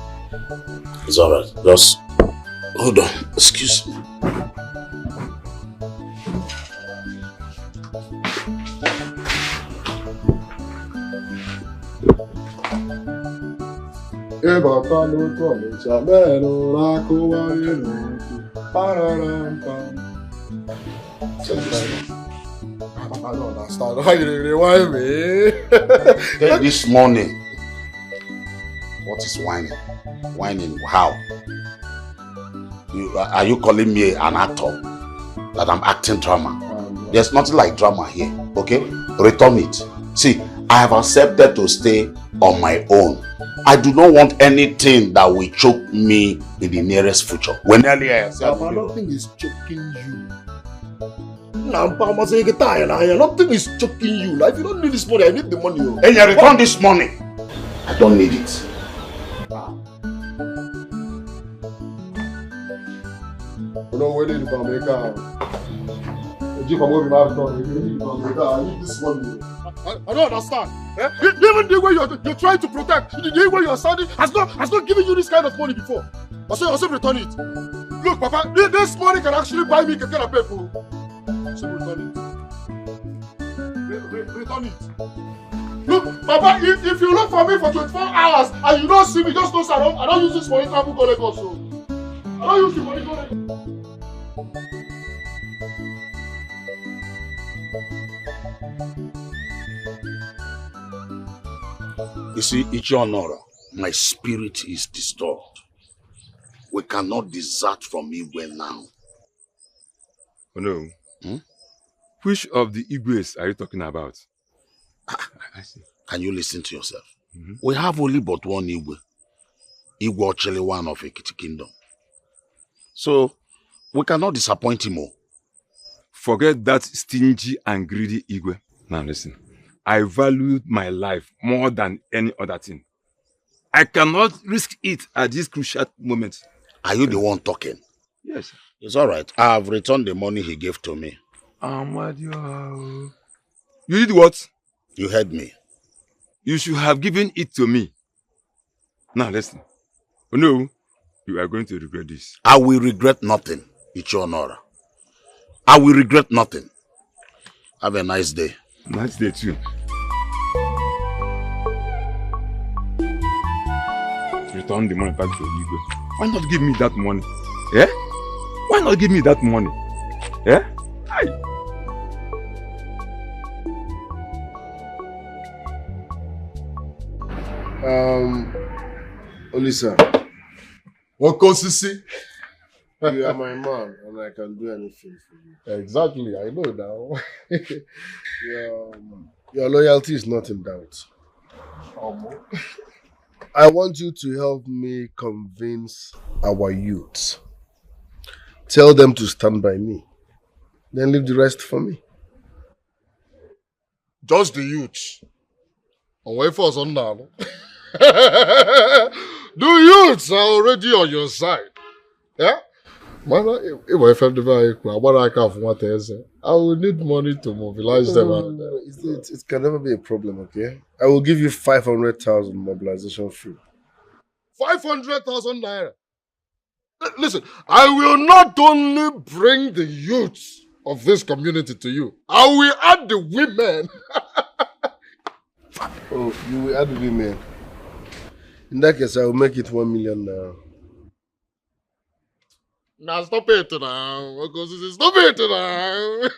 S7: It's alright. Just hold on. Excuse me.
S14: I don't understand. Why you rewind me?
S7: This morning. What is whining? Whining how? Are you calling me an actor? That I'm acting drama? There's nothing like drama here, okay? Return it. See, I have accepted to stay on my own. I do not want anything that will choke me in the nearest future. When earlier I said,
S14: I don't think it's choking you. Nothing is choking you. Like, if you don't need this money, I need the money.
S7: And you return this money. I don't need it.
S14: You know, where did you come make out? You come over I need this money. I don't understand. Eh? Even the way you're trying to protect, the way you're standing has not given you this kind of money before. I say return it. Look, Papa, this money can actually buy me keke and people. So return it. Return it. Look, Papa, if you look for me for 24 hours and you don't see me, just know I don't use this money to go Lagos. So I don't use the money to go Lagos.
S7: You see, Ichionora, my spirit is disturbed. We cannot desert from Igwe now.
S2: Oh no. Which of the Igwes are you talking about?
S7: I see. Can you listen to yourself? We have only but one Igwe. Igwe Ochele, one of Ekiti Kingdom. So, we cannot disappoint him all.
S2: Forget that stingy and greedy Igwe. Now listen. I valued my life more than any other thing. I cannot risk it at this crucial moment.
S7: Are you the one talking?
S2: You did what?
S7: You heard me.
S2: You should have given it to me. Now listen. Oh no, you are going to regret this.
S7: I will regret nothing, Ichionora. I will regret nothing. Have a nice day.
S2: Nice day too. Return the money back to Igwe. Why not give me that money? Eh? Why not give me that money? Eh?
S1: Olisa.
S13: What consistency?
S1: You are my man and I can do anything for you.
S13: Exactly, I know now.
S1: Your loyalty is not in doubt. I want you to help me convince our youths. Tell them to stand by me. Then leave the rest for me.
S13: Just the youths. And wait for some now. The youths are already on your side. Yeah? I will need money to mobilize them.
S1: No. It can never be a problem, okay? I will give you 500,000 mobilization fee.
S13: 500,000 naira. Listen, I will not only bring the youths of this community to you, I will add the women.
S1: Oh, you will add the women. In that case, I will make it 1 million now.
S13: Now stop it now. Stop it now.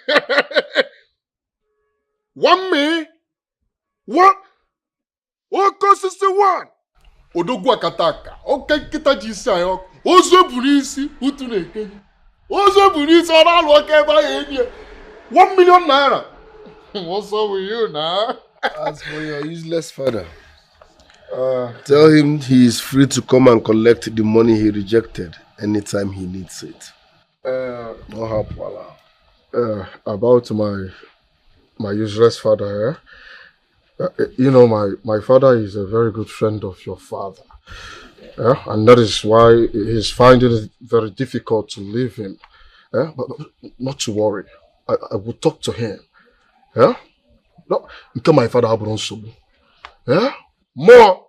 S13: 1 million? What? What costs the one? Odogwa kataka. Okay, kita jisi ayo. Ozo burisi utu neke. Ozo burisi ona loke ba yenye. 1 million naira. What's up with you now?
S1: As for your useless father, tell him he is free to come and collect the money he rejected anytime he needs it.
S13: No help, about my useless father, you know, my father is a very good friend of your father. And that is why he's finding it very difficult to leave him. But not to worry. I will talk to him. No, until my father abron sobu. More.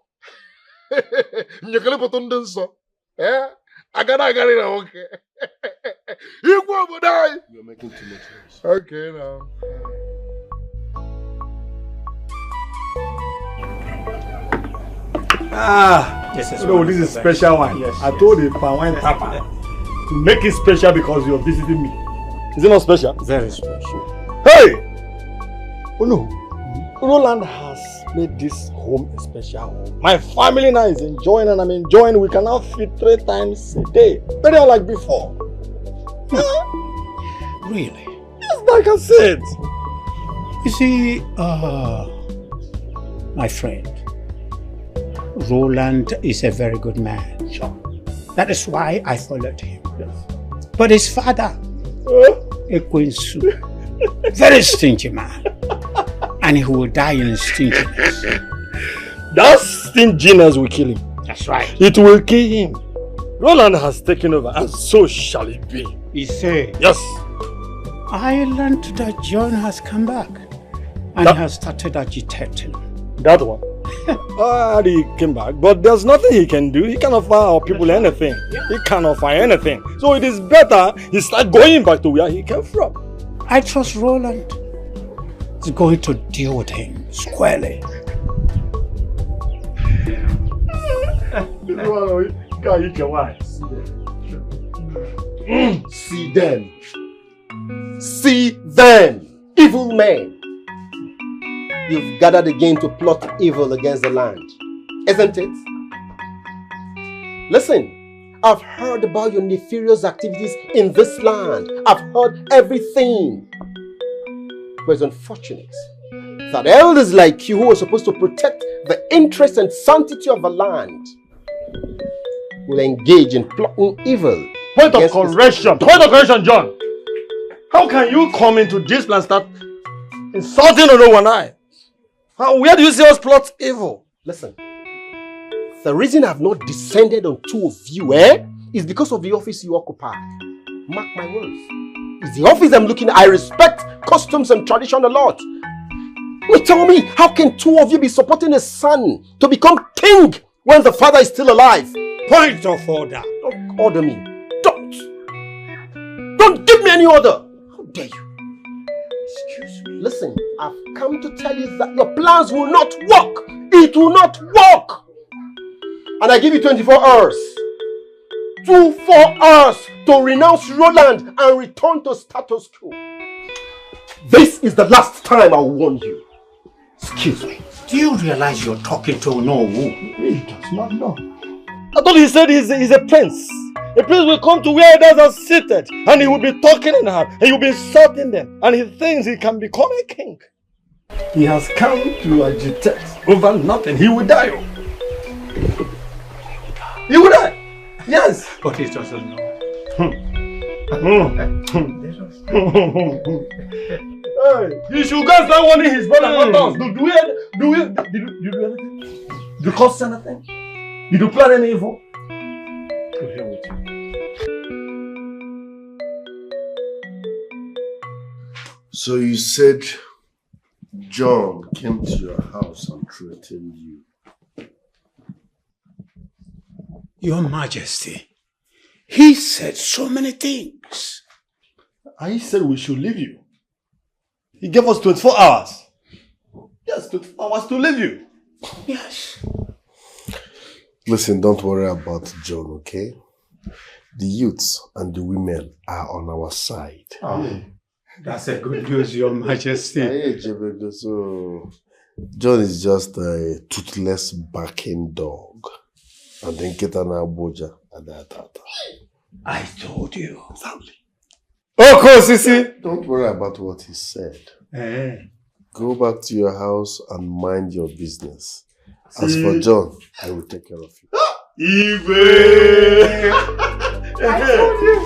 S13: Nyekele potonden so. Agada na okay. You're
S1: making too much noise.
S13: Okay now.
S5: This is special one. Yes, I told the wine tapper to make it special because you're visiting me. Is it not special?
S6: Very special.
S5: Hey! Oh no. Roland has made this home a special home. My family now is enjoying and I'm enjoying. We can now feed 3 times a day. Very unlike before.
S6: Really?
S5: Yes, like I said.
S6: You see, my friend, Roland is a very good man. Sure. That is why I followed him. Yes. But his father, Ekwensu, very stingy man. And he will die in stinginess.
S5: That stinginess will kill him.
S6: That's right.
S5: It will kill him. Roland has taken over and so shall it be.
S6: He said,
S5: yes.
S6: I learned that John has come back and he has started agitating.
S5: That one? He came back, but there's nothing he can do. He can't offer our people anything. He can't offer anything. So it is better he start going back to where he came from.
S6: I trust Roland is going to deal with him squarely.
S20: See them. See them, evil men. You've gathered again to plot evil against the land, isn't it? Listen, I've heard about your nefarious activities in this land. I've heard everything. But it's unfortunate that elders like you who are supposed to protect the interest and sanctity of the land will engage in plotting evil.
S5: Point of correction, John. How can you come into this and start insulting no one eye? Where do you see us plot evil?
S20: Listen, the reason I've not descended on 2 of you, is because of the office you occupy. Mark my words. It's the office I'm looking at. I respect customs and tradition a lot. You tell me, how can two of you be supporting a son to become king when the father is still alive?
S6: Point of order.
S20: Don't order me. Don't give me any order. How dare you? Excuse me. Listen, I've come to tell you that your plans will not work. It will not work. And I give you 24 hours. 24 hours to renounce Roland and return to status quo. This is the last time I will warn you. Excuse me.
S6: Do you realize you're talking to no who?
S20: He does not know.
S5: I thought he said he's a prince. A prince will come to where others are seated and he will be talking in hand and he will be insulting them and he thinks he can become a king. He has come to agitate over nothing. He will die. He will die. Yes.
S6: But he doesn't know.
S5: Hey, you should go and start warning his brother, not us. Did you do anything? Did you cause anything? Did you plan any evil? To hell with you.
S1: So you said John came to your house and threatened you.
S6: Your Majesty, he said so many things.
S5: And he said we should leave you. He gave us 24 hours. Yes, 24 hours to leave you.
S6: Yes.
S1: Listen, don't worry about John, okay? The youths and the women are on our side.
S6: Oh, that's a good news, Your Majesty.
S1: So, John is just a toothless barking dog. And then Ketana Boja and that.
S6: I told you.
S1: Exactly.
S5: Okay, Sisi.
S1: Don't worry about what he said.
S6: Eh.
S1: Go back to your house and mind your business. As for John, I will take care of you.
S5: Igwe!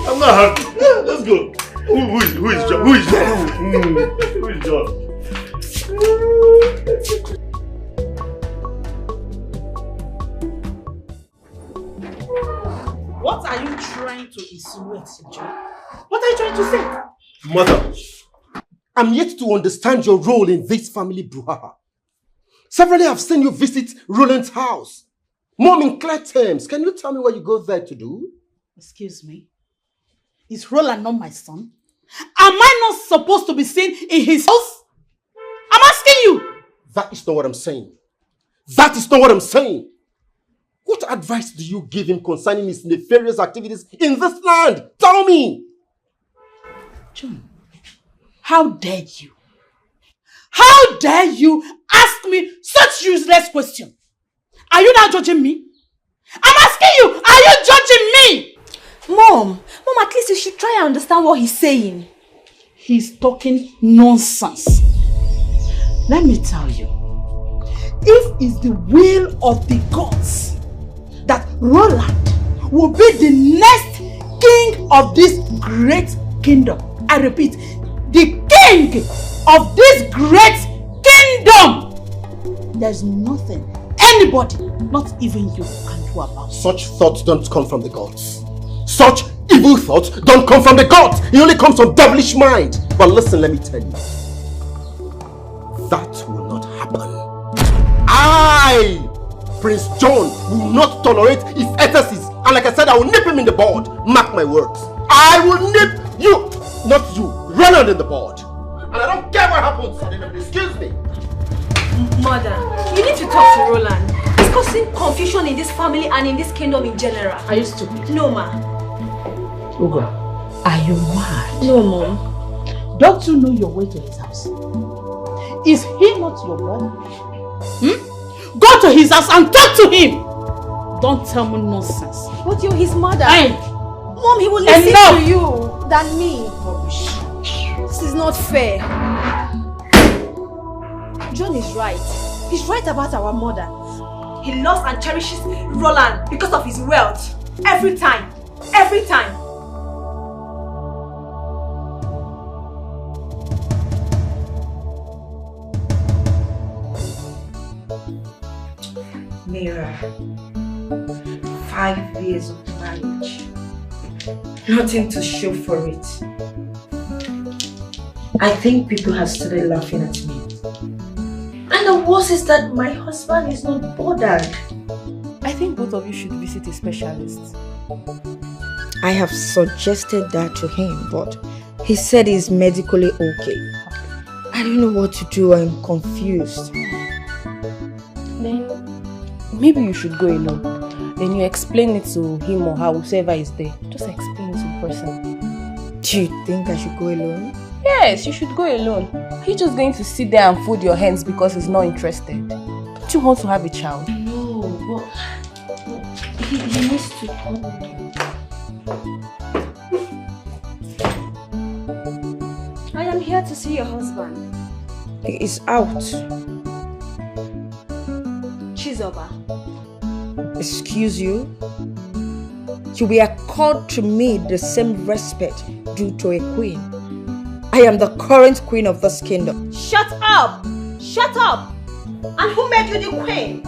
S5: I'm not happy. Let's go. Who is John? Who is John? Who is John?
S3: What are you trying to insinuate, John? What are you trying to say?
S20: Mother, I'm yet to understand your role in this family brouhaha. Severally, I've seen you visit Roland's house. Mom, in clear terms, can you tell me what you go there to do?
S3: Excuse me? Is Roland not my son? Am I not supposed to be seen in his house? I'm asking you!
S20: That is not what I'm saying. That is not what I'm saying. What advice do you give him concerning his nefarious activities in this land? Tell me!
S3: John, how dare you? How dare you ask me such useless question? Are you now judging me? I'm asking you, are you judging me?
S10: Mom, at least you should try and understand what he's saying.
S3: He's talking nonsense. Let me tell you, if it's the will of the gods that Roland will be the next king of this great kingdom, I repeat, the king of this great kingdom, there's nothing anybody, not even you, can do about it.
S20: Such thoughts don't come from the gods. Such evil thoughts don't come from the gods. It only comes from devilish mind. But listen, let me tell you. That will not happen. I, Prince John, will not tolerate his excesses. And like I said, I will nip him in the bud. Mark my words. I will nip you, not you, Roland in the bud. And I don't care what happens. Excuse me.
S10: Mother, you need to talk to Roland. He's causing confusion in this family and in this kingdom in general.
S3: Are you stupid?
S10: No, ma.
S3: Ugo, are you mad?
S10: No, Mom.
S3: Don't you know your way to his house? Is he not your brother? Go to his house and talk to him! Don't tell me nonsense.
S10: But you're his mother.
S3: Hey.
S10: Mom, he will listen to you than me. This is not fair. John is right. He's right about our mother. He loves and cherishes Roland because of his wealth. Every time. Every time.
S15: Mira, 5 years of marriage. Nothing to show for it. I think people have started laughing at me. the worst is that my husband is not bothered.
S21: I think both of you should visit a specialist.
S15: I have suggested that to him, but he said he's medically okay. I don't know what to do. I'm confused.
S21: Then maybe you should go alone. Then you explain it to him or her, whoever is there. Just explain it in person.
S15: Do you think I should go alone?
S21: Yes, you should go alone. Are you just going to sit there and fold your hands because he's not interested? Don't you want to have a child?
S15: No, but he needs to come.
S10: I am here to see your husband.
S15: He's out.
S10: Chizoba.
S15: Excuse you? You will accord to me the same respect due to a queen. I am the current queen of this kingdom.
S10: Shut up! Shut up! And who made you the queen?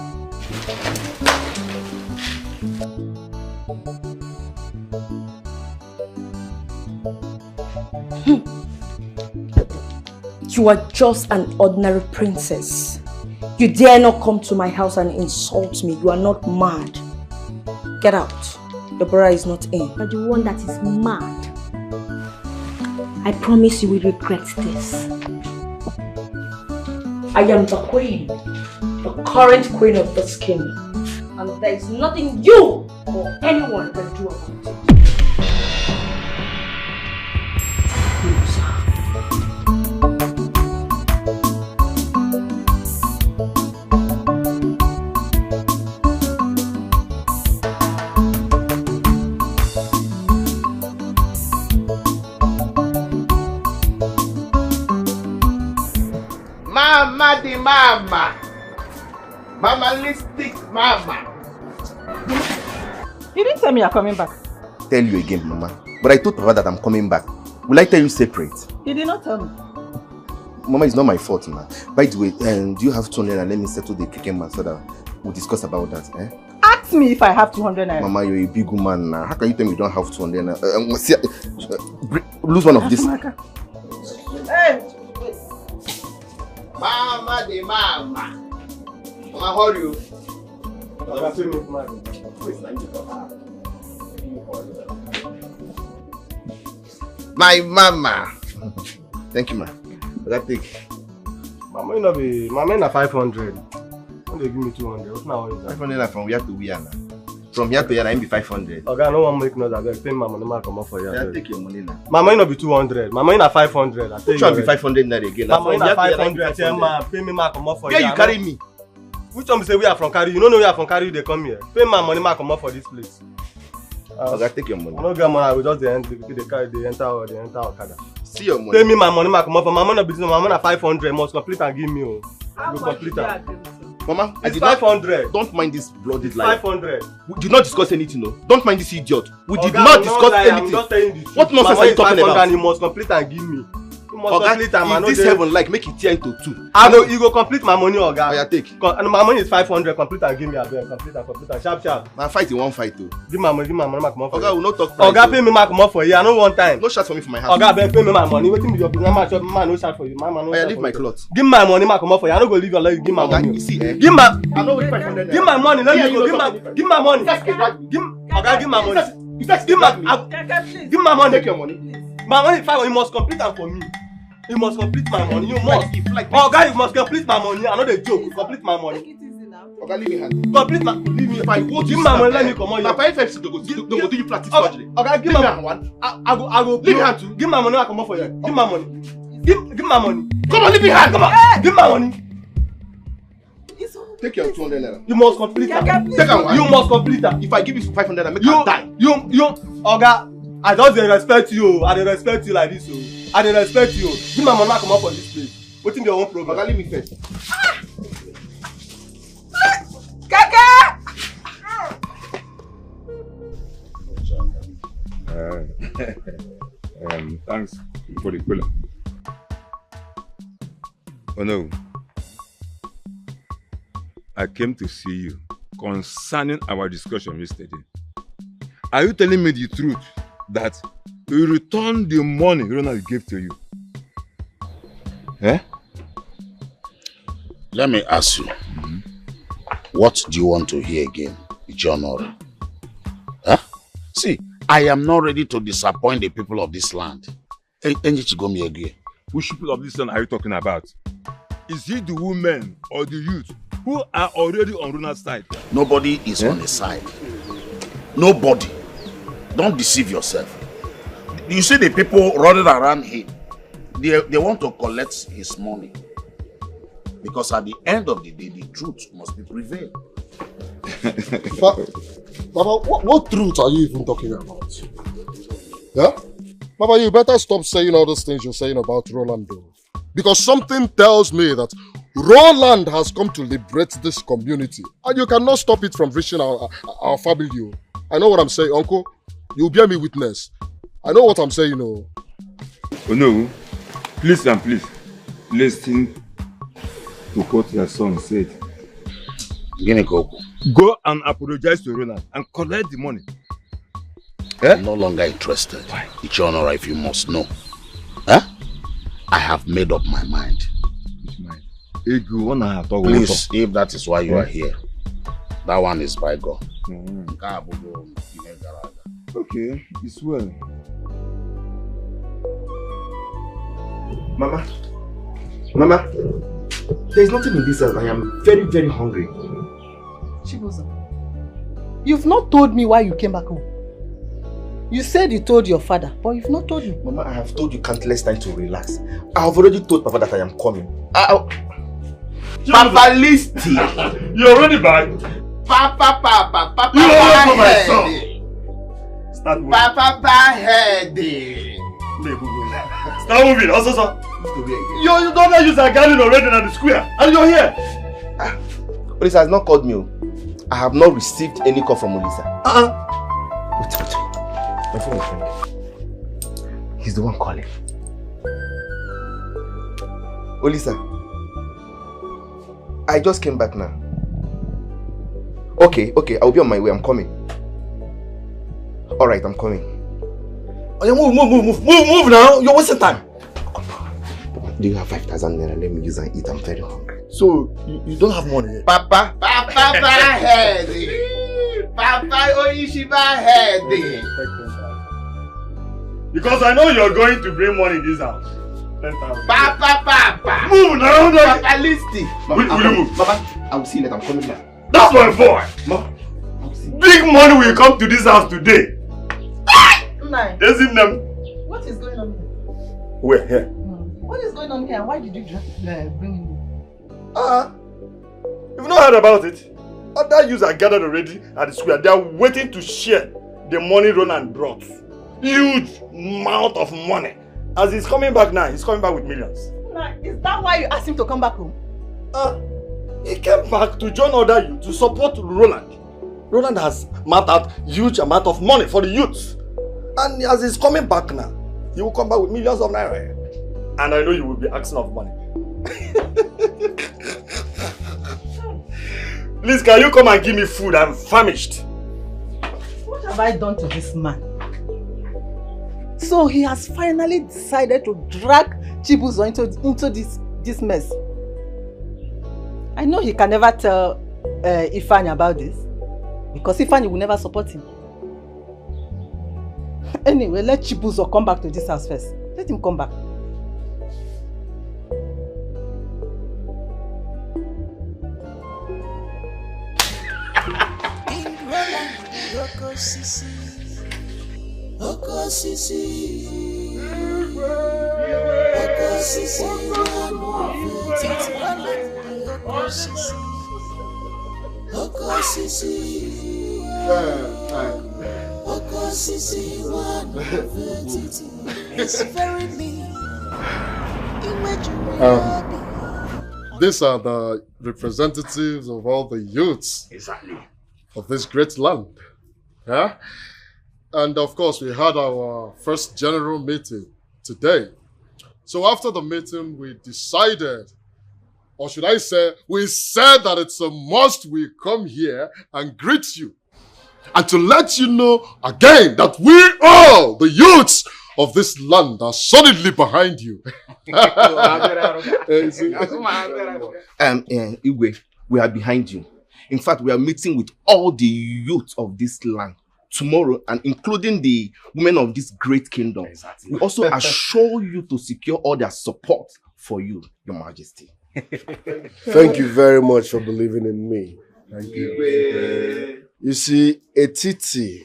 S15: You are just an ordinary princess. You dare not come to my house and insult me. You are not mad. Get out. The brother is not in.
S10: But the one that is mad. I promise you will regret this.
S15: I am the queen. The current queen of this kingdom. And there is nothing you or anyone can do about it.
S22: Mama the mama. Mamalistic mama.
S21: You didn't tell me you're coming back.
S16: Tell you again, Mama. But I told Papa that I'm coming back. Will I tell you separate?
S21: You did not tell me.
S16: Mama, it's not my fault, man. By the way, do you have 200 and let me settle the kicking man so that we'll discuss about that, eh?
S21: Ask me if I have 200 naira.
S16: Mama, you're a big woman now. How can you tell me you don't have 200 naira? Lose one of this.
S21: Hey!
S22: Mama the mama. Mama, how are you?
S16: My mama. Thank you, ma. That take.
S23: Mama, you know, Mama, na 500. When they give me 200, what's now?
S16: 500 from where to where now? From here to here, I be 500.
S23: Okay, I don't want to make noise. I beg, pay my money, I come up for you.
S16: Yeah, take your money now.
S23: Mama, you know, be 200. Mama, you na 500. I tell
S16: Which
S23: you.
S16: one be 500 naira again?
S23: Mama, you na 500. Tell ma, pay me, I come up for you.
S16: Where you carry me?
S23: Which one be say we are from carry? You don't know we are from carry. They come here. Pay my money, I come up for this place.
S16: Okay, take your money.
S23: I don't get money. I will just they enter Okada.
S16: See your money.
S23: Pay me my money, I come up for. Mama, no business. Mama, na 500. Must complete and give me. Oh, you complete it.
S16: Mama,
S23: it's 500.
S16: Don't mind this bloody lie.
S23: 500.
S16: We did not discuss anything, no. Don't mind this idiot. We did
S23: Oga,
S16: not discuss anything.
S23: I'm just telling you the truth.
S16: What nonsense are you talking about?
S23: And you must complete and give me. You must complete and
S16: this heaven like make it tear into two.
S23: You go complete my money, Oga.
S16: Oh, yeah, take.
S23: And my money is 500. Complete and give me. Complete and sharp.
S16: Man, fight in one fight, too.
S23: Give my money, come up for
S16: Oga, will not talk price.
S23: Oga, pay me come up for you. I know one time.
S16: No shout for me for my house.
S23: Oga, pay me my money. Waiting with your business. Man, no shout for you. Man, no.
S16: I leave my cloth.
S23: Give my money, come up for you. I don't go leave your life. Give my money.
S16: You see, eh?
S23: Give my.
S16: I know 500.
S23: Give my money. Let me go. Give my money. Oga, give my money. Give my money.
S16: Take your money.
S23: My money is 500. You must complete them for me. You must complete my money. You must. Oh, guys, you must complete my money. I know the joke. You complete my money.
S16: Okay, leave me hand.
S23: Complete my. Leave me.
S16: If I go
S23: give my money, let me come on.
S16: Now, 550 to go do you plastic surgery.
S23: Okay, give me one. I go.
S16: Leave me hand too.
S23: Give my money. I come up for you. Give my money. Give my money.
S16: Come on, leave me hand. Come on.
S23: Give my money.
S16: Take your 200 naira.
S23: You must complete that.
S16: Take one.
S23: You must complete that.
S16: If I give you 500, I make you die.
S23: You. Oga, I just respect you. I respect you like this. I respect you. Give my money. I come up for this place. What's in your own program?
S16: Oga, leave me first.
S2: Thanks for the cooler. Oh no. I came to see you concerning our discussion yesterday. Are you telling me the truth that you returned the money Ronald gave to you? Eh?
S7: Let me ask you. What do you want to hear again, John? Huh? See, I am not ready to disappoint the people of this land.
S2: Which people of this land are you talking about? Is it the women or the youth who are already on Runa's side?
S7: Nobody is on his side. Nobody. Don't deceive yourself. You see the people running around him. They want to collect his money. Because at the end of the day, the truth must be prevailed.
S13: Baba, what truth are you even talking about? Yeah? Baba, you better stop saying all those things you're saying about Roland, though. Because something tells me that Roland has come to liberate this community. And you cannot stop it from reaching our family. I know what I'm saying, Uncle. You'll bear me witness. I know what I'm saying,
S2: Oh no. Please and please, listen to what your son said. Go and apologize to Roland and collect the money.
S7: I'm no longer interested. Why? It's your honor if you must know. Huh? I have made up my mind.
S2: Which mind?
S7: Please, if that is why you are here, that one is by God.
S2: Okay, it's well.
S16: Mama, there is nothing in this house. I am very, very hungry.
S3: Chibuzo, you've not told me why you came back home. You said you told your father, but you've not told me.
S16: Mama, I have told you countless times to relax. I have already told Papa that I am coming.
S4: Papa Listy!
S5: You're already back?
S4: Papa,
S5: you always for my son.
S4: Start moving. Papa heady.
S5: Start moving, also sir. You don't use a garden already in the square, and you're here.
S16: Olisa has not called me. I have not received any call from Olisa. Wait. My phone is ringing. He's the one calling. Olisa, I just came back now. Okay, I'll be on my way. I'm coming. Alright, I'm coming.
S5: Oh, yeah, move now. You're wasting time.
S16: Do you have 5,000 naira? Let me use and eat. I'm very hungry.
S5: So, you don't have money?
S4: Papa heady. Papa Oyishiba heady.
S5: Because I know you're going to bring money in this house. 10,000.
S4: Papa.
S5: Move now.
S4: Papa Listy.
S5: Will you move?
S16: Papa, I will see you later. I'm coming back.
S5: That's my boy. Big money will come to this house today. Isn't them?
S3: What is going on here?
S5: Where? Here.
S3: What is going on here? Why did you bring me?
S5: You've not heard about it. Other youths are gathered already at the square. They are waiting to share the money Roland brought. Huge amount of money. As he's coming back now, he's coming back with millions.
S3: Is that why you asked him to come back home?
S5: He came back to join other youths to support Roland. Roland has mapped out huge amount of money for the youths. And as he's coming back now, he will come back with millions of naira. And I know you will be asking of money. Please, can you come and give me food? I'm famished.
S3: What have I done to this man? So he has finally decided to drag Chibuzo into this mess. I know he can never tell Ifeanyi about this, because Ifeanyi will never support him. Anyway, let Chibuzo come back to this house first. Let him come back.
S13: These are the representatives of all the youths of this great land. Yeah? And of course, we had our first general meeting today. So after the meeting, we decided, or should I say, we said that it's a must we come here and greet you. And to let you know again that we all, the youths of this land are solidly behind you.
S16: Igwe, we are behind you. In fact, we are meeting with all the youth of this land tomorrow, and including the women of this great kingdom. Exactly. We also assure you to secure all their support for you, Your Majesty.
S1: Thank you very much for believing in me. Thank you. You see, Etiti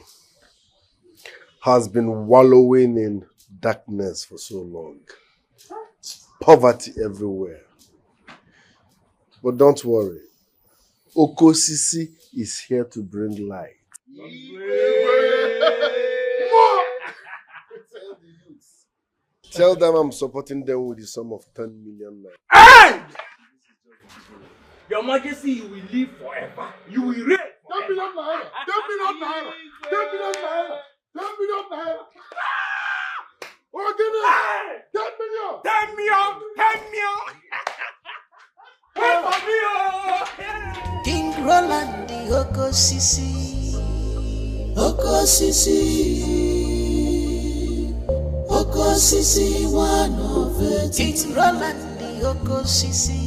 S1: has been wallowing in darkness for so long. Poverty everywhere. But don't worry. Okosisi is here to bring light. Tell them I'm supporting them with the sum of 10 million naira.
S4: Hey! Your Majesty, you will live forever. You will reign.
S13: 10 million naira! 10 million naira! 10 million naira! 10 million naira! Oh, give me 10 million!
S4: 10 million! 10 million! Wait for me!
S9: King Roland, the Okosisi. Okosisi. Okosisi, one of it. King Roland, the Okosisi.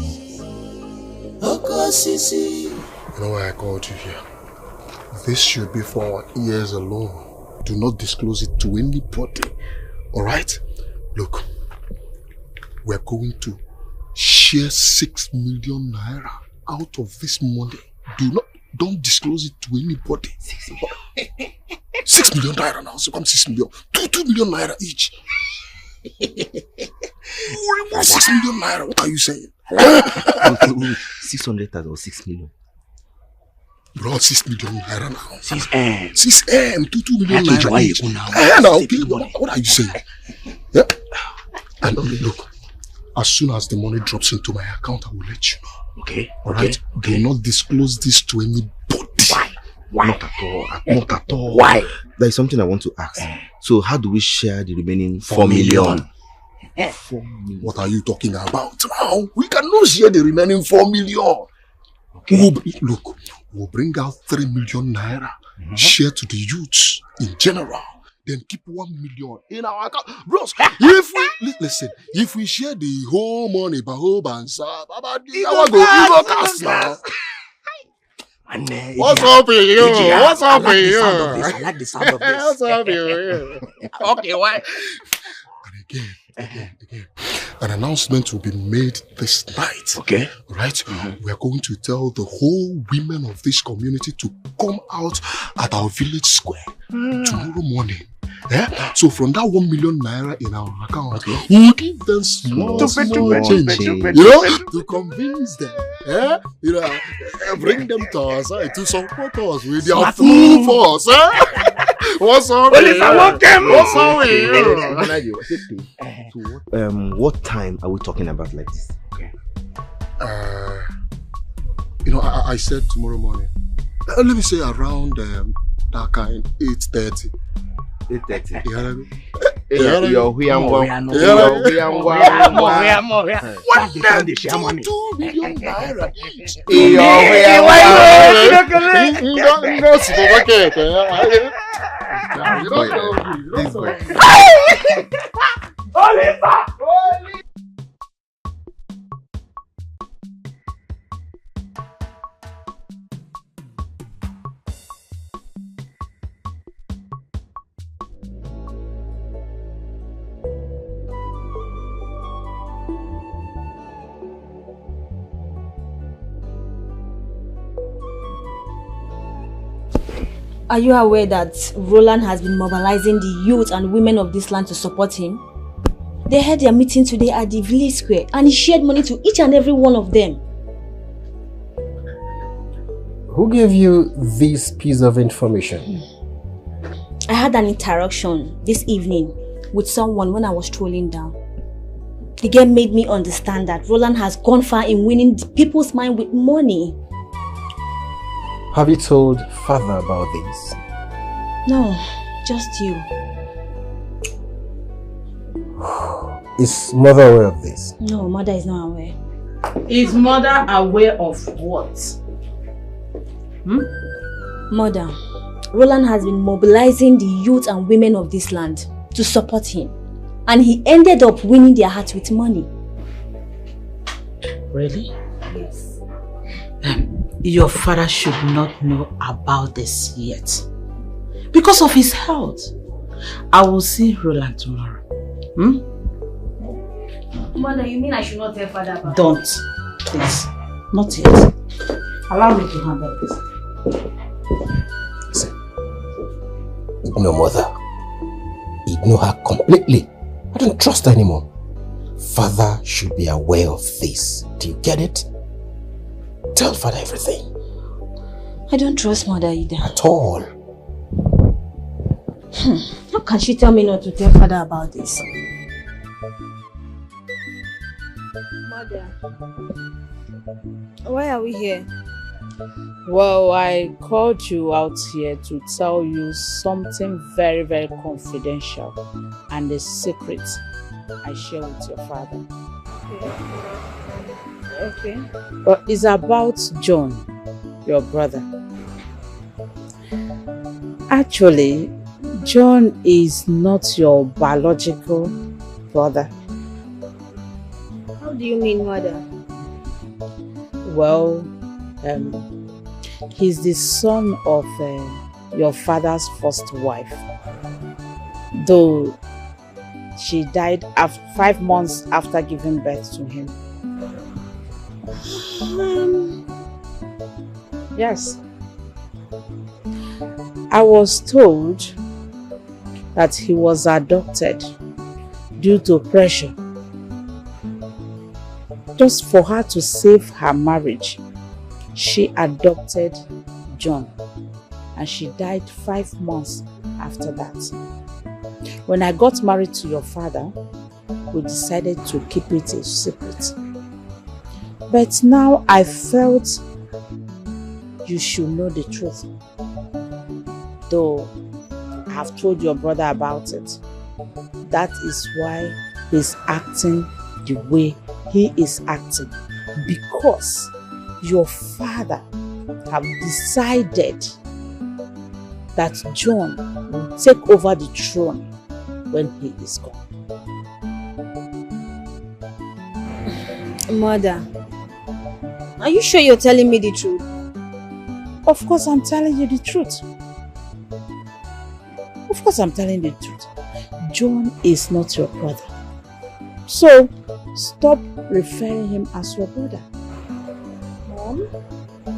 S9: Okosisi.
S14: You know why I called you here? This should be for our ears alone. Do not disclose it to anybody. Alright? Look, we're going to share 6 million naira out of this money. Don't disclose it to anybody. 6 million naira now, so come 6 million. 2 million naira each. 6 million naira, what are you saying?
S16: 600,000 or 6 million.
S14: Bro, 6 million naira now.
S16: 6M.
S14: 6M, 2 million naira. Now, okay, what are you saying? Yeah? And look, as soon as the money drops into my account, I will let you know.
S16: Okay.
S14: Alright? Do not disclose this to anybody.
S16: Why? Not at all. Not at all. Why? There is something I want to ask. So how do we share the remaining 4 million?
S14: 4 million. What are you talking about now? We cannot share the remaining 4 million. Okay. We'll bring out 3 million naira, share to the youths in general. Then keep 1 million in our account. Bros, if we share the whole money,
S13: What's up with you? What's up with you?
S16: I like the sound of this.
S13: What's up with you?
S16: Okay, why?
S14: Again. An announcement will be made this night.
S16: Okay.
S14: Right? We are going to tell the whole women of this community to come out at our village square tomorrow morning. Yeah? So from that 1 million naira in our account, we'll give them small change, to convince them. Yeah? Bring them to our side to support us with their full force. What's up with you? What's up with you?
S16: What time are we talking about like this? Okay.
S14: I said tomorrow morning. Let me say around that kind 8:30.
S16: 8:30.
S10: Are you aware that Roland has been mobilizing the youth and women of this land to support him? They had their meeting today at the village square and he shared money to each and every one of them.
S11: Who gave you this piece of information?
S10: I had an interaction this evening with someone when I was strolling down. The girl made me understand that Roland has gone far in winning people's mind with money.
S11: Have you told father about this?
S10: No, just you.
S11: Is mother aware of this?
S10: No, mother is not aware.
S3: Is mother aware of what?
S10: Mother, Roland has been mobilizing the youth and women of this land to support him. and he ended up winning their hearts with money.
S3: Really?
S10: Yes.
S3: Your father should not know about this yet. Because of his health. I will see Roland tomorrow.
S10: Mother, you mean I should not tell father about
S3: Don't. Please. Not yet. Allow me to handle this.
S20: No, mother. Ignore her completely. I don't trust her anymore. Father should be aware of this. Do you get it? Tell father everything.
S10: I don't trust mother either.
S20: At all.
S10: How can she tell me not to tell father about this?
S21: Mother, why are we here? Well, I called you out here to tell you something very, very confidential and a secret I share with your father. Okay. Well, it's about John, your brother. Actually, John is not your biological brother.
S10: How do you mean, mother?
S21: Well, he's the son of your father's first wife. Though she died 5 months after giving birth to him. Yes. I was told that he was adopted due to pressure. Just for her to save her marriage, she adopted John, and she died 5 months after that. When I got married to your father, we decided to keep it a secret. But now I felt you should know the truth. Though I have told your brother about it. That is why he's acting the way he is acting. Because your father have decided that John will take over the throne when he is gone.
S10: Mother, are you sure you're telling me the truth?
S21: Of course I'm telling you the truth. Of course I'm telling you the truth. John is not your brother. So, stop referring him as your brother. Mom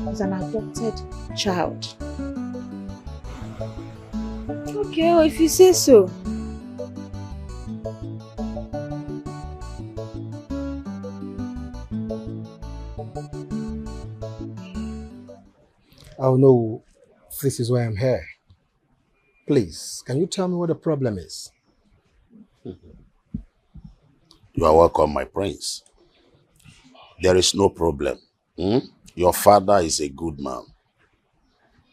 S21: is an adopted child.
S10: Okay, well, if you say so.
S20: Oh no, this is why I'm here. Please, can you tell me what the problem is?
S7: You are welcome, my prince. There is no problem. Your father is a good man.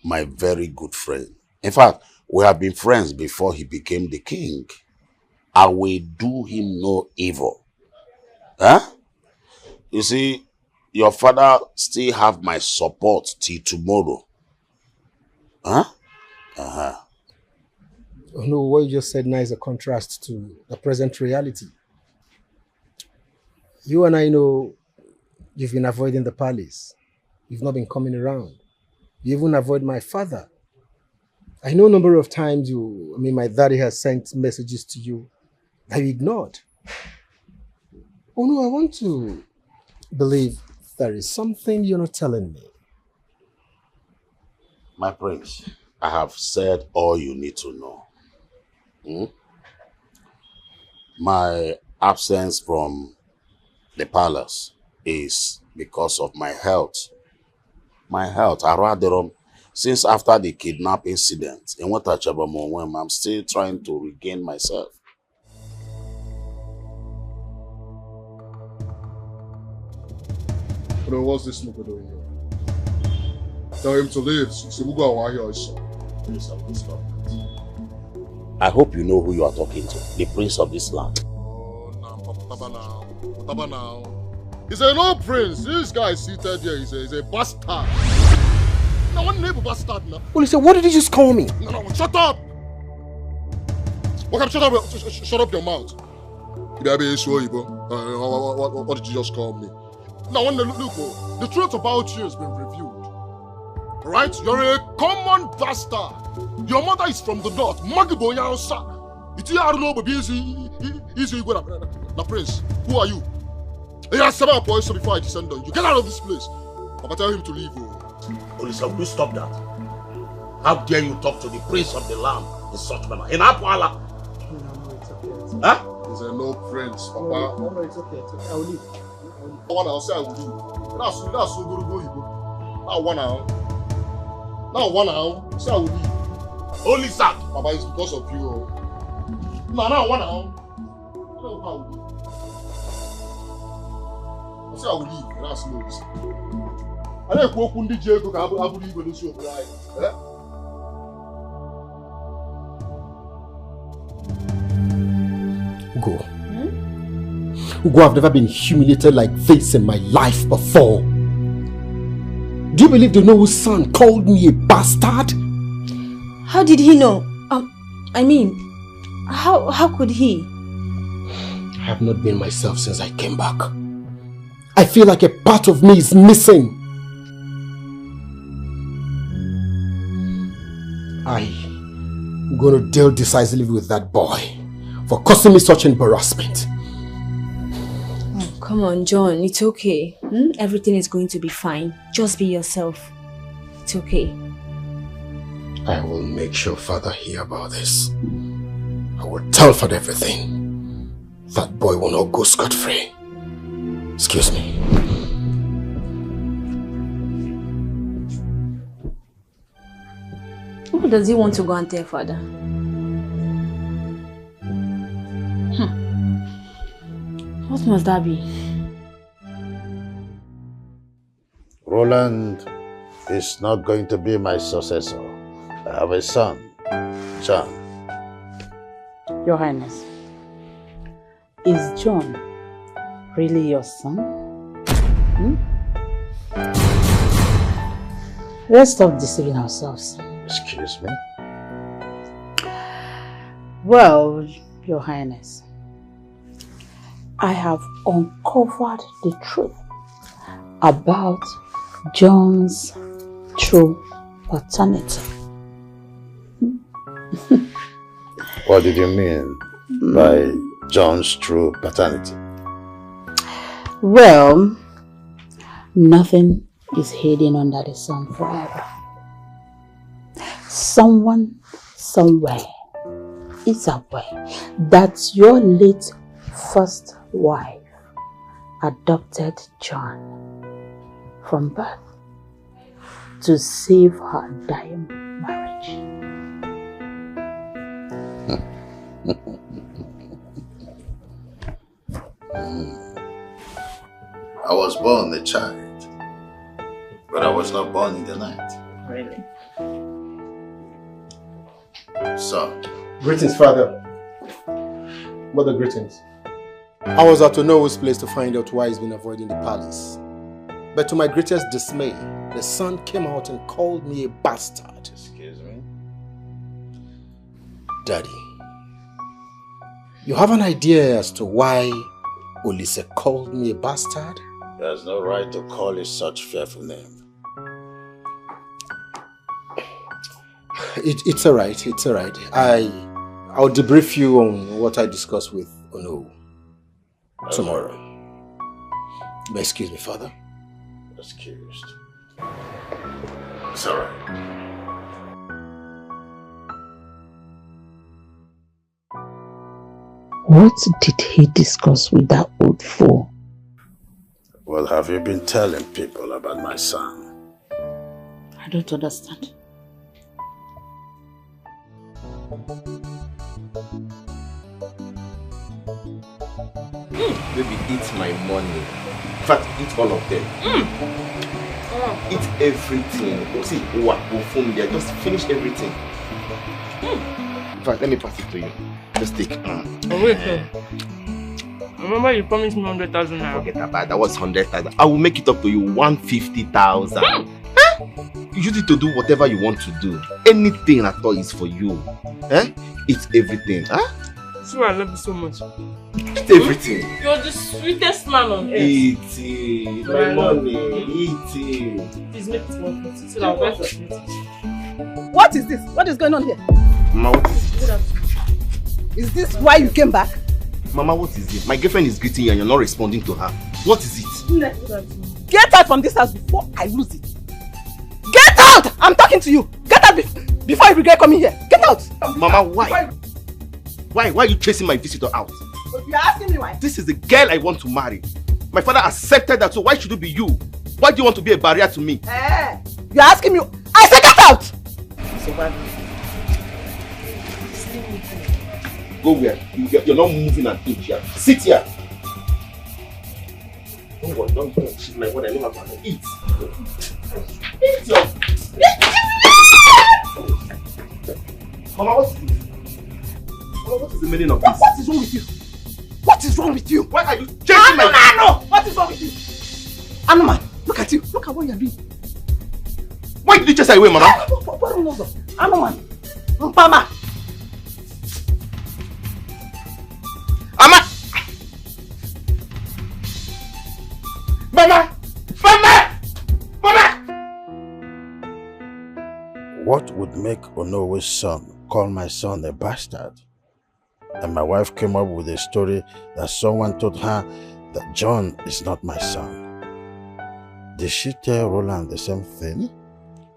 S7: My very good friend. In fact, we have been friends before he became the king. I will do him no evil. Huh? You see, your father still have my support till tomorrow. Huh? Uh-huh.
S20: Oh no, what you just said now is a contrast to the present reality. You and I know you've been avoiding the palace. You've not been coming around. You even avoid my father. I know a number of times my daddy has sent messages to you that you ignored. Oh no, I want to believe there is something you're not telling me.
S7: My prince, I have said all you need to know. My absence from the palace is because of my health. My health, since after the kidnap incident, I'm still trying to regain myself.
S13: Bro, what's this nigga doing here? Tell him to leave. So we'll go out here. Please, stop.
S7: I hope you know who you are talking to. The prince of this land.
S13: Taba now. He's a no prince. This guy seated here is a bastard. No one neighbor bastard now.
S20: Well, listen, what did you just call me?
S13: No, shut up. Shut up your mouth. What did you just call me? Now, when look, the truth about you has been revealed. Right? You're a common bastard. Your mother is from the north. Magiboyansa. It's here, I don't know, but easy the prince. Who are you? He has 7 points before I descend on you. Get out of this place. Papa, tell him to leave.
S7: Olisa, will you stop that? How dare you talk to the prince of the land in such manner? In Apwala. Huh?
S13: He's a no prince, Papa.
S6: No, it's okay. I will leave.
S13: I'll say I will leave. That's so good. Now one hour. Say I will leave.
S7: Only sir.
S13: Papa, it's because of you. Now 1 hour. I say I will leave. That's no reason. I don't go to Diego. I will leave when you show up.
S20: Ugo. Ugo, I've never been humiliated like this in my life before. Do you believe the Noah's son called me a bastard?
S10: How did he know? I mean, how could he?
S20: I have not been myself since I came back. I feel like a part of me is missing. I'm going to deal decisively with that boy for causing me such embarrassment.
S10: Oh, come on, John. It's okay. Everything is going to be fine. Just be yourself. It's okay.
S20: I will make sure Father hear about this. I will tell Father everything. That boy will not go scot-free. Excuse me.
S10: Who does he want to go and tell Father? What must that be?
S8: Roland is not going to be my successor. I have a son, John.
S21: Your Highness, is John really your son? Let's stop deceiving ourselves.
S8: Excuse me?
S21: Well, Your Highness, I have uncovered the truth about John's true paternity.
S8: What did you mean by John's true paternity?
S21: Well, nothing is hidden under the sun forever. Someone, somewhere is aware that your late first wife adopted John from birth to save her dying marriage.
S8: I was born a child, but I was not born in the night.
S21: Really?
S8: So,
S20: Greetings, Father. Mother, greetings. I was at Onowo's place to find out why he's been avoiding the palace. But to my greatest dismay, the son came out and called me a bastard.
S8: Excuse me?
S20: Daddy, you have an idea as to why Olise called me a bastard?
S8: He has no right to call you such fearful name.
S20: It's alright, it's alright. I'll debrief you on what I discussed with Ono tomorrow. But excuse me, Father.
S8: Excused. It's alright.
S21: What did he discuss with that old fool?
S8: What have you been telling people about my son?
S21: I don't understand.
S16: Baby, eat my money. In fact, eat all of them. Eat everything. See, what will form there? Just finish everything. In fact, let me pass it to you. Just take.
S12: Wait, remember you promised me 100,000 naira.
S16: Forget about that. Was 100,000. I will make it up to you 150,000. You use it to do whatever you want to do. Anything at all is for you. Eat everything.
S12: Sure, I love you so much.
S16: Eat everything.
S12: You're the sweetest man on earth.
S16: Eat it. My money. Eat it.
S12: Please make it one plate so that I'll buy for you.
S17: What is this? What is going on here?
S16: Mama, what is it?
S17: Is this why you came back?
S16: Mama, what is it? My girlfriend is greeting you and you're not responding to her. What is it?
S17: Get out from this house before I lose it. Get out! I'm talking to you. Get out before you regret coming here. Get out!
S16: Mama, why? Why are you chasing my visitor out?
S17: You're asking me why?
S16: This is the girl I want to marry. My father accepted that, so why should it be you? Why do you want to be a barrier to me?
S17: You're asking me. I said get out!
S16: Go where? You're not moving an inch here. Sit here. Don't worry, don't cheat my word. I know how to eat. Eat your... Mama, what is this? Mama, what is the meaning of this?
S17: What is wrong with you? What is wrong with you?
S16: Why are you chasing my...
S17: No! What is wrong with you? Anuman, look at you. Look at what you're doing.
S16: Why did you chase her away, Mama?
S17: Anuman. Mpama.
S16: Mama! Mama! Mama! Mama!
S8: What would make Onowe's son call my son a bastard? And my wife came up with a story that someone told her that John is not my son. Did she tell Roland the same thing?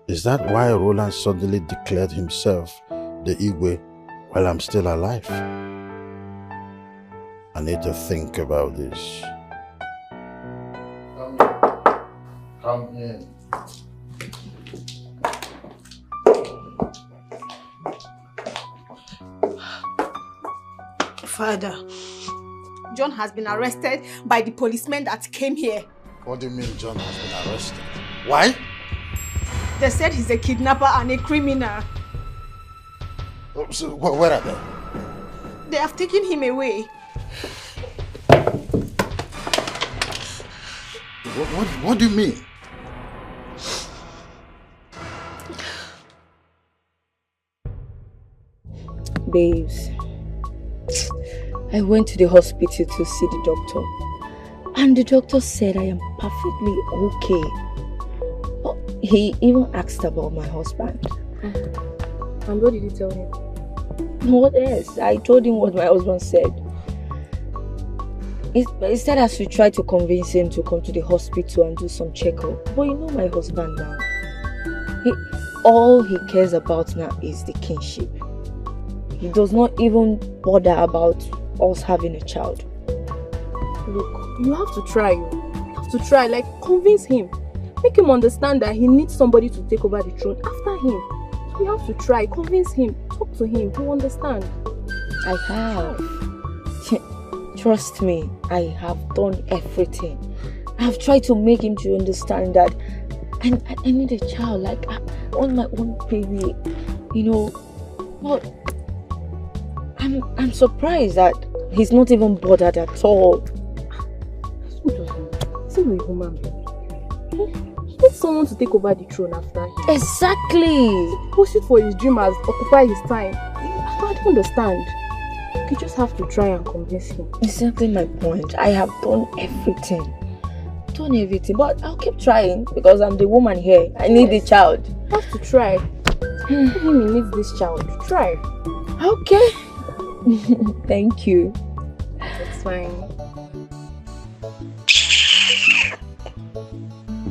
S8: Is that why Roland suddenly declared himself the Igwe while I'm still alive? I need to think about this. Come in.
S10: Father, John has been arrested by the policemen that came here.
S8: What do you mean John has been arrested? Why?
S10: They said he's a kidnapper and a criminal.
S8: Oh, so where are they?
S10: They have taken him away.
S8: What do you mean?
S15: Babes, I went to the hospital to see the doctor, and the doctor said I am perfectly okay. But he even asked about my husband.
S18: And what did you tell him?
S15: What else? I told him what my husband said. He said I should try to convince him to come to the hospital and do some checkup. But you know my husband now. All he cares about now is the kinship. He does not even bother about us having a child.
S18: Look, you have to try. You have to try, like convince him. Make him understand that he needs somebody to take over the throne after him. You have to try, convince him, talk to him, he'll understand.
S15: I have. Trust me, I have done everything. I have tried to make him to understand that I need a child, like I want my own baby, you know. But I'm surprised that he's not even bothered at all.
S18: He's not a human being. He needs someone to take over the throne after him.
S15: Exactly.
S18: Pursuit for his dream has occupied his time. I don't understand. You just have to try and convince him.
S15: Exactly my point. I have done everything. But I'll keep trying because I'm the woman here. I need the child.
S18: You have to try. Tell him he needs this child. Try.
S15: Okay. Thank you.
S18: It's fine.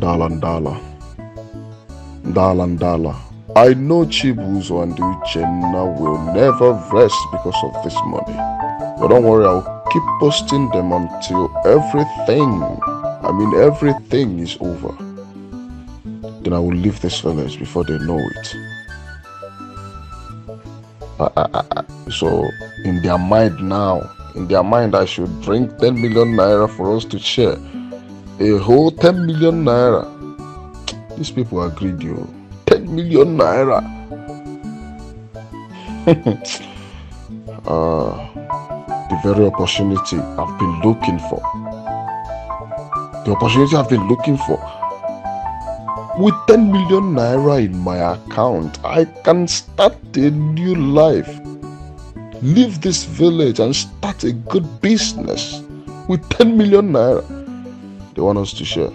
S13: Dala. I know Chibuzo and Uchenna will never rest because of this money. But don't worry, I'll keep posting them until everything is over. Then I will leave this village before they know it. So, in their mind I should bring 10 million naira for us to share. A whole 10 million naira. These people are greedy. 10 million naira. The very opportunity I've been looking for. With 10 million naira in my account, I can start a new life. leave this village and start a good business with 10 million naira. They want us to share.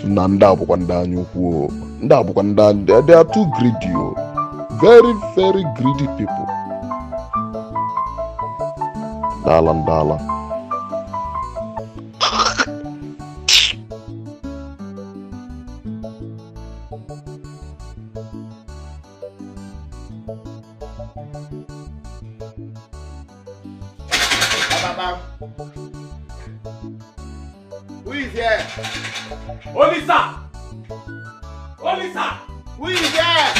S13: They are too greedy. Very, very greedy people. Dala.
S4: Who is here? Olisa! Olisa! Who is here?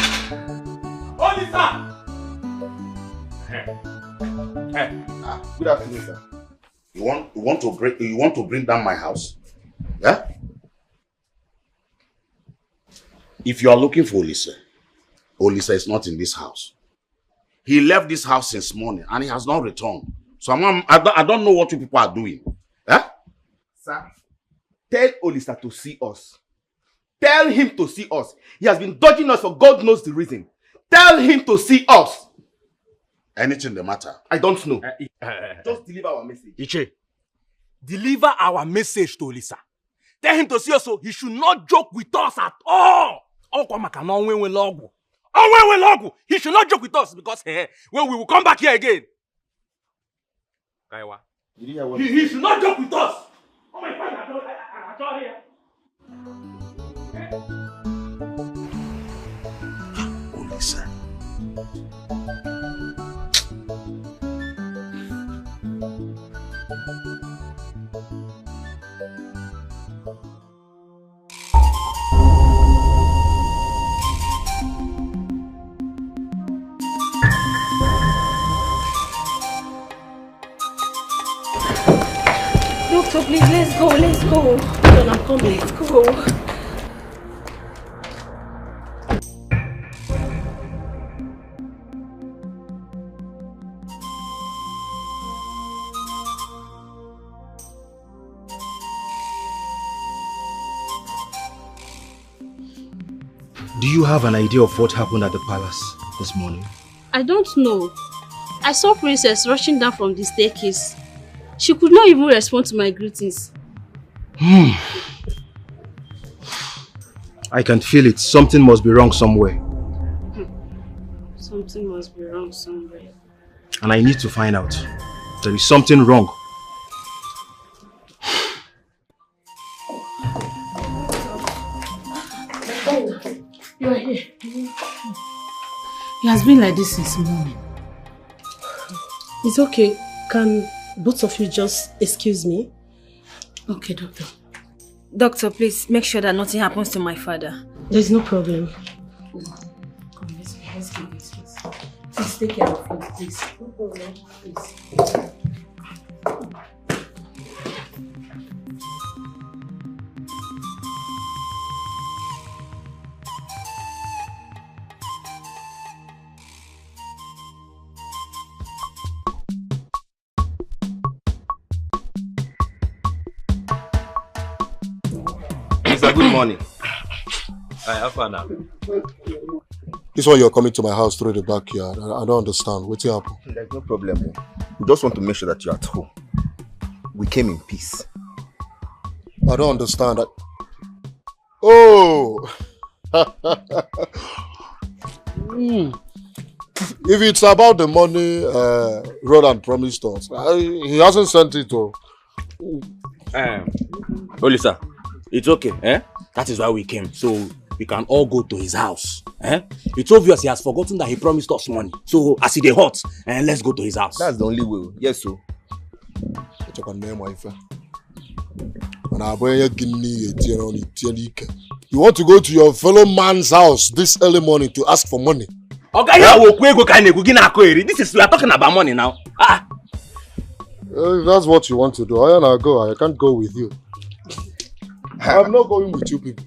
S4: Olisa!
S7: Good afternoon, sir. You want to bring down my house? Yeah? If you are looking for Olisa is not in this house. He left this house since morning and he has not returned. So I don't know what you people are doing. Huh?
S4: Sir, tell Olisa to see us. Tell him to see us. He has been dodging us for God knows the reason. Tell him to see us.
S7: Anything the matter?
S4: I don't know.
S12: Just deliver our message. Iche, deliver our message to Olisa. Tell him to see us so he should not joke with us at all. He should not joke with us because when we will come back here again. He should not joke with us. Oh my God, I told here.
S7: Olisa.
S15: Doctor, please, let's go. Hold on, I'm coming. Let's go.
S16: Do you have an idea of what happened at the palace this morning?
S19: I don't know. I saw Princess rushing down from the staircase. She could not even respond to my greetings.
S16: I can feel it. Something must be wrong somewhere.
S19: Something must be wrong somewhere.
S16: And I need to find out. There is something wrong.
S3: Oh, you are here. He has been like this since morning.
S22: It's okay. Can both of you just excuse me?
S3: Okay, doctor.
S10: Doctor, please make sure that nothing happens to my father.
S22: There's no problem.
S3: Come, let's do this, please. Please take care of him, please. No problem, please.
S4: Good morning.
S2: now.
S13: This one you're coming to my house through the backyard. I don't understand. What's happening?
S4: There's no problem. We just want to make sure that you're at home. We came in peace.
S13: I don't understand that. Oh! If it's about the money Roland promised us, he hasn't sent it though.
S4: Olisa, it's okay. That is why we came. So we can all go to his house. It's obvious he has forgotten that he promised us money. So as he hot, let's go to his house.
S2: That's the only way. Yes, sir.
S13: You want to go to your fellow man's house this early morning to ask for money?
S4: Okay, this is, we are talking about money now.
S13: That's what you want to do. I go. I can't go with you. I'm not going with you people.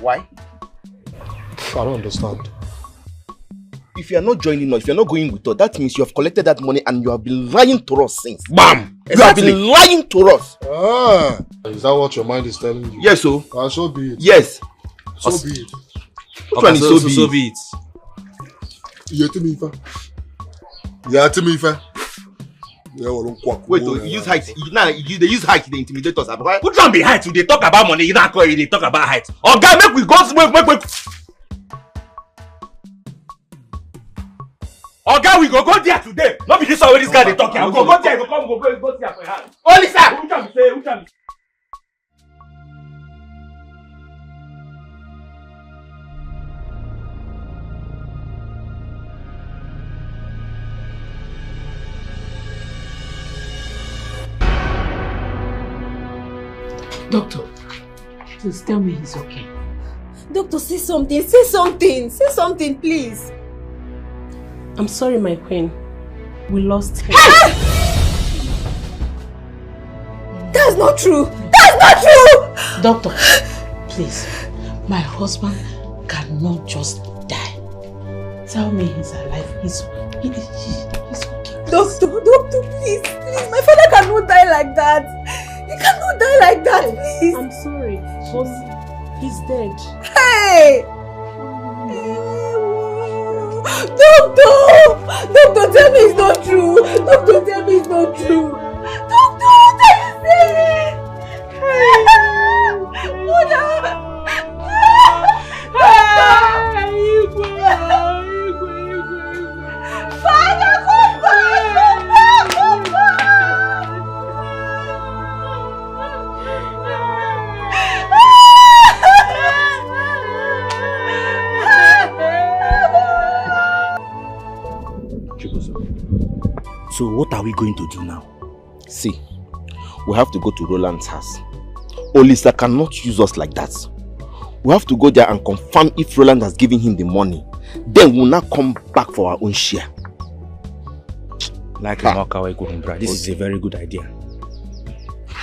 S4: Why?
S13: I don't understand.
S4: If you are not joining us, if you are not going with us, that means you have collected that money and you have been lying to us since. Bam! Exactly. You have been lying to us.
S13: Is that what your mind is telling you?
S4: Yes, so.
S13: So be it.
S4: Yes.
S13: So be it.
S4: Which one is so be it?
S13: Yeah, tell me if I.
S12: Wait, use height. Now they use height, they intimidate us. Put on the height. They talk about money. You don't call it. They talk about height. Oh, guy, make we go. Make. Oh, guy, we go there today. Not be this way. This guy they talking. Go there. Go see for your hand. Oh, Lisa. Who can say?
S22: Doctor, please tell me he's okay.
S10: Doctor, say something. Say something. Say something, please.
S22: I'm sorry, my queen. We lost him.
S10: That's not true. That's not true.
S21: Doctor, please. My husband cannot just die. Tell me he's alive. He's okay.
S10: Doctor, please. Please. My father cannot die like that. He cannot die like that, please.
S22: I'm sorry, but he's dead.
S10: Hey! Doctor, tell me it's not true. Doctor, tell me it's not true. Doctor, tell me. Father, come back, come back.
S7: So what are we going to do now? See, we have to go to Roland's house. Olisa cannot use us like that. We have to go there and confirm if Roland has given him the money. Then we'll not come back for our own share.
S4: Like this is a very good idea.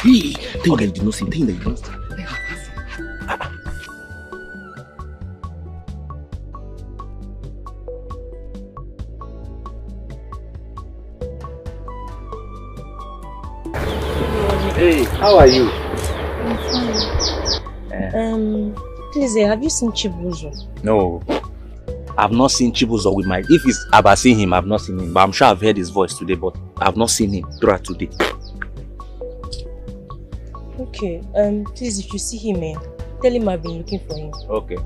S7: Hey, think that you did not see. Think that you did not see.
S4: Hey, how are you?
S18: I'm fine. Please, have you seen Chibuzo?
S4: No, I've not seen Chibuzo with my. If it's about seeing him, I've not seen him. But I'm sure I've heard his voice today, but I've not seen him throughout today.
S18: Okay. Please, if you see him, tell him I've been looking for him.
S4: Okay.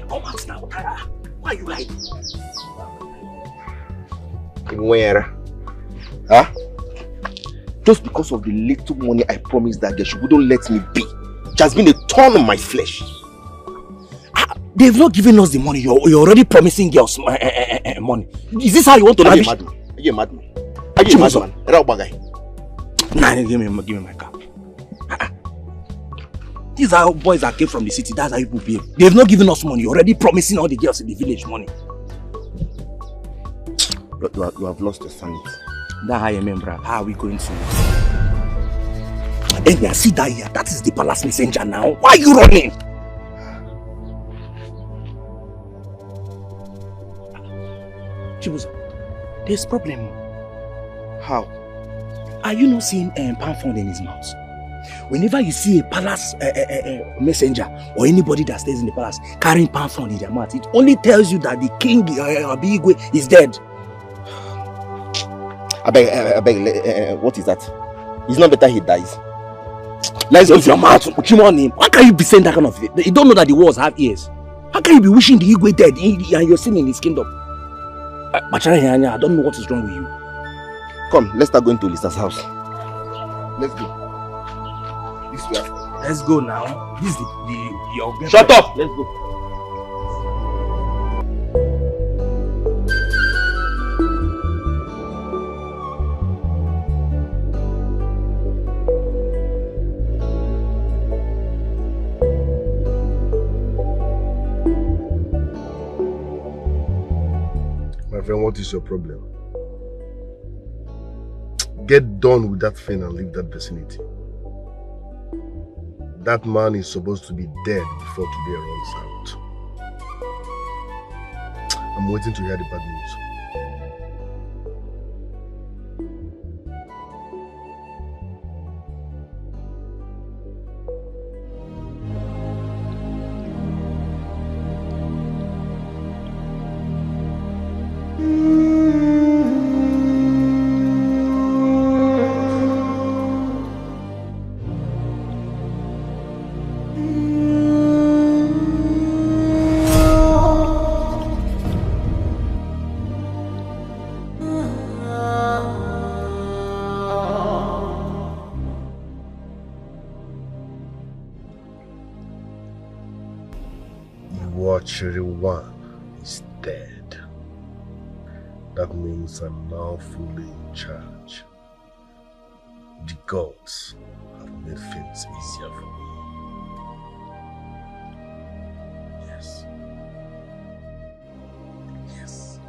S7: Come out now. Why are you hiding?
S2: Where?
S7: Huh? Just because of the little money I promised that girl, she wouldn't let me be. It has been a thorn on my flesh.
S4: They've not given us the money. You're already promising girls money. Is this how you want to
S7: lavish? Are you a madman? Are you a madman?
S4: Nah, give me my car. These are boys that came from the city. That's how people behave. They've not given us money. You're already promising all the girls in the village money.
S7: You have lost your sanity.
S4: That's how you remember. How are we going to? And I see that here. That is the palace messenger now. Why are you running? Chibuzo, there's a problem.
S7: How?
S4: Are you not seeing palm frond in his mouth? Whenever you see a palace messenger or anybody that stays in the palace carrying palm frond in their mouth, it only tells you that the king Abigwe is dead.
S7: I beg, what is that? It's not better he dies.
S4: Let's go to your mouth. How can you be saying that kind of thing? You don't know that the walls have ears. How can you be wishing the Igwe dead and you're sitting in his kingdom? I don't know what is wrong with you.
S7: Come, let's start going to Lisa's house. Let's go. This way.
S4: Let's go now. This is your
S7: Shut up! Let's go.
S13: My friend, what is your problem? Get done with that thing and leave that vicinity. That man is supposed to be dead before today runs out. I'm waiting to hear the bad news. Cherry One is dead. That means I'm now fully in charge. The gods have made things easier for me. Yes. Yes.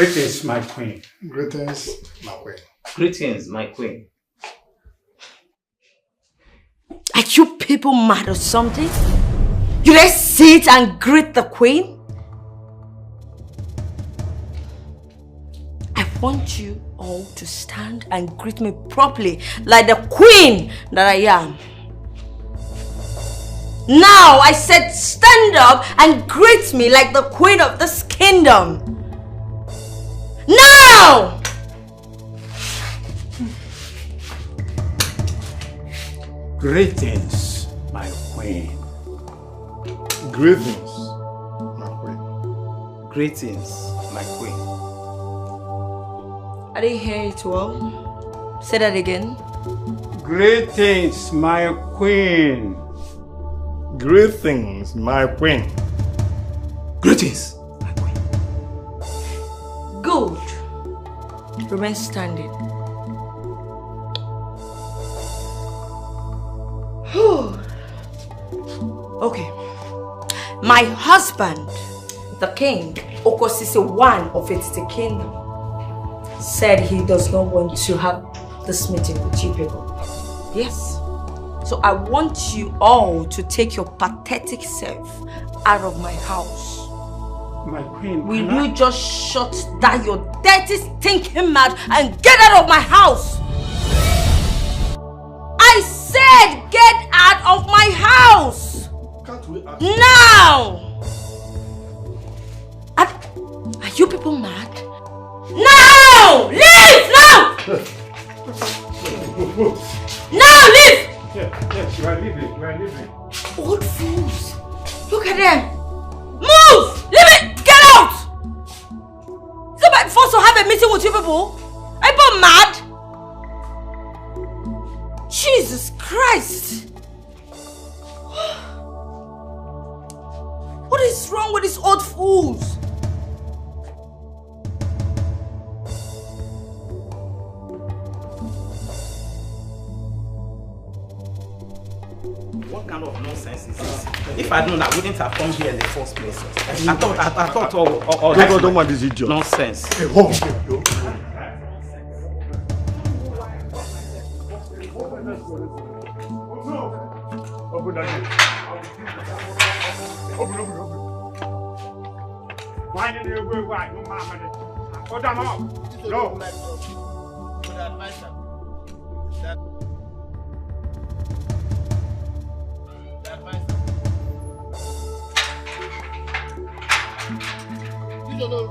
S6: Greetings, my queen.
S14: Greetings, my queen.
S1: Greetings, my queen.
S15: Are you people mad or something? You let's sit and greet the queen? I want you all to stand and greet me properly like the queen that I am. Now I said stand up and greet me like the queen of this kingdom. Now!
S6: Greetings, my queen.
S13: Greetings, my queen.
S1: Greetings, my queen.
S15: I didn't hear it well. Say that again.
S6: Greetings, my queen.
S13: Greetings, my queen.
S12: Greetings.
S15: Good. Remain standing. Okay. My husband, the king, Okosisi one of Etiti Kingdom, said he does not want to have this meeting with you people. Yes. So I want you all to take your pathetic self out of my house.
S6: My queen,
S15: will you just shut down your dirty, stinking mouth and get out of my house? I said get out of my house!
S13: Can't we ask?
S15: Now! Are you people mad? Now! Leave! Now! Now leave!
S6: Yes, you are leaving. You are leaving.
S15: Old fools! Look at them! Move! Leave it! Get out! Is it my force to have a meeting with you people? Are you people mad? Jesus Christ! What is wrong with these old fools?
S1: What kind of nonsense is this? If I'd known, I wouldn't have come here in the first place. I thought all
S13: don't want this idiot.
S1: Nonsense.
S13: Hey, hold
S6: Open the gate. Open. Why did you go? Why? No, mama. Hold them up. No.
S5: You don't know.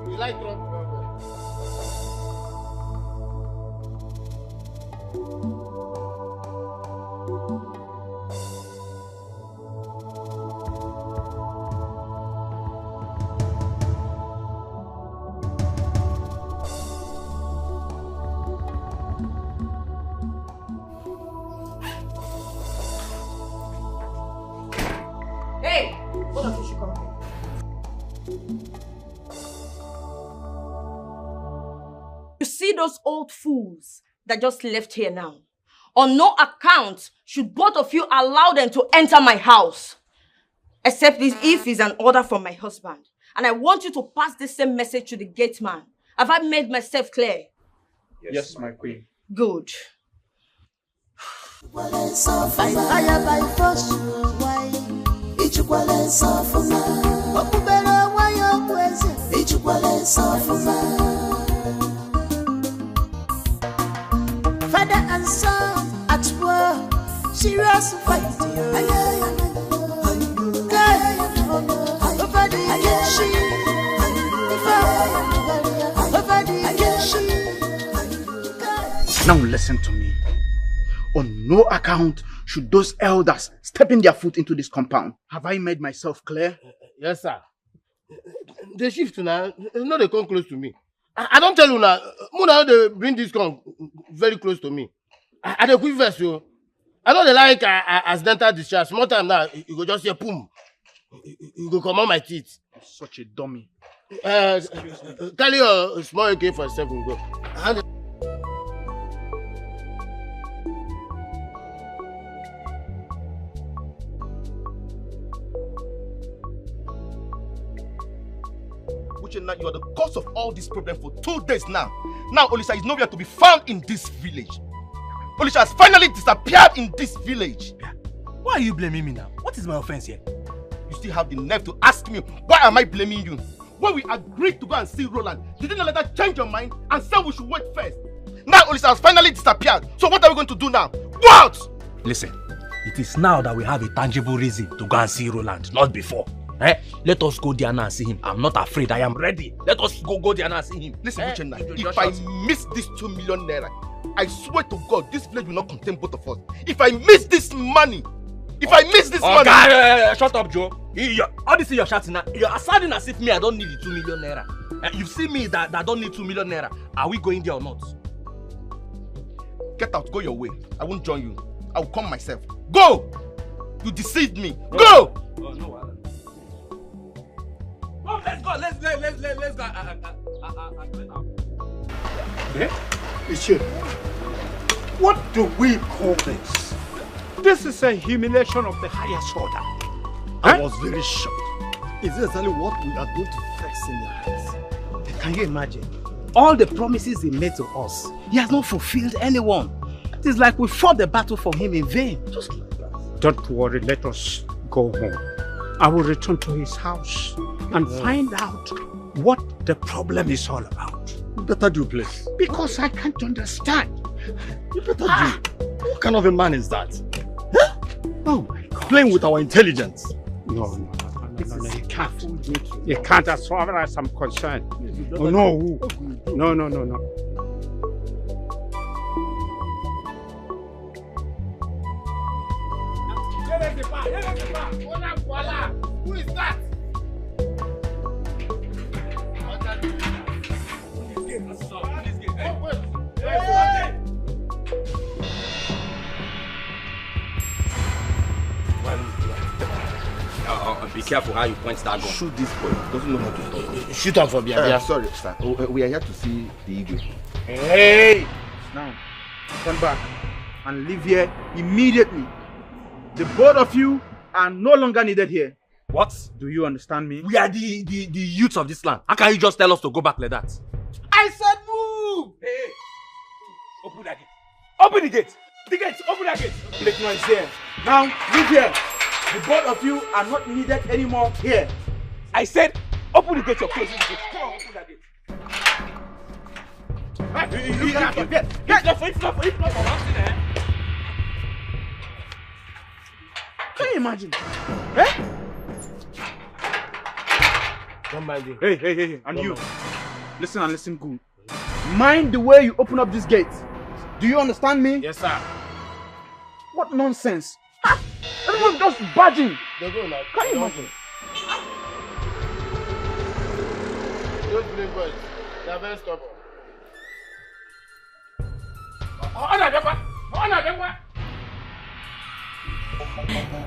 S5: You like Trump?
S15: Hey! What of you should come here? You see those old fools that just left here now? On no account should both of you allow them to enter my house. Except if it's an order from my husband. And I want you to pass the same message to the gate man. Have I made myself clear?
S6: Yes, my queen.
S15: Good.
S9: Father and son at war, serious fight.
S4: Now listen to me. On no account should those elders step in their foot into this compound. Have I made myself clear?
S5: Yes, sir. The shift now, no, they come close to me. I don't tell you now. Muna, they bring this gun very close to me. I don't quick verse you. I don't like accidental discharge. Small time now, you go just hear boom. You go come on my teeth.
S4: Such a dummy.
S5: Carry your small AK-47 go.
S12: Now you are the cause of all this problem for 2 days now. Now Olisa is nowhere to be found in this village. Olisa has finally disappeared in this village.
S23: Why are you blaming me now? What is my offense here?
S12: You still have the nerve to ask me why am I blaming you? When we agreed to go and see Roland, did you not let her change your mind and say we should wait first? Now Olisa has finally disappeared. So what are we going to do now? Go out!
S23: Listen, it is now that we have a tangible reason to go and see Roland, not before. Let us go there now and see him. I'm not afraid. I am ready. Let us go there now and see him.
S12: Listen, Uchenna, if I miss this 2 million naira, I swear to God, this village will not contain both of us. If I miss this money, money...
S23: Shut up, Joe. All this you're shouting now, you're sounding as if me, I don't need the 2 million naira. You see me that don't need 2 million naira. Are we going there or not?
S12: Get out, go your way. I won't join you. I will come myself. Go! You deceived me. Go!
S23: Oh, no. Oh, let's go. Let's go.
S6: Monsieur, what do we call this? This is a humiliation of the highest order. I was very shocked.
S16: Is this exactly what we are going to face in their eyes?
S1: Can you imagine? All the promises he made to us, he has not fulfilled anyone. It is like we fought the battle for him in vain. Just like that.
S6: Don't worry, let us go home. I will return to his house and find out what the problem is all about.
S16: You better do, please.
S6: Because I can't understand.
S16: You better do. What kind of a man is that? Huh? Oh my God. Playing with our intelligence.
S6: No, you can't. You can't, as far as I'm concerned. Oh, no. No.
S12: Who is that?
S23: Be careful how you point that gun.
S12: Shoot this boy. Doesn't know how to talk.
S5: Shoot him from behind.
S12: Sorry, sir. We are here to see the Igwe.
S4: Hey! Now, turn back and leave here immediately. The both of you are no longer needed here.
S23: What?
S4: Do you understand me?
S23: We are the youths of this land. How can you just tell us to go back like that?
S4: I said move!
S23: Hey! Open that gate. Open the gate! The gate! Open that gate!
S4: Make noise here. Now, leave here. The both of you are not needed anymore here.
S23: I said, open the gate, you're closing the gate. Come on, open that gate. It's not for one thing,
S4: Can you imagine? Eh?
S5: Don't mind me.
S4: Hey, and you. Listen and listen good. Mind the way you open up this gate. Do you understand me?
S5: Yes, sir.
S4: What nonsense. Everyone's just badging.
S5: They go now.
S4: Can you imagine?
S5: Those blame boys, they are very stubborn.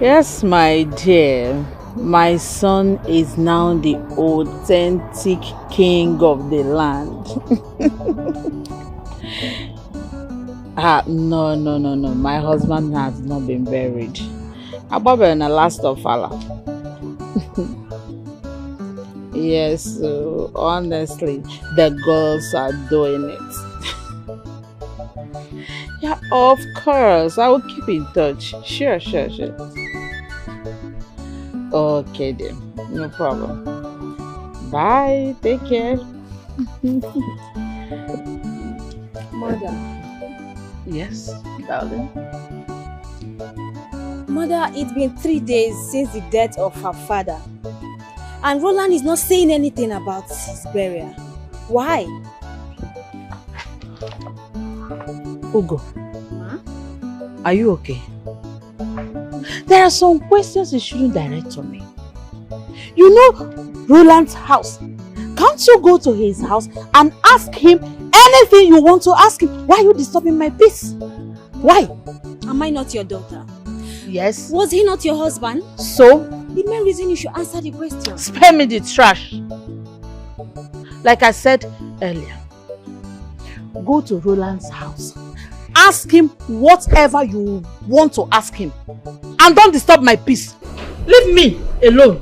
S21: Yes, my dear. My son is now the authentic king of the land. No. My husband has not been buried. Ababa na last of Allah. Yes, honestly, the girls are doing it. Yeah, of course. I will keep in touch. Sure. Okay then, no problem. Bye. Take care.
S10: Mother.
S21: Yes, darling.
S10: Mother, it's been 3 days since the death of her father. And Roland is not saying anything about his burial. Why?
S21: Ugo, are you okay? There are some questions you shouldn't direct to me. You know Roland's house. Can't you go to his house and ask him anything you want to ask him? Why are you disturbing my peace? Why?
S10: Am I not your daughter?
S21: Yes.
S10: Was he not your husband?
S21: So?
S10: The main reason you should answer the question.
S21: Spare me the trash. Like I said earlier, go to Roland's house. Ask him whatever you want to ask him. And don't disturb my peace. Leave me alone.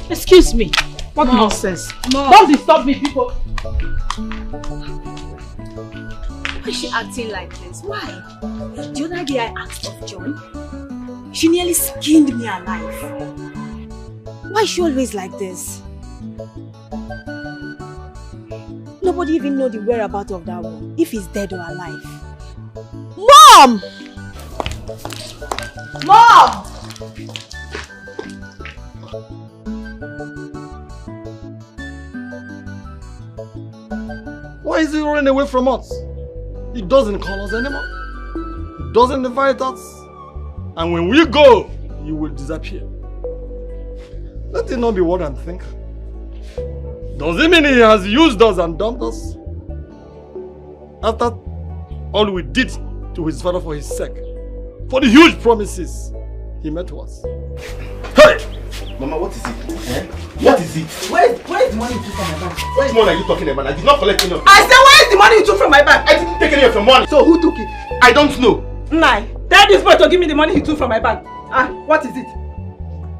S21: Excuse me. What nonsense.
S10: Mom.
S21: Don't disturb me, people.
S10: Why is she acting like this? Why? The other day I asked of John. She nearly skinned me alive. Why is she always like this? Nobody even knows the whereabouts of that one, if he's dead or alive.
S21: Mom! Mom!
S16: Why is he running away from us?
S11: He doesn't call us anymore. He doesn't invite us. And when we go, he will disappear. Let it not be what I'm thinking. Does it mean he has used us and dumped us? After all we did to his father for his sake, for the huge promises he made to us. Hey!
S12: Mama, what is it? Eh? What is it?
S17: Where is the money you took from my bank?
S12: Which money are you talking about? I did not collect any of it.
S17: I said, where is the money you took from my bank?
S12: I didn't take any of your money.
S17: So who took it?
S12: I don't know.
S17: Nai, tell this boy to give me the money he took from my bank. What is it?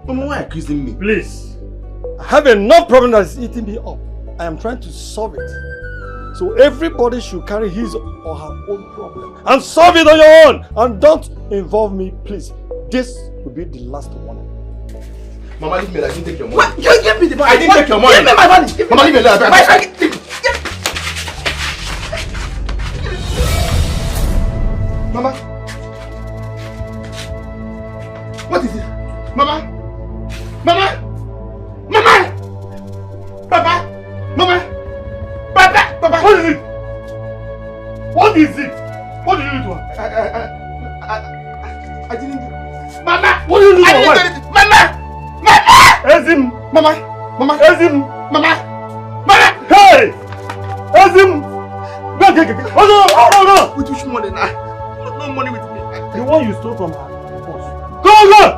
S12: Mama, why are you accusing me?
S11: Please. I have enough problem that is eating me up. I am trying to solve it. So everybody should carry his or her own problem and solve it on your own. And don't involve me, please. This will be the last one.
S12: Mama, leave me. I didn't take your money.
S17: What? You give me the money.
S12: I didn't take your money.
S17: Give me my money.
S12: Mama, leave me alone. Mama. What is it? Mama. Mama. Mama. Papa. Mama. Papa. Papa.
S11: What is it? What is it? What did you do to her?
S12: I didn't. Mama.
S11: What did you do to her?
S12: Mama. Mama.
S11: Ezim.
S12: Mama. Mama.
S11: Ezim.
S12: Mama. Mama.
S11: Hey. Ezim. No.
S12: With which money now? No money with me.
S11: The one you stole from her boss. Go. Look.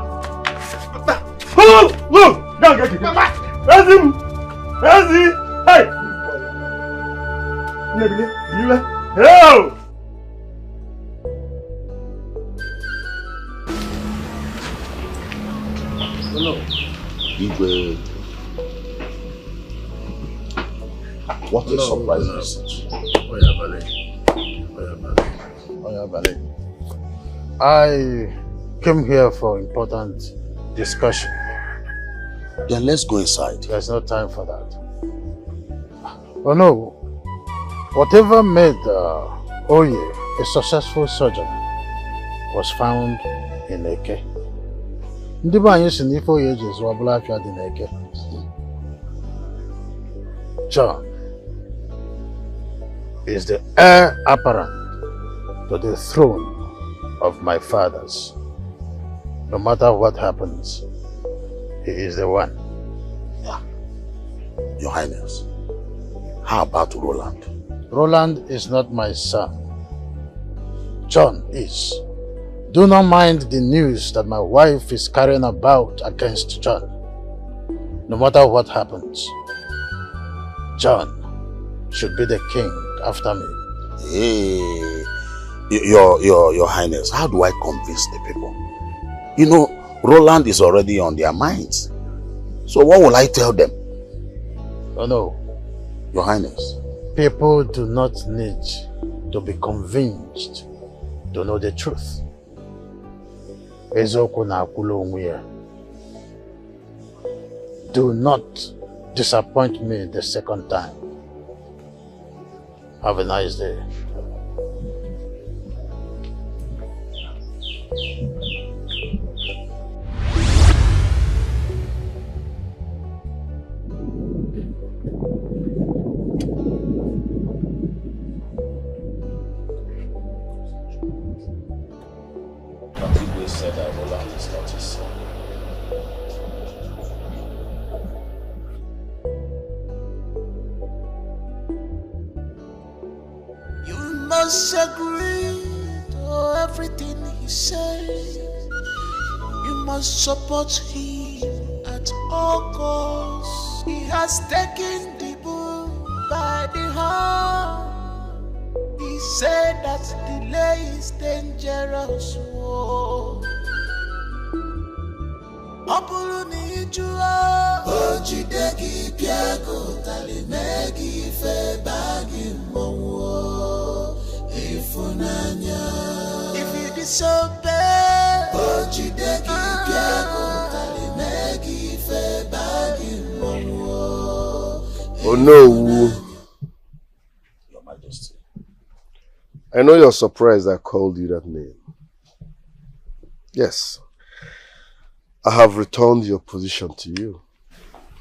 S11: Go get it.
S12: Mama.
S11: Ezim. Hey. Nebile. Help.
S7: No. Igwe. What a surprise visit.
S8: I came here for important discussion.
S7: Then let's go inside.
S8: There's no time for that. Oh no. Whatever made Oye a successful surgeon was found in Eke. Ndị be anyị si n'ife Oye ji zụọ ọbụla afịa dị n'Eke. John is the heir apparent to the throne of my fathers. No matter what happens, he is the one.
S7: Your Highness, how about Roland?
S8: Roland is not my son. John is. Do not mind the news that my wife is carrying about against John. No matter what happens, John should be the king after me.
S7: Hey, Your Highness, how do I convince the people? You know, Roland is already on their minds. So what will I tell them?
S8: Oh no.
S7: Your Highness.
S8: People do not need to be convinced to know the truth. Do not disappoint me the second time. Have a nice day.
S7: Igwe said that Roland is not his son.
S9: You must agree to everything he says. You must support him at all costs. He has taken the bull by the horn. He said that delay is dangerous. Whoa. Ojidegi piago talimegi fe bagi mowo ifunanya. If you disobey, Ojidegi piago talimegi fe bagi mowo.
S13: Oh no,
S7: Your Majesty.
S13: I know you're surprised I called you that name. Yes, I have returned your position to you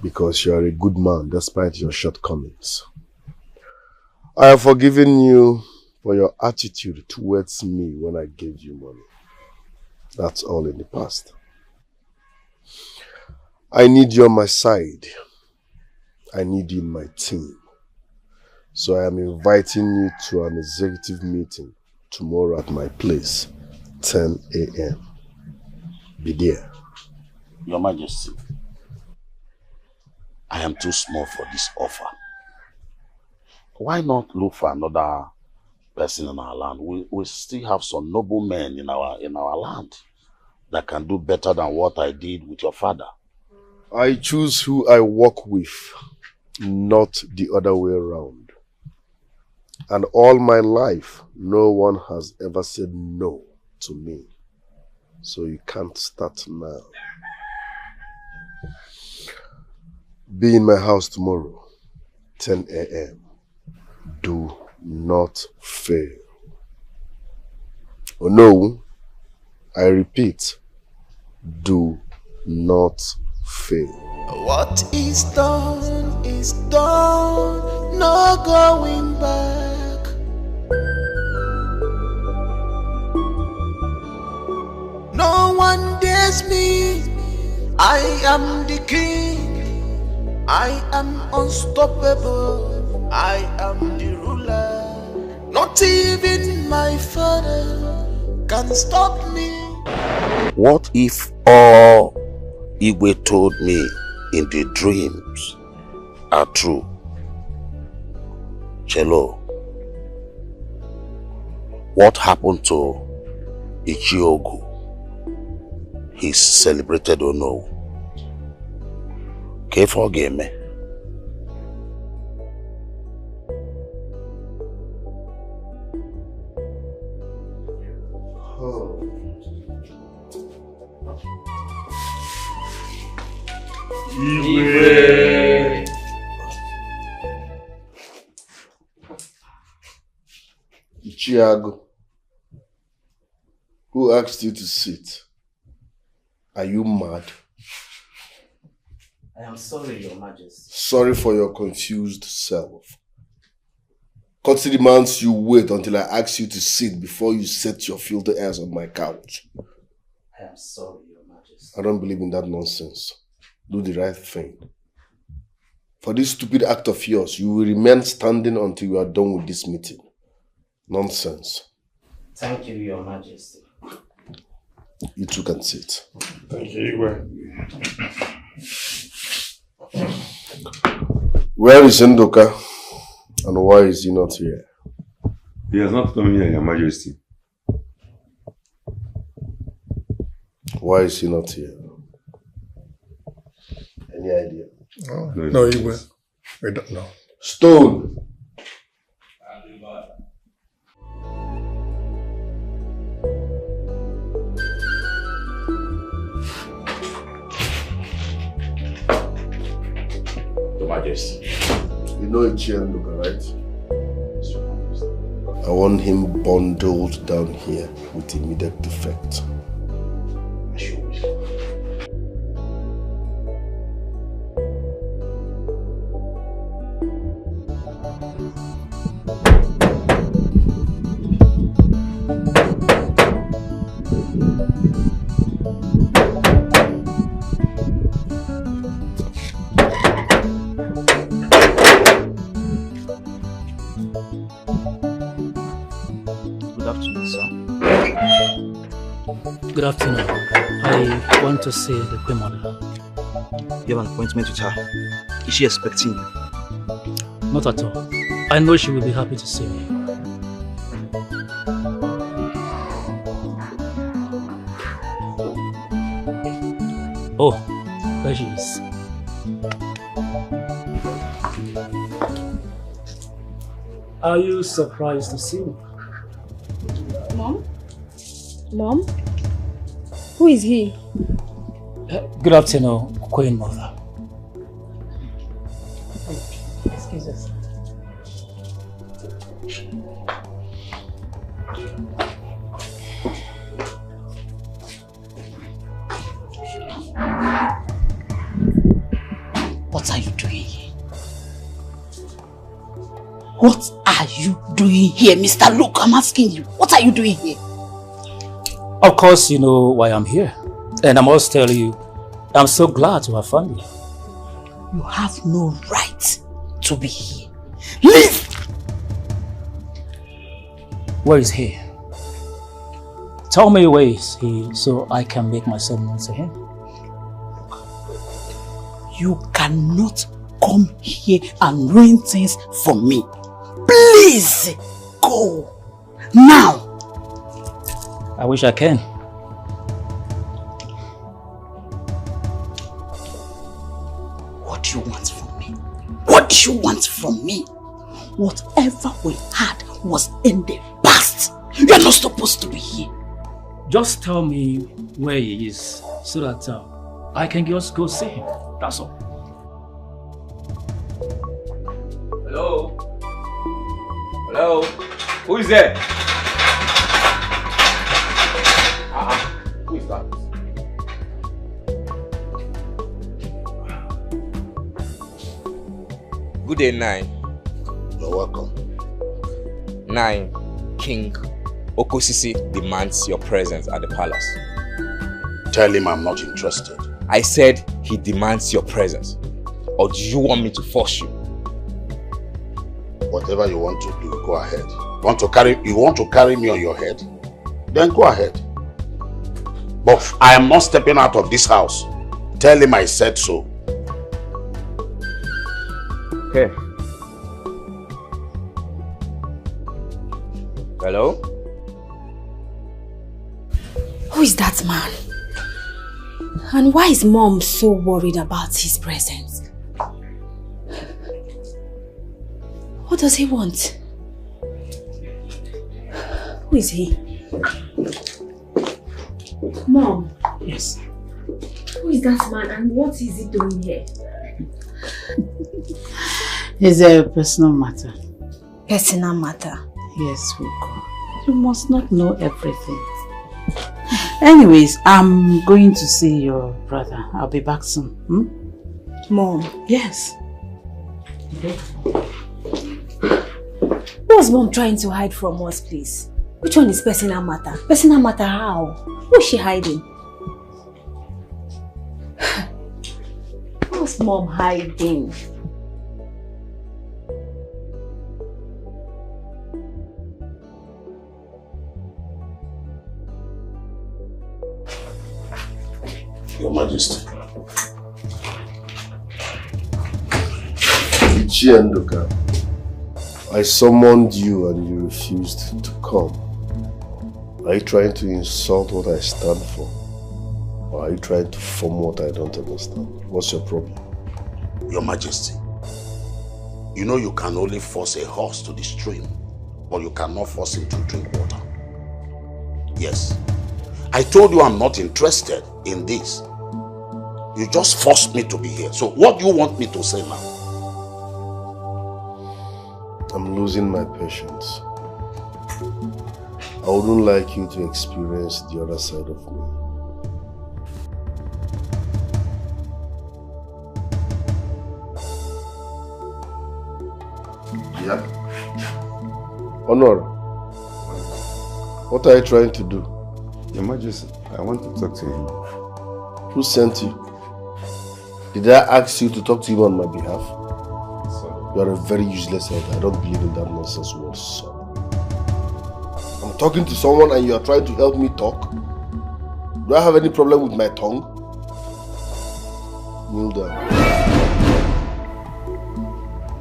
S13: because you are a good man despite your shortcomings. I have forgiven you for your attitude towards me when I gave you money. That's all in the past. I need you on my side. I need you in my team. So I am inviting you to an executive meeting tomorrow at my place, 10 a.m. Be there.
S7: Your Majesty, I am too small for this offer. Why not look for another person in our land? We still have some noble men in our land that can do better than what I did with your father.
S13: I choose who I work with, not the other way around. And all my life, no one has ever said no to me. So you can't start now. Be in my house tomorrow, 10 a.m. Do not fail. Oh no, I repeat, do not fail.
S9: What is done is done, no going back. No one dares me, I am the king. I am unstoppable, I am the ruler. Not even my father can stop me.
S7: What if all Igwe told me in the dreams are true? Chelo, what happened to Ichiogu? He's celebrated or no? Okay, forgive me.
S2: Igwe.
S13: Ichiago, who asked you to sit? Are you mad?
S1: I am sorry, Your Majesty.
S13: Sorry for your confused self. Courtesy demands you wait until I ask you to sit before you set your filthy ass on my couch.
S1: I am sorry, Your Majesty.
S13: I don't believe in that nonsense. Do the right thing. For this stupid act of yours, you will remain standing until you are done with this meeting. Nonsense.
S1: Thank you, Your Majesty.
S13: You two can sit.
S2: Thank you, Igwe.
S13: Where is Ndoka? And why is he not here?
S2: He has not come here, Your Majesty.
S13: Why is he not here? Any idea?
S14: No, Igwe. We don't know.
S13: Stone!
S7: Your Majesty.
S13: You know Ndoka, right? I want him bundled down here with immediate effect.
S3: Good afternoon. I want to see the Queen Mother.
S16: You have an appointment with her. Is she expecting you?
S3: Not at all. I know she will be happy to see me. Oh, there she is. Are you surprised to see me?
S18: Mom? Mom? Who is he?
S3: Good afternoon, Queen Mother.
S18: Excuse us.
S7: What are you doing here? What are you
S21: doing here, Mr. Luke? I'm asking you. What are you doing here?
S3: Of course, you know why I'm here. And I must tell you, I'm so glad to have found you.
S21: You have no right to be here. Leave!
S3: Where is he? Tell me where is he so I can make myself known to him.
S21: You cannot come here and ruin things for me. Please, go. Now.
S3: I wish I can.
S21: What do you want from me? What do you want from me? Whatever we had was in the past. You're not supposed to be here.
S3: Just tell me where he is so that I can just go see him. That's all.
S19: Hello? Hello? Who is there?
S2: Who is that?
S19: Good day, Nine.
S8: You're welcome.
S19: Nine, King Okosisi demands your presence at the palace.
S8: Tell him I'm not interested.
S19: I said he demands your presence. Or do you want me to force you?
S8: Whatever you want to do, go ahead. You want to carry me on your head? Then go ahead. But I am not stepping out of this house. Tell him I said so.
S19: Okay. Hello?
S10: Who is that man? And why is Mom so worried about his presence? What does he want? Who is he? Mom.
S21: Yes.
S10: Who is that man and what is he doing here?
S21: It's a personal matter.
S10: Personal matter?
S21: Yes, Wazico. You must not know everything. Anyways, I'm going to see your brother. I'll be back soon.
S10: Mom?
S21: Yes.
S10: What's Mom trying to hide from us, please? Which one is personal matter? Personal matter how? Who is she hiding? What's Mom hiding?
S8: Your Majesty.
S13: Chiendoka, I summoned you and you refused to come. Are you trying to insult what I stand for? Or are you trying to form what I don't understand? What's your problem?
S8: Your Majesty, you know you can only force a horse to the stream, but you cannot force him to drink water. Yes. I told you I'm not interested in this. You just forced me to be here. So what do you want me to say now?
S13: I'm losing my patience. I wouldn't like you to experience the other side of me.
S8: Yeah?
S13: Honor, what are you trying to do?
S2: Your Majesty, I want to talk to him.
S13: Who sent you? Did I ask you to talk to him on my behalf? You are a very useless head. I don't believe in that nonsense word, son. I'm talking to someone and you are trying to help me talk? Do I have any problem with my tongue? Kneel down.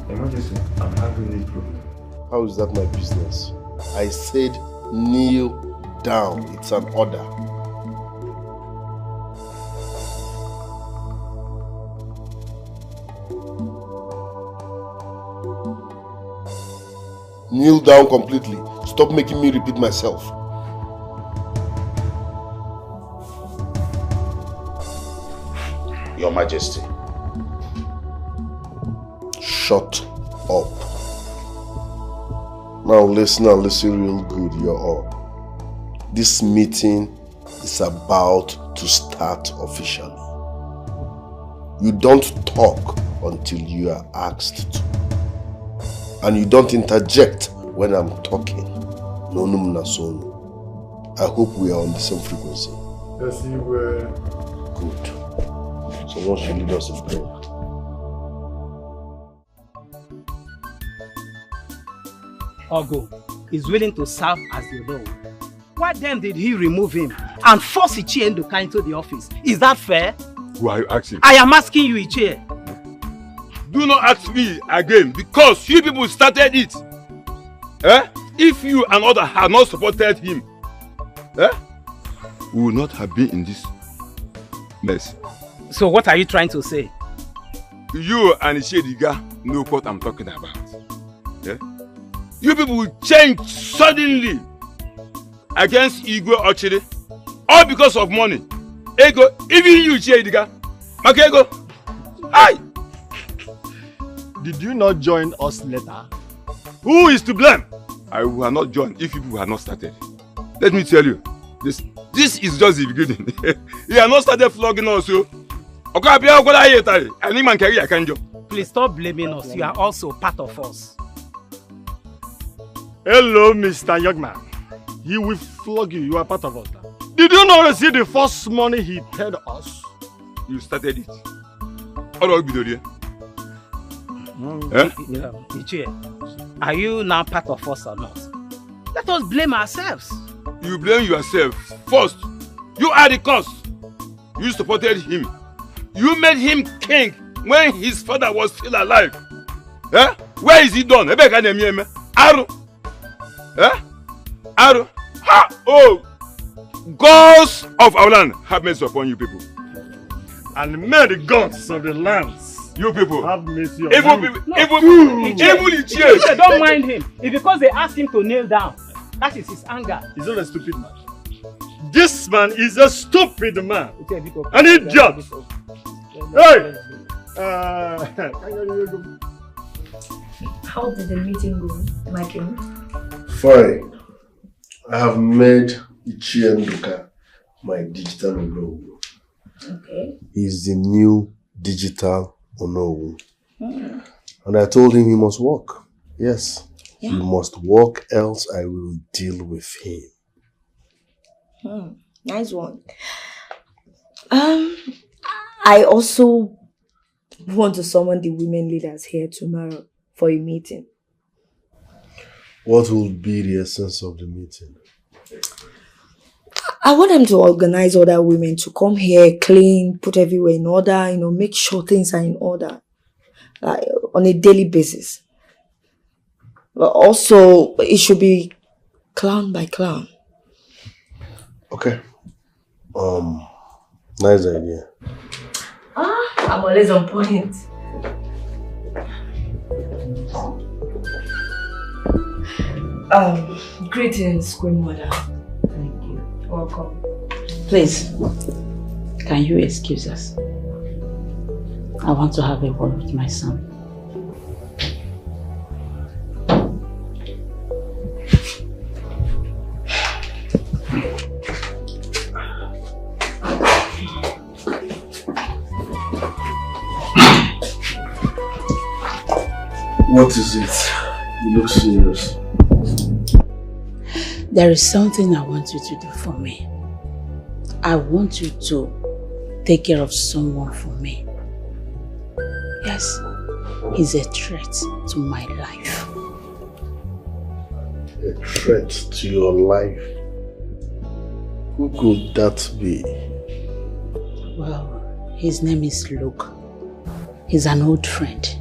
S2: Your Majesty, I'm having a problem.
S13: How is that my business? I said kneel down. It's an order. Kneel down completely. Stop making me repeat myself.
S8: Your Majesty.
S13: Shut up. Now listen and listen real good, you're all. This meeting is about to start officially. You don't talk until you are asked to. And you don't interject when I'm talking. No, I hope we are on the same frequency.
S11: Yes, you were.
S13: Good. Someone should lead us in prayer.
S1: Ogo is willing to serve as the Lord. Why then did he remove him and force Ichie Nduka into the office? Is that fair?
S2: Who are you asking?
S1: I am asking you, Ichie.
S2: Do not ask me again because you people started it. If you and others had not supported him, we would not have been in this mess.
S1: So what are you trying to say?
S2: You and Ishediga know what I'm talking about. You people will change suddenly against Igwe Ochiri, all because of money. Ego, even you, Ishediga. Okay, Ego. Hi.
S11: Did you not join us later?
S2: Who is to blame? I would have not joined if people had not started. Let me tell you, this is just the beginning. He has not started flogging us.
S1: Please stop blaming us. You are also part of us.
S11: Hello, Mr. Youngman. He will flog you. You are part of us now. Did you not receive the first money he paid us?
S2: You started it.
S1: Ichie, are you now part of us or not? Let us blame ourselves.
S2: You blame yourself. First, you are the cause. You supported him. You made him king when his father was still alive. Where is he done? Aru. Aru. Ha! Oh! Gods of our land have mercy upon you people.
S11: And may the gods of the lands
S2: you people
S11: have mercy on
S2: evil
S11: you.
S2: people. Evil
S1: Ichie, don't mind him. It's because they asked him to kneel down. That is his anger.
S11: He's not a stupid man. This man is a stupid man. An idiot. Hey!
S15: How did the meeting go, my king?
S13: Fine. I have made Ichie Nduka my digital Onowu.
S15: Okay.
S13: He's the new digital Onowu. And I told him he must work. Yes. Yeah. He must work, else I will deal with him.
S15: Nice one. I also want to summon the women leaders here tomorrow for a meeting.
S13: What will be the essence of the meeting?
S15: I want them to organize other women to come here, clean, put everywhere in order, make sure things are in order, like on a daily basis. But also, it should be clan by clan.
S13: Okay. Nice idea.
S15: I'm always on point. Greetings, Queen Mother.
S21: Thank you.
S15: Welcome.
S21: Please, can you excuse us? I want to have a word with my son.
S13: What is it? You look serious.
S21: There is something I want you to do for me. I want you to take care of someone for me. Yes, he's a threat to my life.
S13: A threat to your life? Who could that be?
S21: Well, his name is Luke. He's an old friend.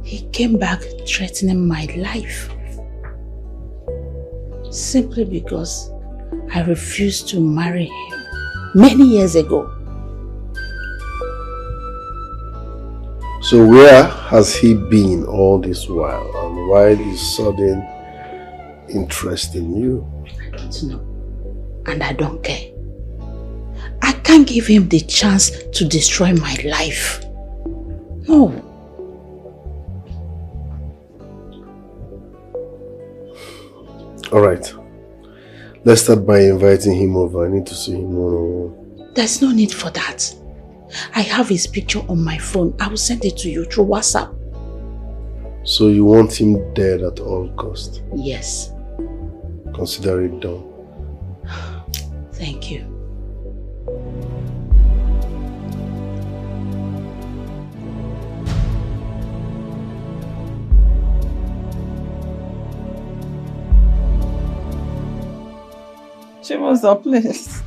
S21: He came back threatening my life. Simply because I refused to marry him many years ago.
S13: So where has he been all this while? And why this sudden interest in you?
S21: I don't know. And I don't care. I can't give him the chance to destroy my life. No.
S13: Alright. Let's start by inviting him over. I need to see him one-on-one.
S21: There's no need for that. I have his picture on my phone. I will send it to you through WhatsApp.
S13: So you want him dead at all cost?
S21: Yes.
S13: Consider it done.
S21: Thank you.
S6: Chibuzo, please.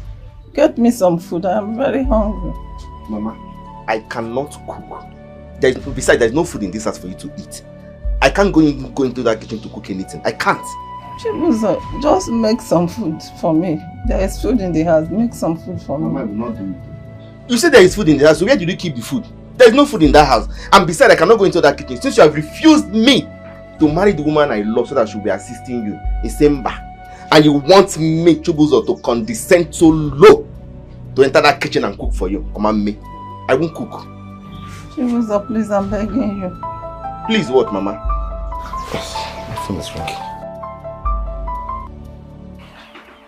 S6: Get me some food. I'm very hungry.
S12: Mama, I cannot cook. Besides, there's no food in this house for you to eat. I can't go into that kitchen to cook anything. I can't.
S6: Chibuzo, just make some food for me. There is food in the house. Make some food for me.
S12: Mama, I will not do it. You said there is food in the house, so where did you keep the food? There is no food in that house. And besides, I cannot go into that kitchen since you have refused me to marry the woman I love so that she will be assisting you. Isemba. And you want me, Chibuzo, to condescend so low to enter that kitchen and cook for you. Come me. I won't cook.
S6: Chibuzo, please, I'm begging you.
S12: Please what, Mama? My phone is ringing.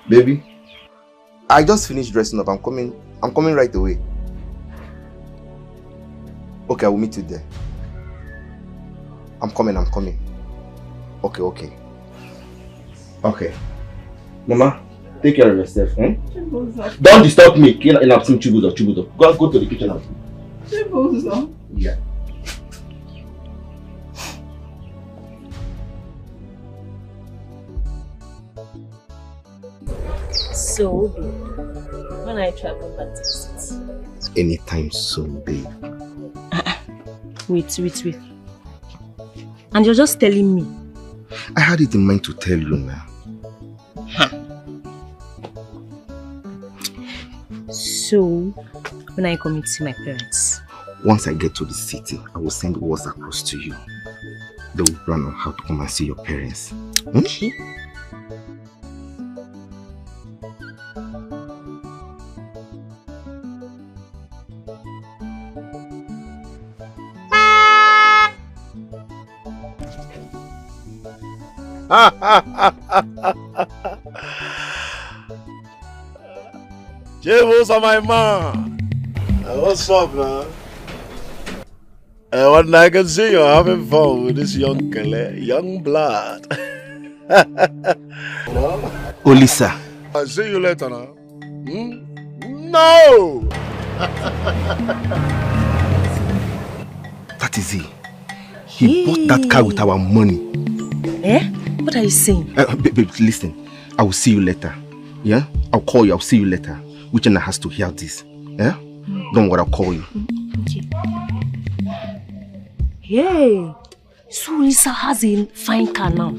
S12: Baby, I just finished dressing up. I'm coming right away. Okay, I will meet you there. I'm coming. Okay. Okay. Mama, take care of yourself, eh? Don't disturb me. Chibuzo. Go to the kitchen and
S6: Chibuzo.
S12: Yeah.
S18: So, when I travel back to the city?
S12: Anytime soon, babe.
S18: Wait. And you're just telling me?
S12: I had it in mind to tell you now.
S18: So, when are you coming to see my parents?
S12: Once I get to the city, I will send words across to you. They will plan on how to come and see your parents.
S18: Okay.
S20: Jables on my man. What's up, man? What I can see you're having fun with this young blood.
S12: Olisa.
S20: I'll see you later now. No!
S12: That is he. He bought that car with our money.
S18: Eh? What are you saying?
S12: Babe, listen. I will see you later. Yeah? I'll call you. I'll see you later. Uchenna has to hear this. Yeah? Don't worry, I'll call you.
S18: Okay. Hey, so Lisa has a fine car now.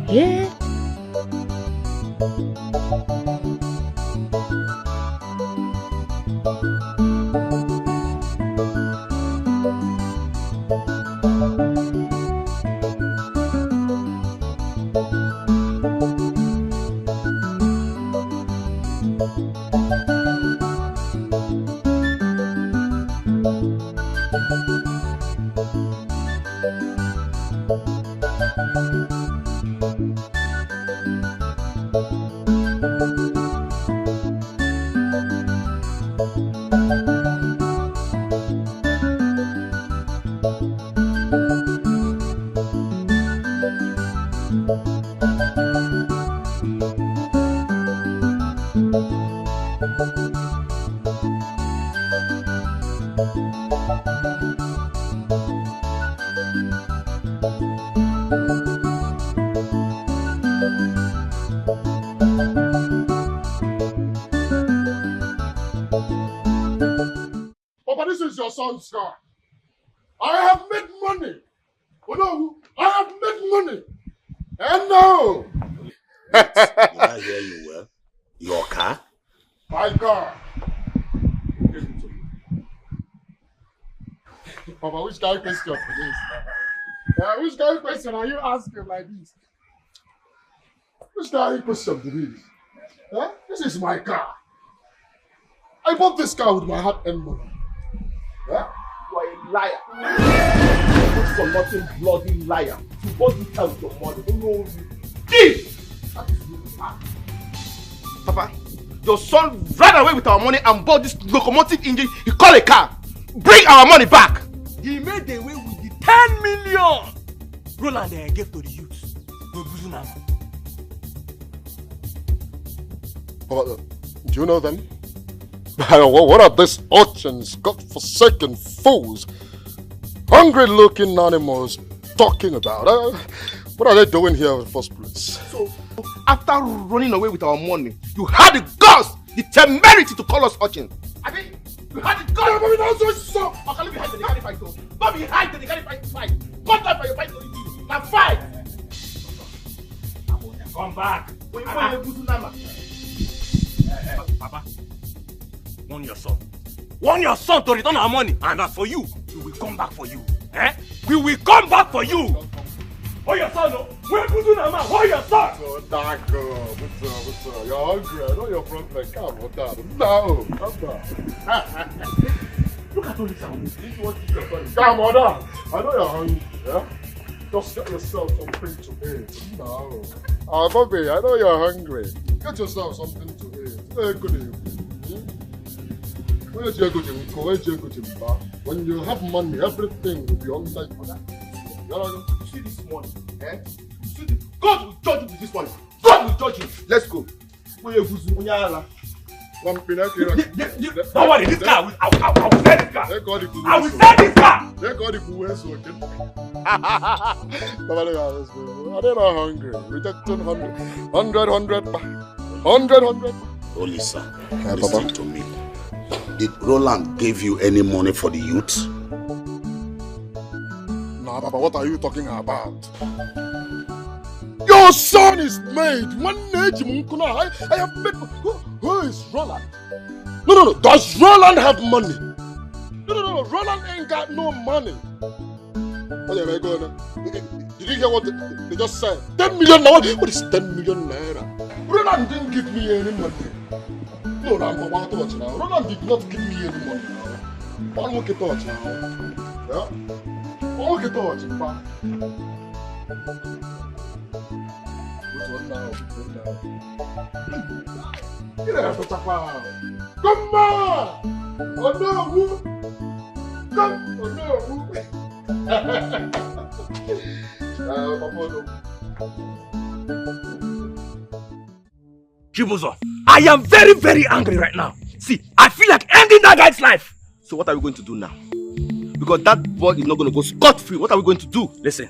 S18: Yeah.
S13: Papa, this is your son's car. I have made money. Oh no, I have made money. And no.
S7: I hear you well. Your car?
S13: My car. Papa, which kind of question is this? Which kind of question are you asking like this? Which kind of question is this? This is my car. I bought this car with my hard-earned money.
S12: Yeah? You are a liar. Good for nothing, bloody liar. You bought this car with your money. Don't know you. Thief! That is you. Papa, your son ran away with our money and bought this locomotive engine he called a car. Bring our money back!
S11: He made away with the 10 million! Roland gave to the youth.
S13: But, do you know them? What are these urchins, God-forsaken fools, hungry-looking animals talking about? What are they doing here in the first place?
S12: So, after running away with our money, you had the guts, the temerity to call us urchins. I mean, you had the guts.
S13: But we don't do so.
S12: Okay, let me hide the carry fight. Don't be hide the carry fight. Come back for your fight. Now fight.
S11: Come back. Papa, warn your son. Warn your son to return our money. And as for you, we will come back for you. Eh? We will come back for you. Oh, your son, no? Where put you now, man? Oh, your son.
S13: Oh, Dago. What's up? You're hungry. I know your problem. Come on, Dad. No, come down.
S11: Look at all this.
S13: Come on, Dad. I know you're hungry. Yeah? Just get yourself something to eat. No. Bobby, I know you're hungry. Get yourself something to eat. When you have money, everything will be on side for that.
S12: You see this money, eh? God will judge you with this money. God will judge you. Let's go.
S11: Don't worry, this car, I will sell this car. I will sell this car.
S13: Let God the I'm not hungry. We take 100.
S7: Olisa, listen to me. Did Roland give you any money for the youth?
S13: Nah, Papa, what are you talking about? Your son is made. I have made. Who is Roland? No. Does Roland have money? No. Roland ain't got no money. Did you hear what they just said? 10 million now? What is 10 million naira? Roland didn't give me any money. No, Roland did not give me any money. One look at touch now. Yeah? One look at touch. Get out of the town. Come on! Oh no! Come! Oh no!
S11: Chibuzo, I am very, very angry right now. See, I feel like ending that guy's life.
S12: So what are we going to do now? Because that boy is not going to go scot-free. What are we going to do?
S11: Listen,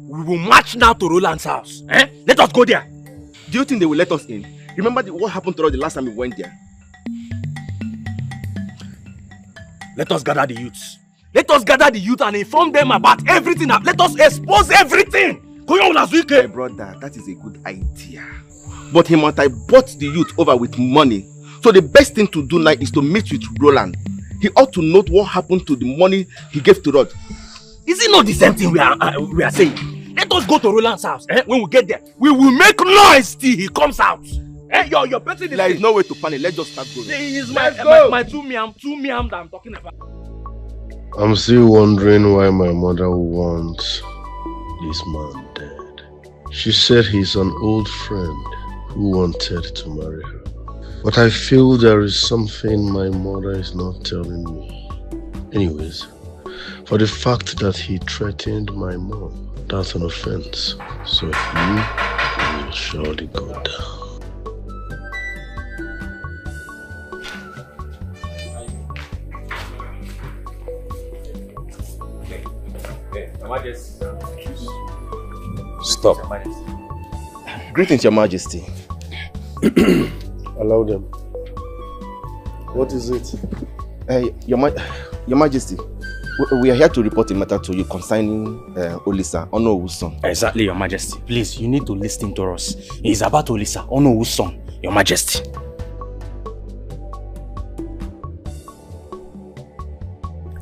S11: we will march now to Roland's house. Eh? Let us go there.
S12: Do you think they will let us in? Remember what happened to us the last time we went there?
S11: Let us gather the youths. Let us gather the youth and inform them about everything. Let us expose everything.
S12: My brother, that is a good idea. But he must have bought the youth over with money. So the best thing to do now is to meet with Roland. He ought to note what happened to the money he gave to Rod.
S11: Is it not the same thing we are saying? Let us go to Roland's house. When we get there, we will make noise till he comes out. You're betting
S12: there is no way to panic. Let's just start going.
S11: He is my two miam that I'm talking about.
S20: I'm still wondering why my mother wants this man dead. She said he's an old friend who wanted to marry her. But I feel there is something my mother is not telling me. Anyways, for the fact that he threatened my mom, that's an offense. So he will surely go down.
S12: Stop. Greetings, Your Majesty.
S20: Allow them. What is it?
S12: Your Majesty, we are here to report a matter to you concerning Olisa, Onowu's son.
S3: Exactly, Your Majesty. Please, you need to listen to us. It's about Olisa, Onowu's son, Your Majesty.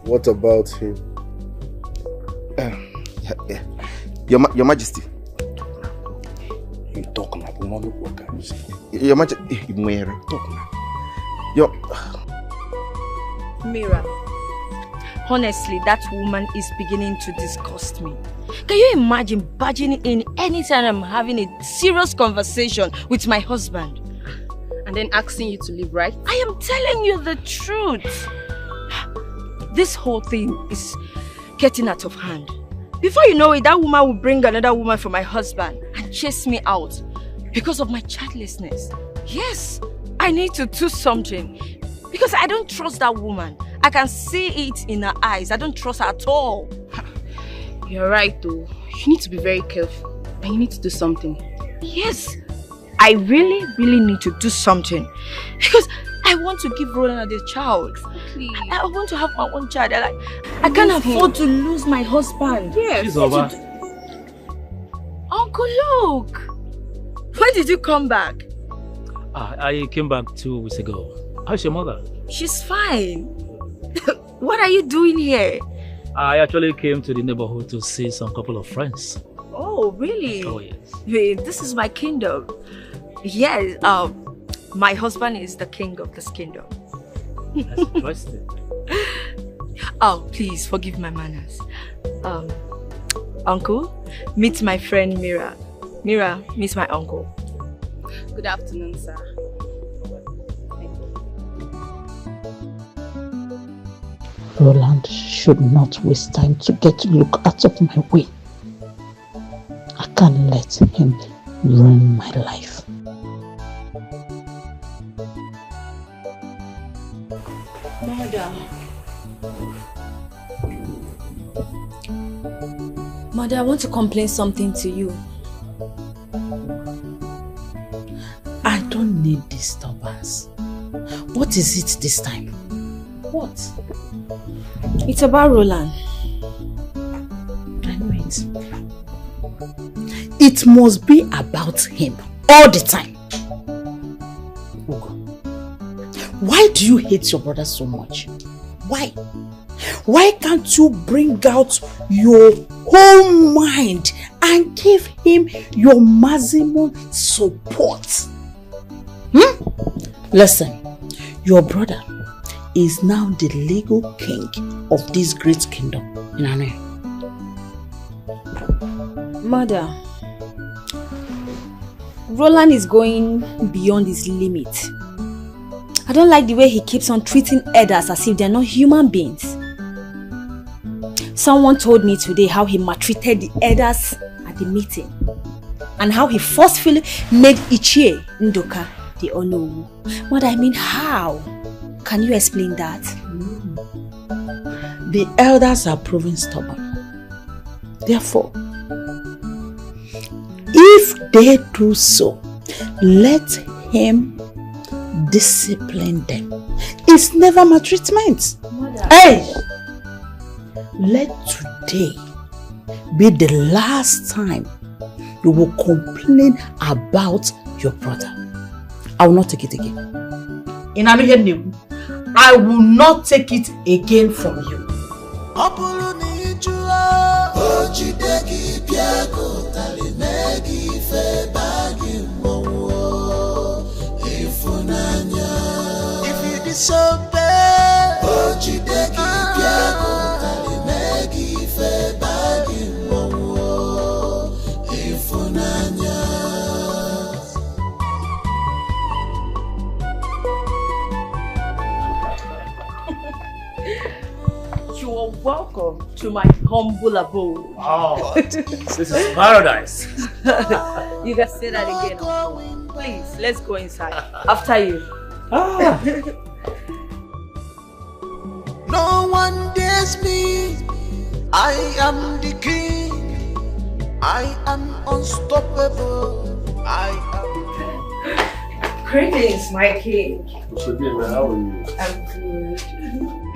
S20: What about him?
S12: Your Majesty.
S3: You talk now, we want to work.
S12: Your Majesty, talk now.
S15: Mira, honestly, that woman is beginning to disgust me. Can you imagine barging in anytime I'm having a serious conversation with my husband?
S18: And then asking you to leave, right?
S15: I am telling you the truth. This whole thing is
S4: getting out of hand. Before you know it, that woman will bring another woman for my husband and chase me out because of my childlessness. Yes, I need to do something because I don't trust that woman. I can see it in her eyes. I don't trust her at all.
S18: You're right though. You need to be very careful and you need to do something.
S4: Yes, I really need to do something because I want to give Roland a child. Please. I want to have my own child. I can't afford to lose my husband. Yes.
S3: She's over.
S4: Uncle Luke, when did you come back?
S3: I came back 2 weeks ago. How's your mother?
S4: She's fine. What are you doing here?
S3: I actually came to the neighborhood to see some couple of friends.
S4: Oh, really?
S3: Oh, yes.
S4: This is my kingdom. Yes, my husband is the king of this kingdom.
S3: That's interesting.
S4: Oh, please forgive my manners. Uncle, meet my friend Mira. Mira, meet my uncle.
S18: Good afternoon, sir.
S21: Roland should not waste time to get Luke out of my way. I can't let him ruin my life.
S10: Mother, I want to complain something to you.
S21: I don't need disturbance. What is it this time? What?
S10: It's about Roland.
S21: I know it. It must be about him all the time. Ugo, why do you hate your brother so much? Why? Why can't you bring out your whole mind and give him your maximum support? Listen, your brother is now the legal king of this great kingdom.
S10: Mother, Roland is going beyond his limit. I don't like the way he keeps on treating elders as if they're not human beings. Someone told me today how he maltreated the elders at the meeting and how he forcefully made Ichie Ndoka the Onowu. Mother, I mean, how? Can you explain that?
S21: The elders are proving stubborn. Therefore, if they do so, let him discipline them. It's never maltreatment. Hey! Let today be the last time you will complain about your brother. I will not take it again. I will not take it again from you.
S9: If you disobey,
S4: You are welcome to my humble abode.
S3: Oh, this is paradise.
S4: You can say that again. Please, let's go inside. After you.
S9: no one dares me. I am the king. I am unstoppable. I am.
S4: Greetings, my king.
S20: How are you?
S4: I'm good.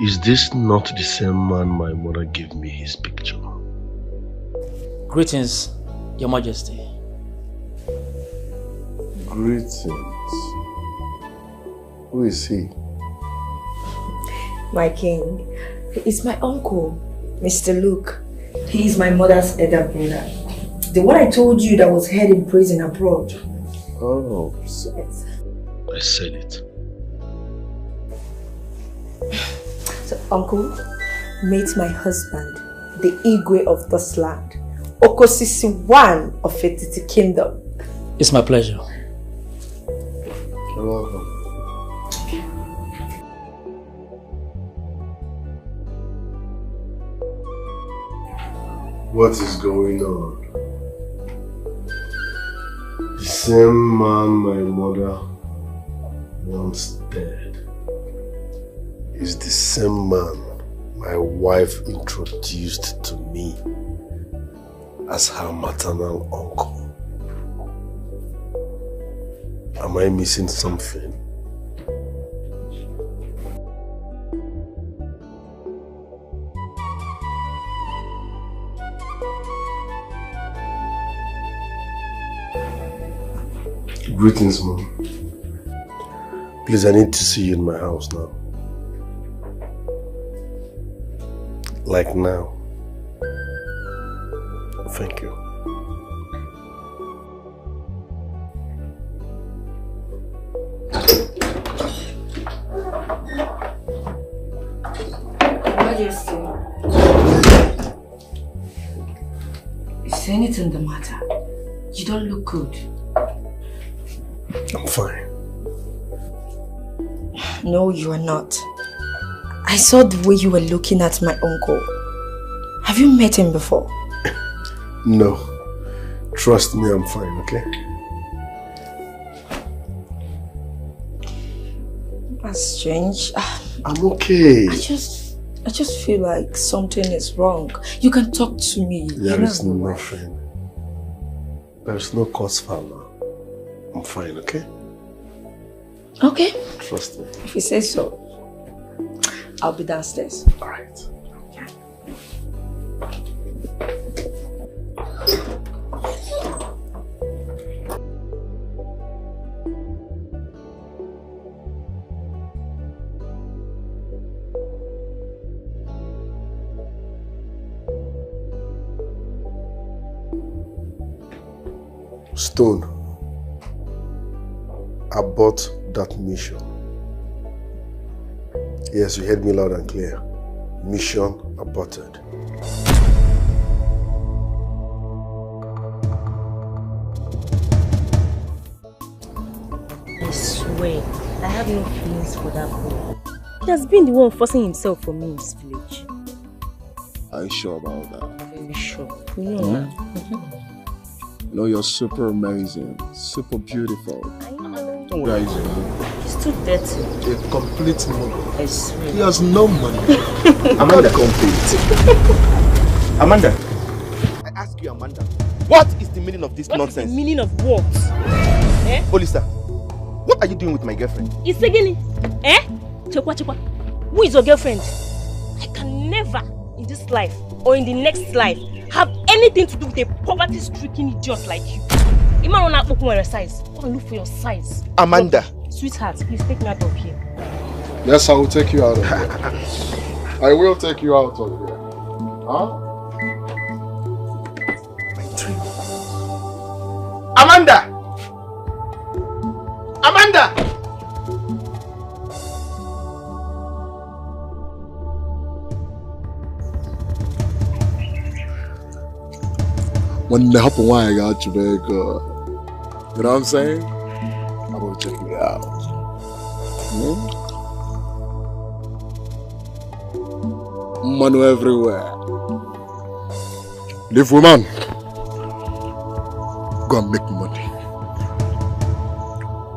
S20: Is this not the same man my mother gave me his picture?
S3: Greetings, Your Majesty.
S20: Greetings. Who is he?
S4: My king. He is my uncle, Mr. Luke. He is my mother's elder brother. The one I told you that was held in prison abroad.
S20: Oh.
S4: Yes.
S20: I said it.
S4: So, uncle, meet my husband, the Igwe of this land, Okosisi one of Fetiti Kingdom.
S3: It's my pleasure.
S20: You're welcome. What is going on? The same man my mother once dead is the same man my wife introduced to me as her maternal uncle. Am I missing something? Greetings, Mom. Please, I need to see you in my house now. Like now. Thank you.
S15: Majesty, is anything the matter? You don't look good.
S20: I'm fine.
S15: No, you are not. I saw the way you were looking at my uncle. Have you met him before?
S20: No. Trust me, I'm fine, okay?
S15: That's strange.
S20: I'm okay.
S15: I just feel like something is wrong. You can talk to me.
S20: There is nothing. There's no cause for now. I'm fine, okay?
S15: Okay.
S20: Trust me.
S15: If you say so, I'll be downstairs.
S20: Alright. Stone, abort that mission. Yes, you heard me loud and clear. Mission aborted.
S5: I swear, I have no feelings for that boy. He has been the one forcing himself for me in this village.
S22: Are you sure about that?
S5: Very sure. You know now.
S22: You know, you're super amazing, super beautiful.
S5: I know.
S22: Don't worry,
S5: He's too dirty.
S22: a complete muggle.
S5: I swear.
S22: He has no money.
S12: Amanda.
S22: Complete.
S12: Amanda. I ask you, Amanda, what is the meaning of this nonsense?
S5: What is the meaning of what? Eh?
S12: Olisa, what are you doing with my girlfriend?
S5: He's saying it. Eh? Chekwa. Who is your girlfriend? I can never in this life or in the next life have anything to do with a poverty-stricken idiot like you. You might not look for your size. Go and look for your size.
S12: Amanda.
S5: Sweetheart, please take me out of here.
S13: Yes, I will take you out of here. I will take you out of here. Huh?
S12: My dream. Amanda! Amanda!
S13: When the happen, why I got you very good. You know what I'm saying? I'm gonna check you out. Money everywhere. Live woman. Go and make money.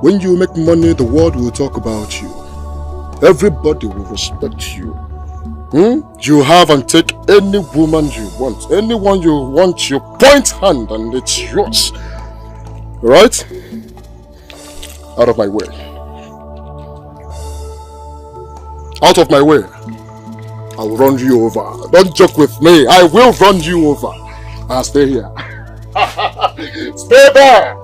S13: When you make money, the world will talk about you. Everybody will respect you. You have and take any woman you want. Anyone you want, you point hand and it's yours. Right? Out of my way. Out of my way. I will run you over. Don't joke with me. I will run you over. I'll stay here. Stay there.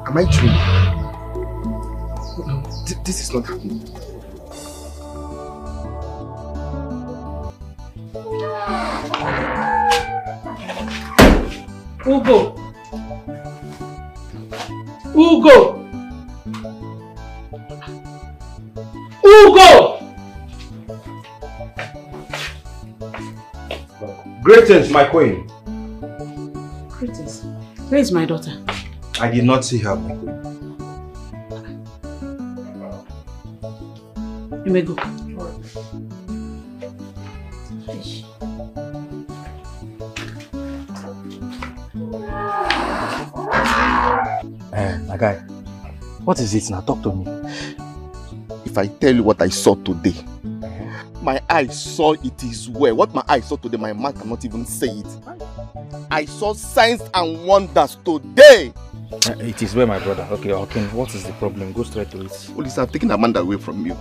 S16: Am I dreaming? No, this is not happening.
S17: Ugo! Ugo! Ugo!
S16: Greetings, my queen.
S21: Greetings. Where is my daughter?
S16: I did not see her, my queen.
S21: You may go.
S12: My guy, what is it now? Talk to me. If I tell you what I saw today, my eyes saw it is well. What my eyes saw today, my mouth cannot even say it. I saw signs and wonders today.
S14: It is well, my brother. Okay, what is the problem? Go straight to it.
S12: Olisa, I've taken Amanda away from you.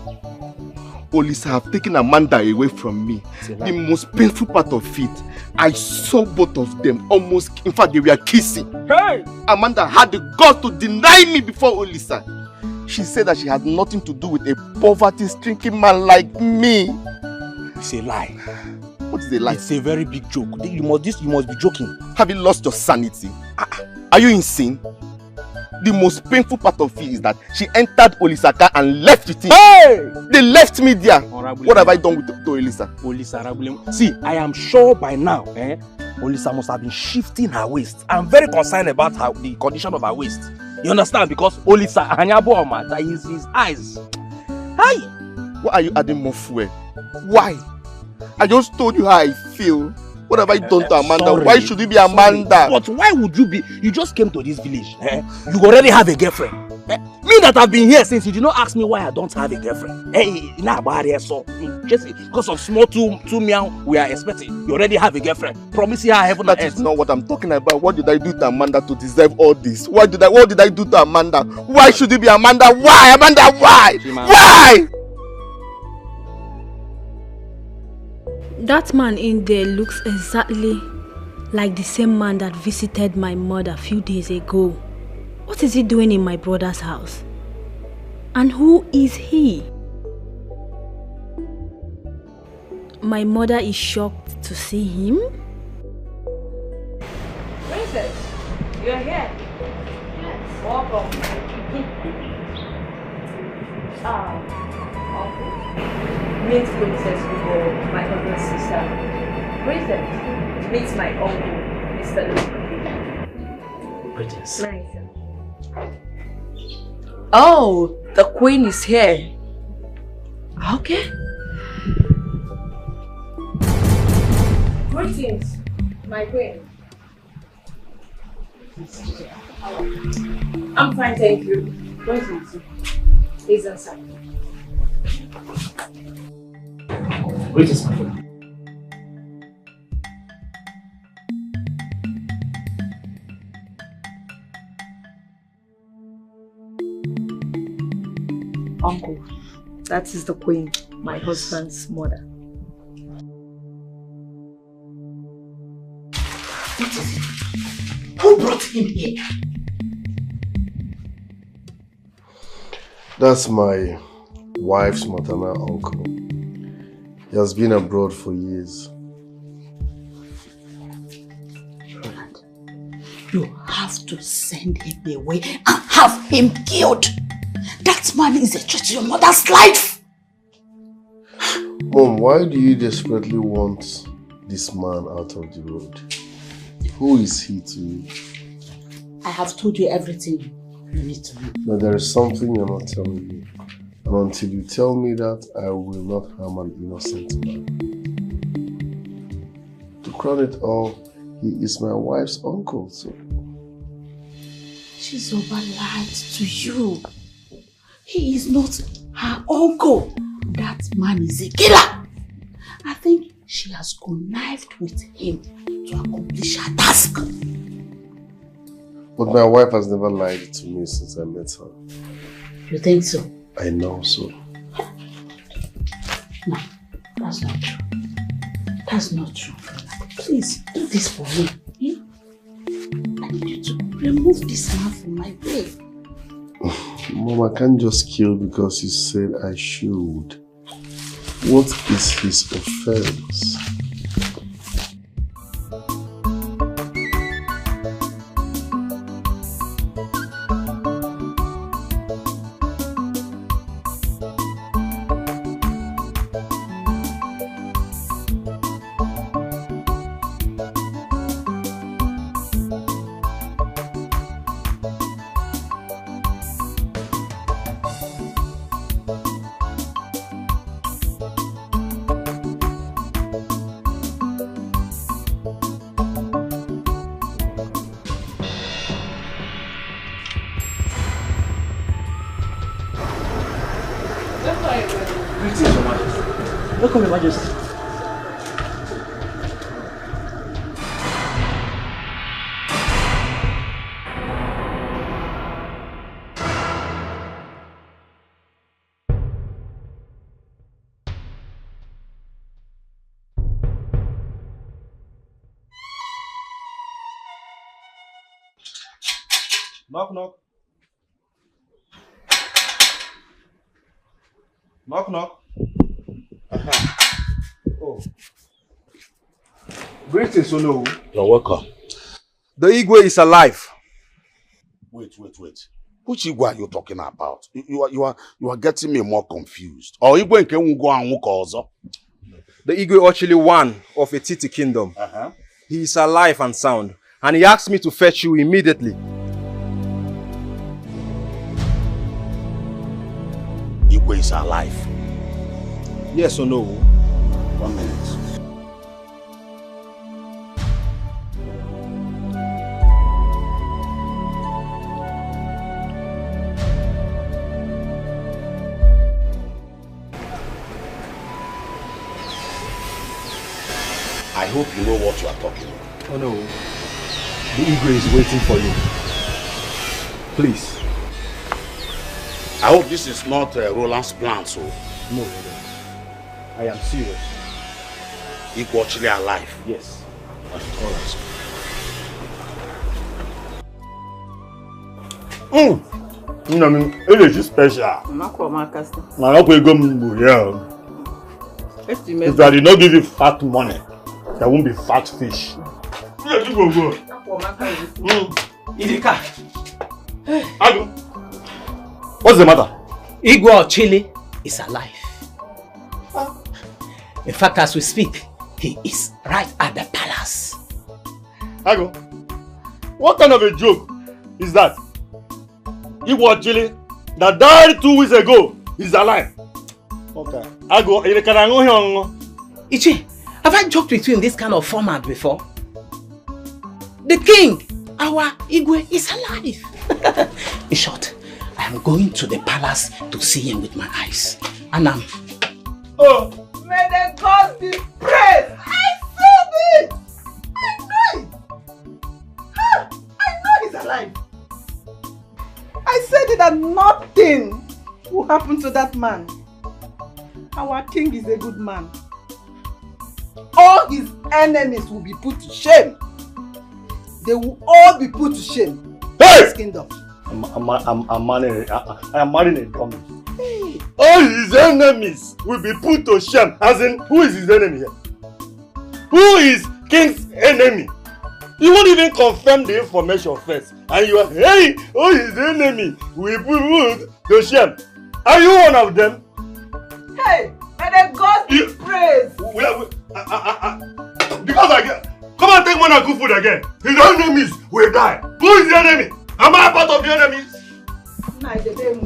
S12: Olisa, I've taken Amanda away from me. The most painful part of it, I saw both of them almost, in fact, they were kissing. Hey! Amanda had the guts to deny me before Olisa. She said that she had nothing to do with a poverty-stricken man like me.
S14: It's a lie.
S12: What is a lie?
S14: It's a very big joke. You must be joking.
S12: Have you lost your sanity? Are you insane? The most painful part of it is that she entered Olisa's car and left with him. Hey! They left me there. What have I done with to Olisa?
S14: Olisa, see, I am sure by now, Olisa must have been shifting her waist. I'm very concerned about the condition of her waist. You understand? Because Olisa, that is his eyes.
S12: Hi! Why are you adding more fuel? Why? I just told you how I feel. What have I done to Amanda? Sorry. Why should you be Amanda?
S14: But why would you be? You just came to this village. You already have a girlfriend. Me that have been here since, you did not ask me why I don't have a girlfriend. Just because of small two meow we are expecting. You already have a girlfriend. Promise her heaven and earth.
S12: That is not what I'm talking about. What did I do to Amanda to deserve all this? What did I do to Amanda? Why should you be Amanda? Why? Amanda, why? Why?
S10: That man in there looks exactly like the same man that visited my mother a few days ago. What is he doing in my brother's house? And who is he? My mother is shocked to see him.
S4: Princess, you're here. Yes. Welcome. Uncle. Meet Princess Hugo, my husband's sister. Princess, meet my uncle, Mr. Luke.
S3: Princess.
S4: Oh, the queen is here. Okay.
S18: Greetings, my queen. I'm fine, thank you. Where's my son? He's inside.
S3: Greetings, my queen.
S15: Uncle, that is the queen, my husband's mother.
S7: What is it? Who brought him here?
S20: That's my wife's maternal uncle. He has been abroad for years.
S7: Roland, you have to send him away and have him killed. That man is a threat to your mother's life.
S20: Mom, why do you desperately want this man out of the road? Who is he to you?
S7: I have told you everything you need to know.
S20: But there is something you're not telling me. And until you tell me that, I will not harm an innocent man. To crown it all, he is my wife's uncle, so...
S7: She's over-lied to you. He is not her uncle. That man is a killer. I think she has connived with him to accomplish her task.
S20: But my wife has never lied to me since I met her.
S7: You think so?
S20: I know so.
S7: No, that's not true. That's not true. Please, do this for me. Yeah? I need you to remove this man from my way.
S20: Mom, I can't just kill because you said I should. What is his offense?
S3: Welcome, Your Majesty.
S16: Knock, knock. Knock, knock. Oh. Greetings, Ono.
S7: You're welcome.
S16: The Igwe is alive.
S7: Wait. Which Igwe are you talking about? You are getting me more confused. Or Igwe nke Nwugo Anwuko ọzọ?
S16: The Igwe actually one of a Titi kingdom. He is alive and sound. And he asked me to fetch you immediately.
S7: Igwe is alive.
S16: Yes or no?
S7: 1 minute. I hope you know what you are talking about.
S16: Oh no. The Igwe is waiting for you. Please.
S7: I hope this is not Roland's plan, so...
S16: No. I am serious.
S7: Igwe actually alive?
S16: Yes.
S7: Alright.
S11: I mean, it is special. If I did not give you fat money, there won't be fat fish.
S1: Idika.
S11: Adu. What's the matter?
S1: Igwe Chile is alive. In fact, as we speak, he is right at the palace.
S11: Ago, what kind of a joke is that? Igwe Chile that died 2 weeks ago is alive. Okay. Ago,
S1: Ichi, have I joked with you in this kind of format before? The king, our Igwe, is alive. In short, I am going to the palace to see him with my eyes. And
S6: oh, may the gods be praised! I said it! I know it! I know he's alive. I said it that nothing will happen to that man. Our king is a good man. All his enemies will be put to shame. They will all be put to shame.
S11: Hey!
S6: His kingdom.
S11: I'm marrying a dummy. Hey. All his enemies will be put to shame. As in, who is his enemy here? Who is king's enemy? You won't even confirm the information first. And you are, hey, all his enemy will be put to shame. Are you one of them?
S6: Hey, may the gods be praised.
S11: Because I get, come and take money and cook food again. His enemies will die. Who is the enemy? Am I a part of the enemies?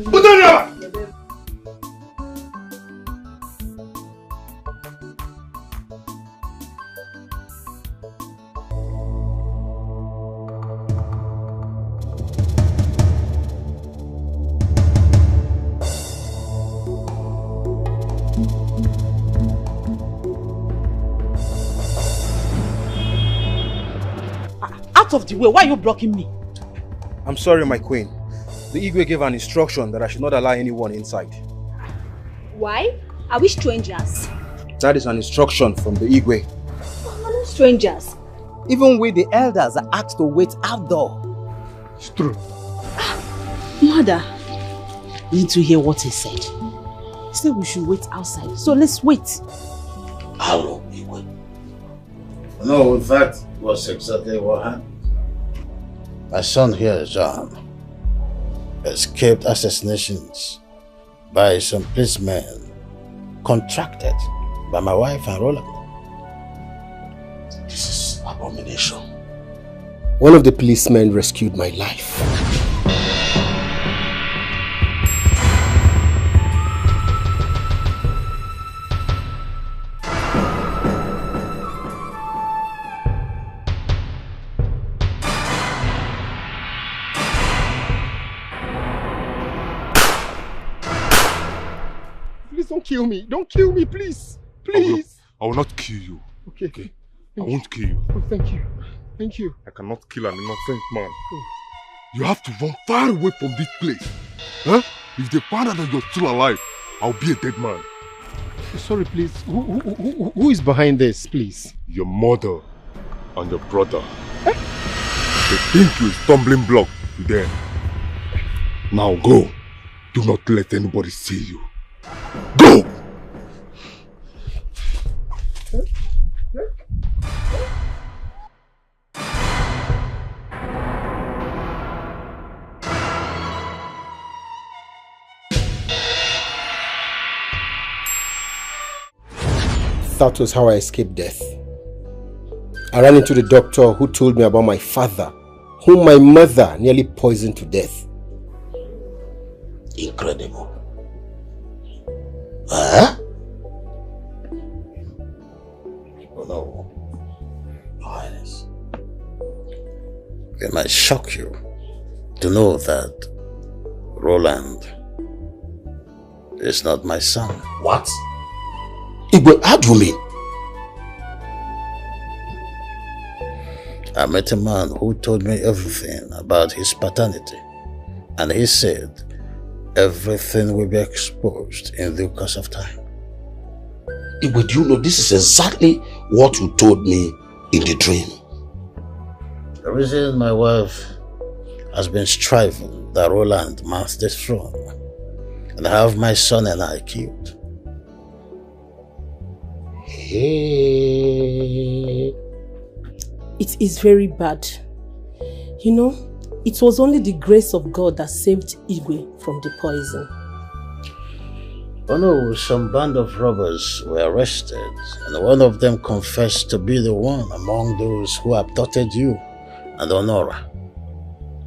S11: Put on your
S1: out of the way, why are you blocking me?
S16: I'm sorry, my queen. The Igwe gave an instruction that I should not allow anyone inside.
S10: Why? Are we strangers?
S16: That is an instruction from the Igwe.
S10: We're not strangers.
S1: Even we, the elders, are asked to wait outdoor.
S11: It's true.
S1: Mother, you need to hear what he said. He said we should wait outside. So let's wait.
S7: Hello, Igwe. No, in fact, was exactly what happened. My son here, John, escaped assassinations by some policemen contracted by my wife and Roland. This is abomination.
S8: One of the policemen rescued my life.
S13: Please don't kill me. Don't kill me, please. Please.
S2: I will not kill you.
S13: Okay.
S2: I won't kill you.
S13: Oh, thank you. Thank you.
S2: I cannot kill an innocent man. Oh. You have to run far away from this place. Huh? If they find out that you're still alive, I'll be a dead man.
S13: Sorry, please. Who is behind this, please?
S2: Your mother and your brother. They think you're a stumbling block to them. Now go. Do not let anybody see you. Go!
S8: That was how I escaped death. I ran into the doctor who told me about my father, whom my mother nearly poisoned to death.
S7: Incredible. Huh? Oh no. Your Highness. It might shock you to know that Roland is not my son. What? Igwe, how do you mean? I met a man who told me everything about his paternity, and he said everything will be exposed in the course of time. Igwe, do you know this is exactly what you told me in the dream? The reason my wife has been striving that Roland mounts the throne and have my son and I killed. Hey.
S5: It is very bad. You know, it was only the grace of God that saved Igwe from the poison.
S7: Oh no, some band of robbers were arrested, and one of them confessed to be the one among those who abducted you and Honora.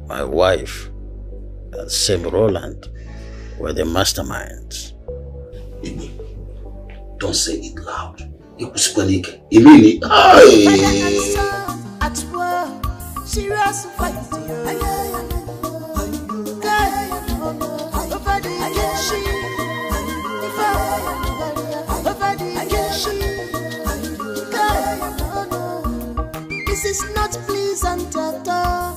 S7: My wife and Sam Roland were the masterminds. Igwe, don't say it loud. At work, serious fight. This is not pleasant at all.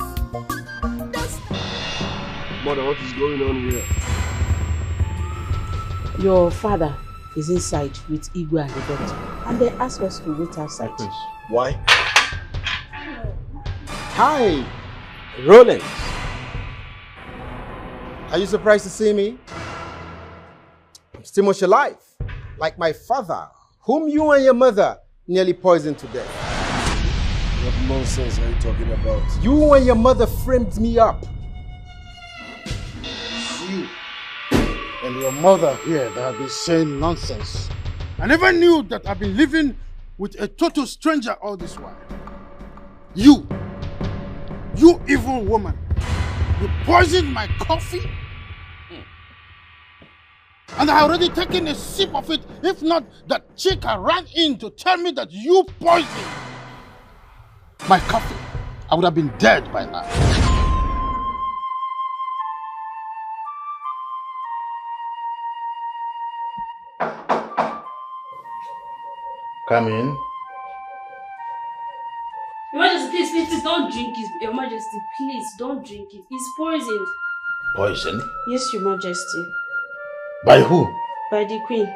S13: Mother, what is going on here?
S21: Your father is inside with Igwe and the doctor, and they asked us to wait outside.
S16: Why? Hi, Roland. Are you surprised to see me? I'm still much alive, like my father, whom you and your mother nearly poisoned to death.
S13: What nonsense are you talking about?
S16: You and your mother framed me up.
S19: You and your mother here that have been saying nonsense. I never knew that I've been living with a total stranger all this while. You evil woman, you poisoned my coffee? And I already taken a sip of it. If not, that chick ran in to tell me that you poisoned my coffee. I would have been dead by now.
S7: Come in.
S23: Your Majesty, please don't drink it. Your Majesty, please don't drink it. It's poisoned.
S7: Poison?
S23: Yes, Your Majesty.
S7: By who?
S23: By the Queen.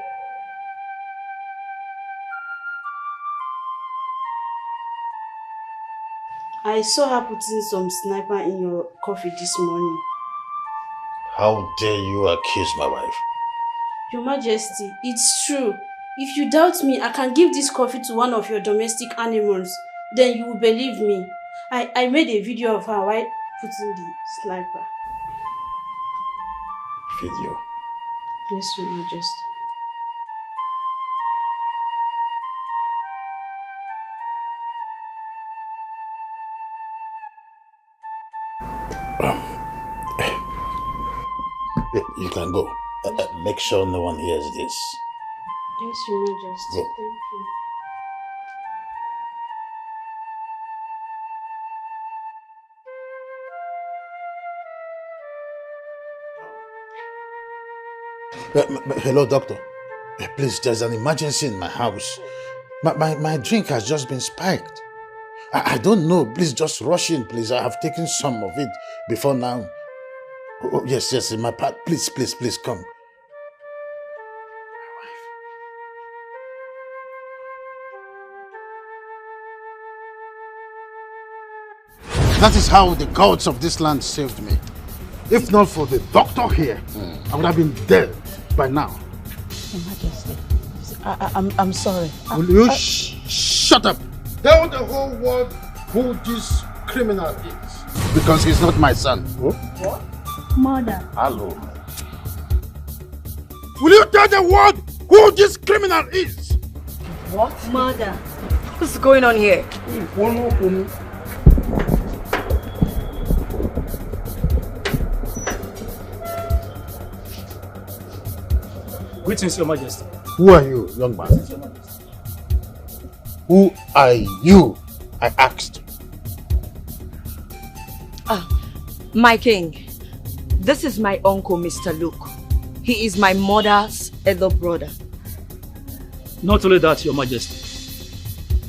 S23: I saw her putting some sniper in your coffee this morning.
S7: How dare you accuse my wife?
S23: Your Majesty, it's true. If you doubt me, I can give this coffee to one of your domestic animals. Then you will believe me. I made a video of her while putting the sniper.
S7: Video?
S23: Yes, Your Majesty.
S7: You can go. Make sure no one hears this.
S23: Yes, Your Majesty.
S7: Go.
S23: Thank you.
S7: Hello, doctor.
S19: Please, there's an emergency in my house. My drink has just been spiked. I don't know. Please just rush in, please. I have taken some of it before now. Oh, yes, in my part. Please, come. That is how the gods of this land saved me. If not for the doctor here, I would have been dead by now.
S21: Your Majesty, I'm sorry.
S19: Will you shut up? Tell the whole world who this criminal is. Because he's not my son.
S23: What? Mother.
S19: Hello. Will you tell the world who this criminal is?
S4: What?
S23: Mother.
S4: What's going on here?
S3: Greetings, Your Majesty.
S19: Who are you, young man? Who are you? I asked.
S4: My king, this is my uncle, Mr. Luke. He is my mother's elder brother.
S3: Not only that, Your Majesty.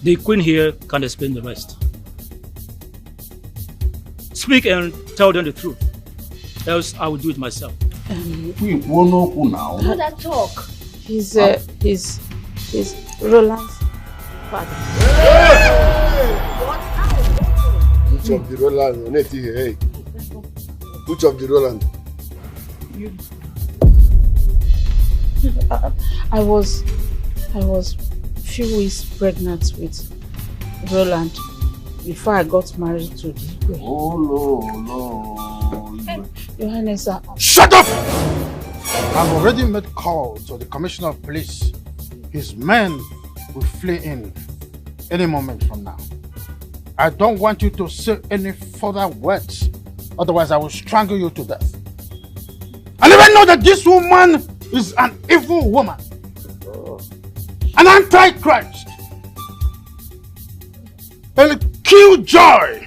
S3: The Queen here can explain the rest. Speak and tell them the truth. Else I will do it myself.
S23: Mother, talk.
S21: He's Roland's father.
S13: Which of the Roland? Hey. Which of the Roland?
S21: You. I was few weeks pregnant with Roland before I got married to the
S19: Oh no.
S21: Your Highness,
S19: shut up! I've already made call to the Commissioner of Police. His men will flee in any moment from now. I don't want you to say any further words, otherwise I will strangle you to death. I never know that this woman is an evil woman, an antichrist, a killjoy.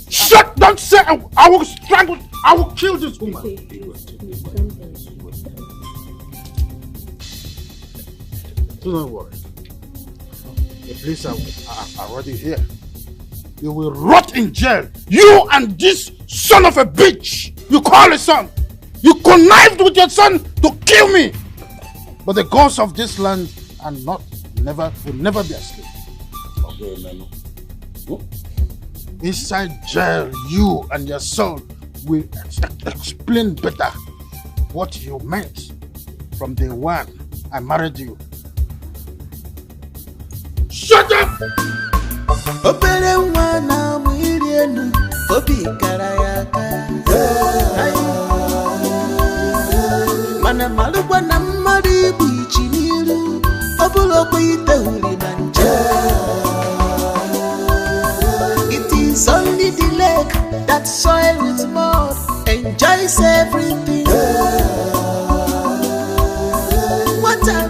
S19: Shut! Don't say I will strangle. I will kill this woman. Do not worry. The police are already here. You will rot in jail. You and this son of a bitch. You call a son. You connived with your son to kill me. But the gods of this land are will never be asleep. Okay, man. Inside jail, you and your son will explain better what you meant from day one I married you. Shut up!
S9: It is only the leg that soil with mud enjoys everything. What a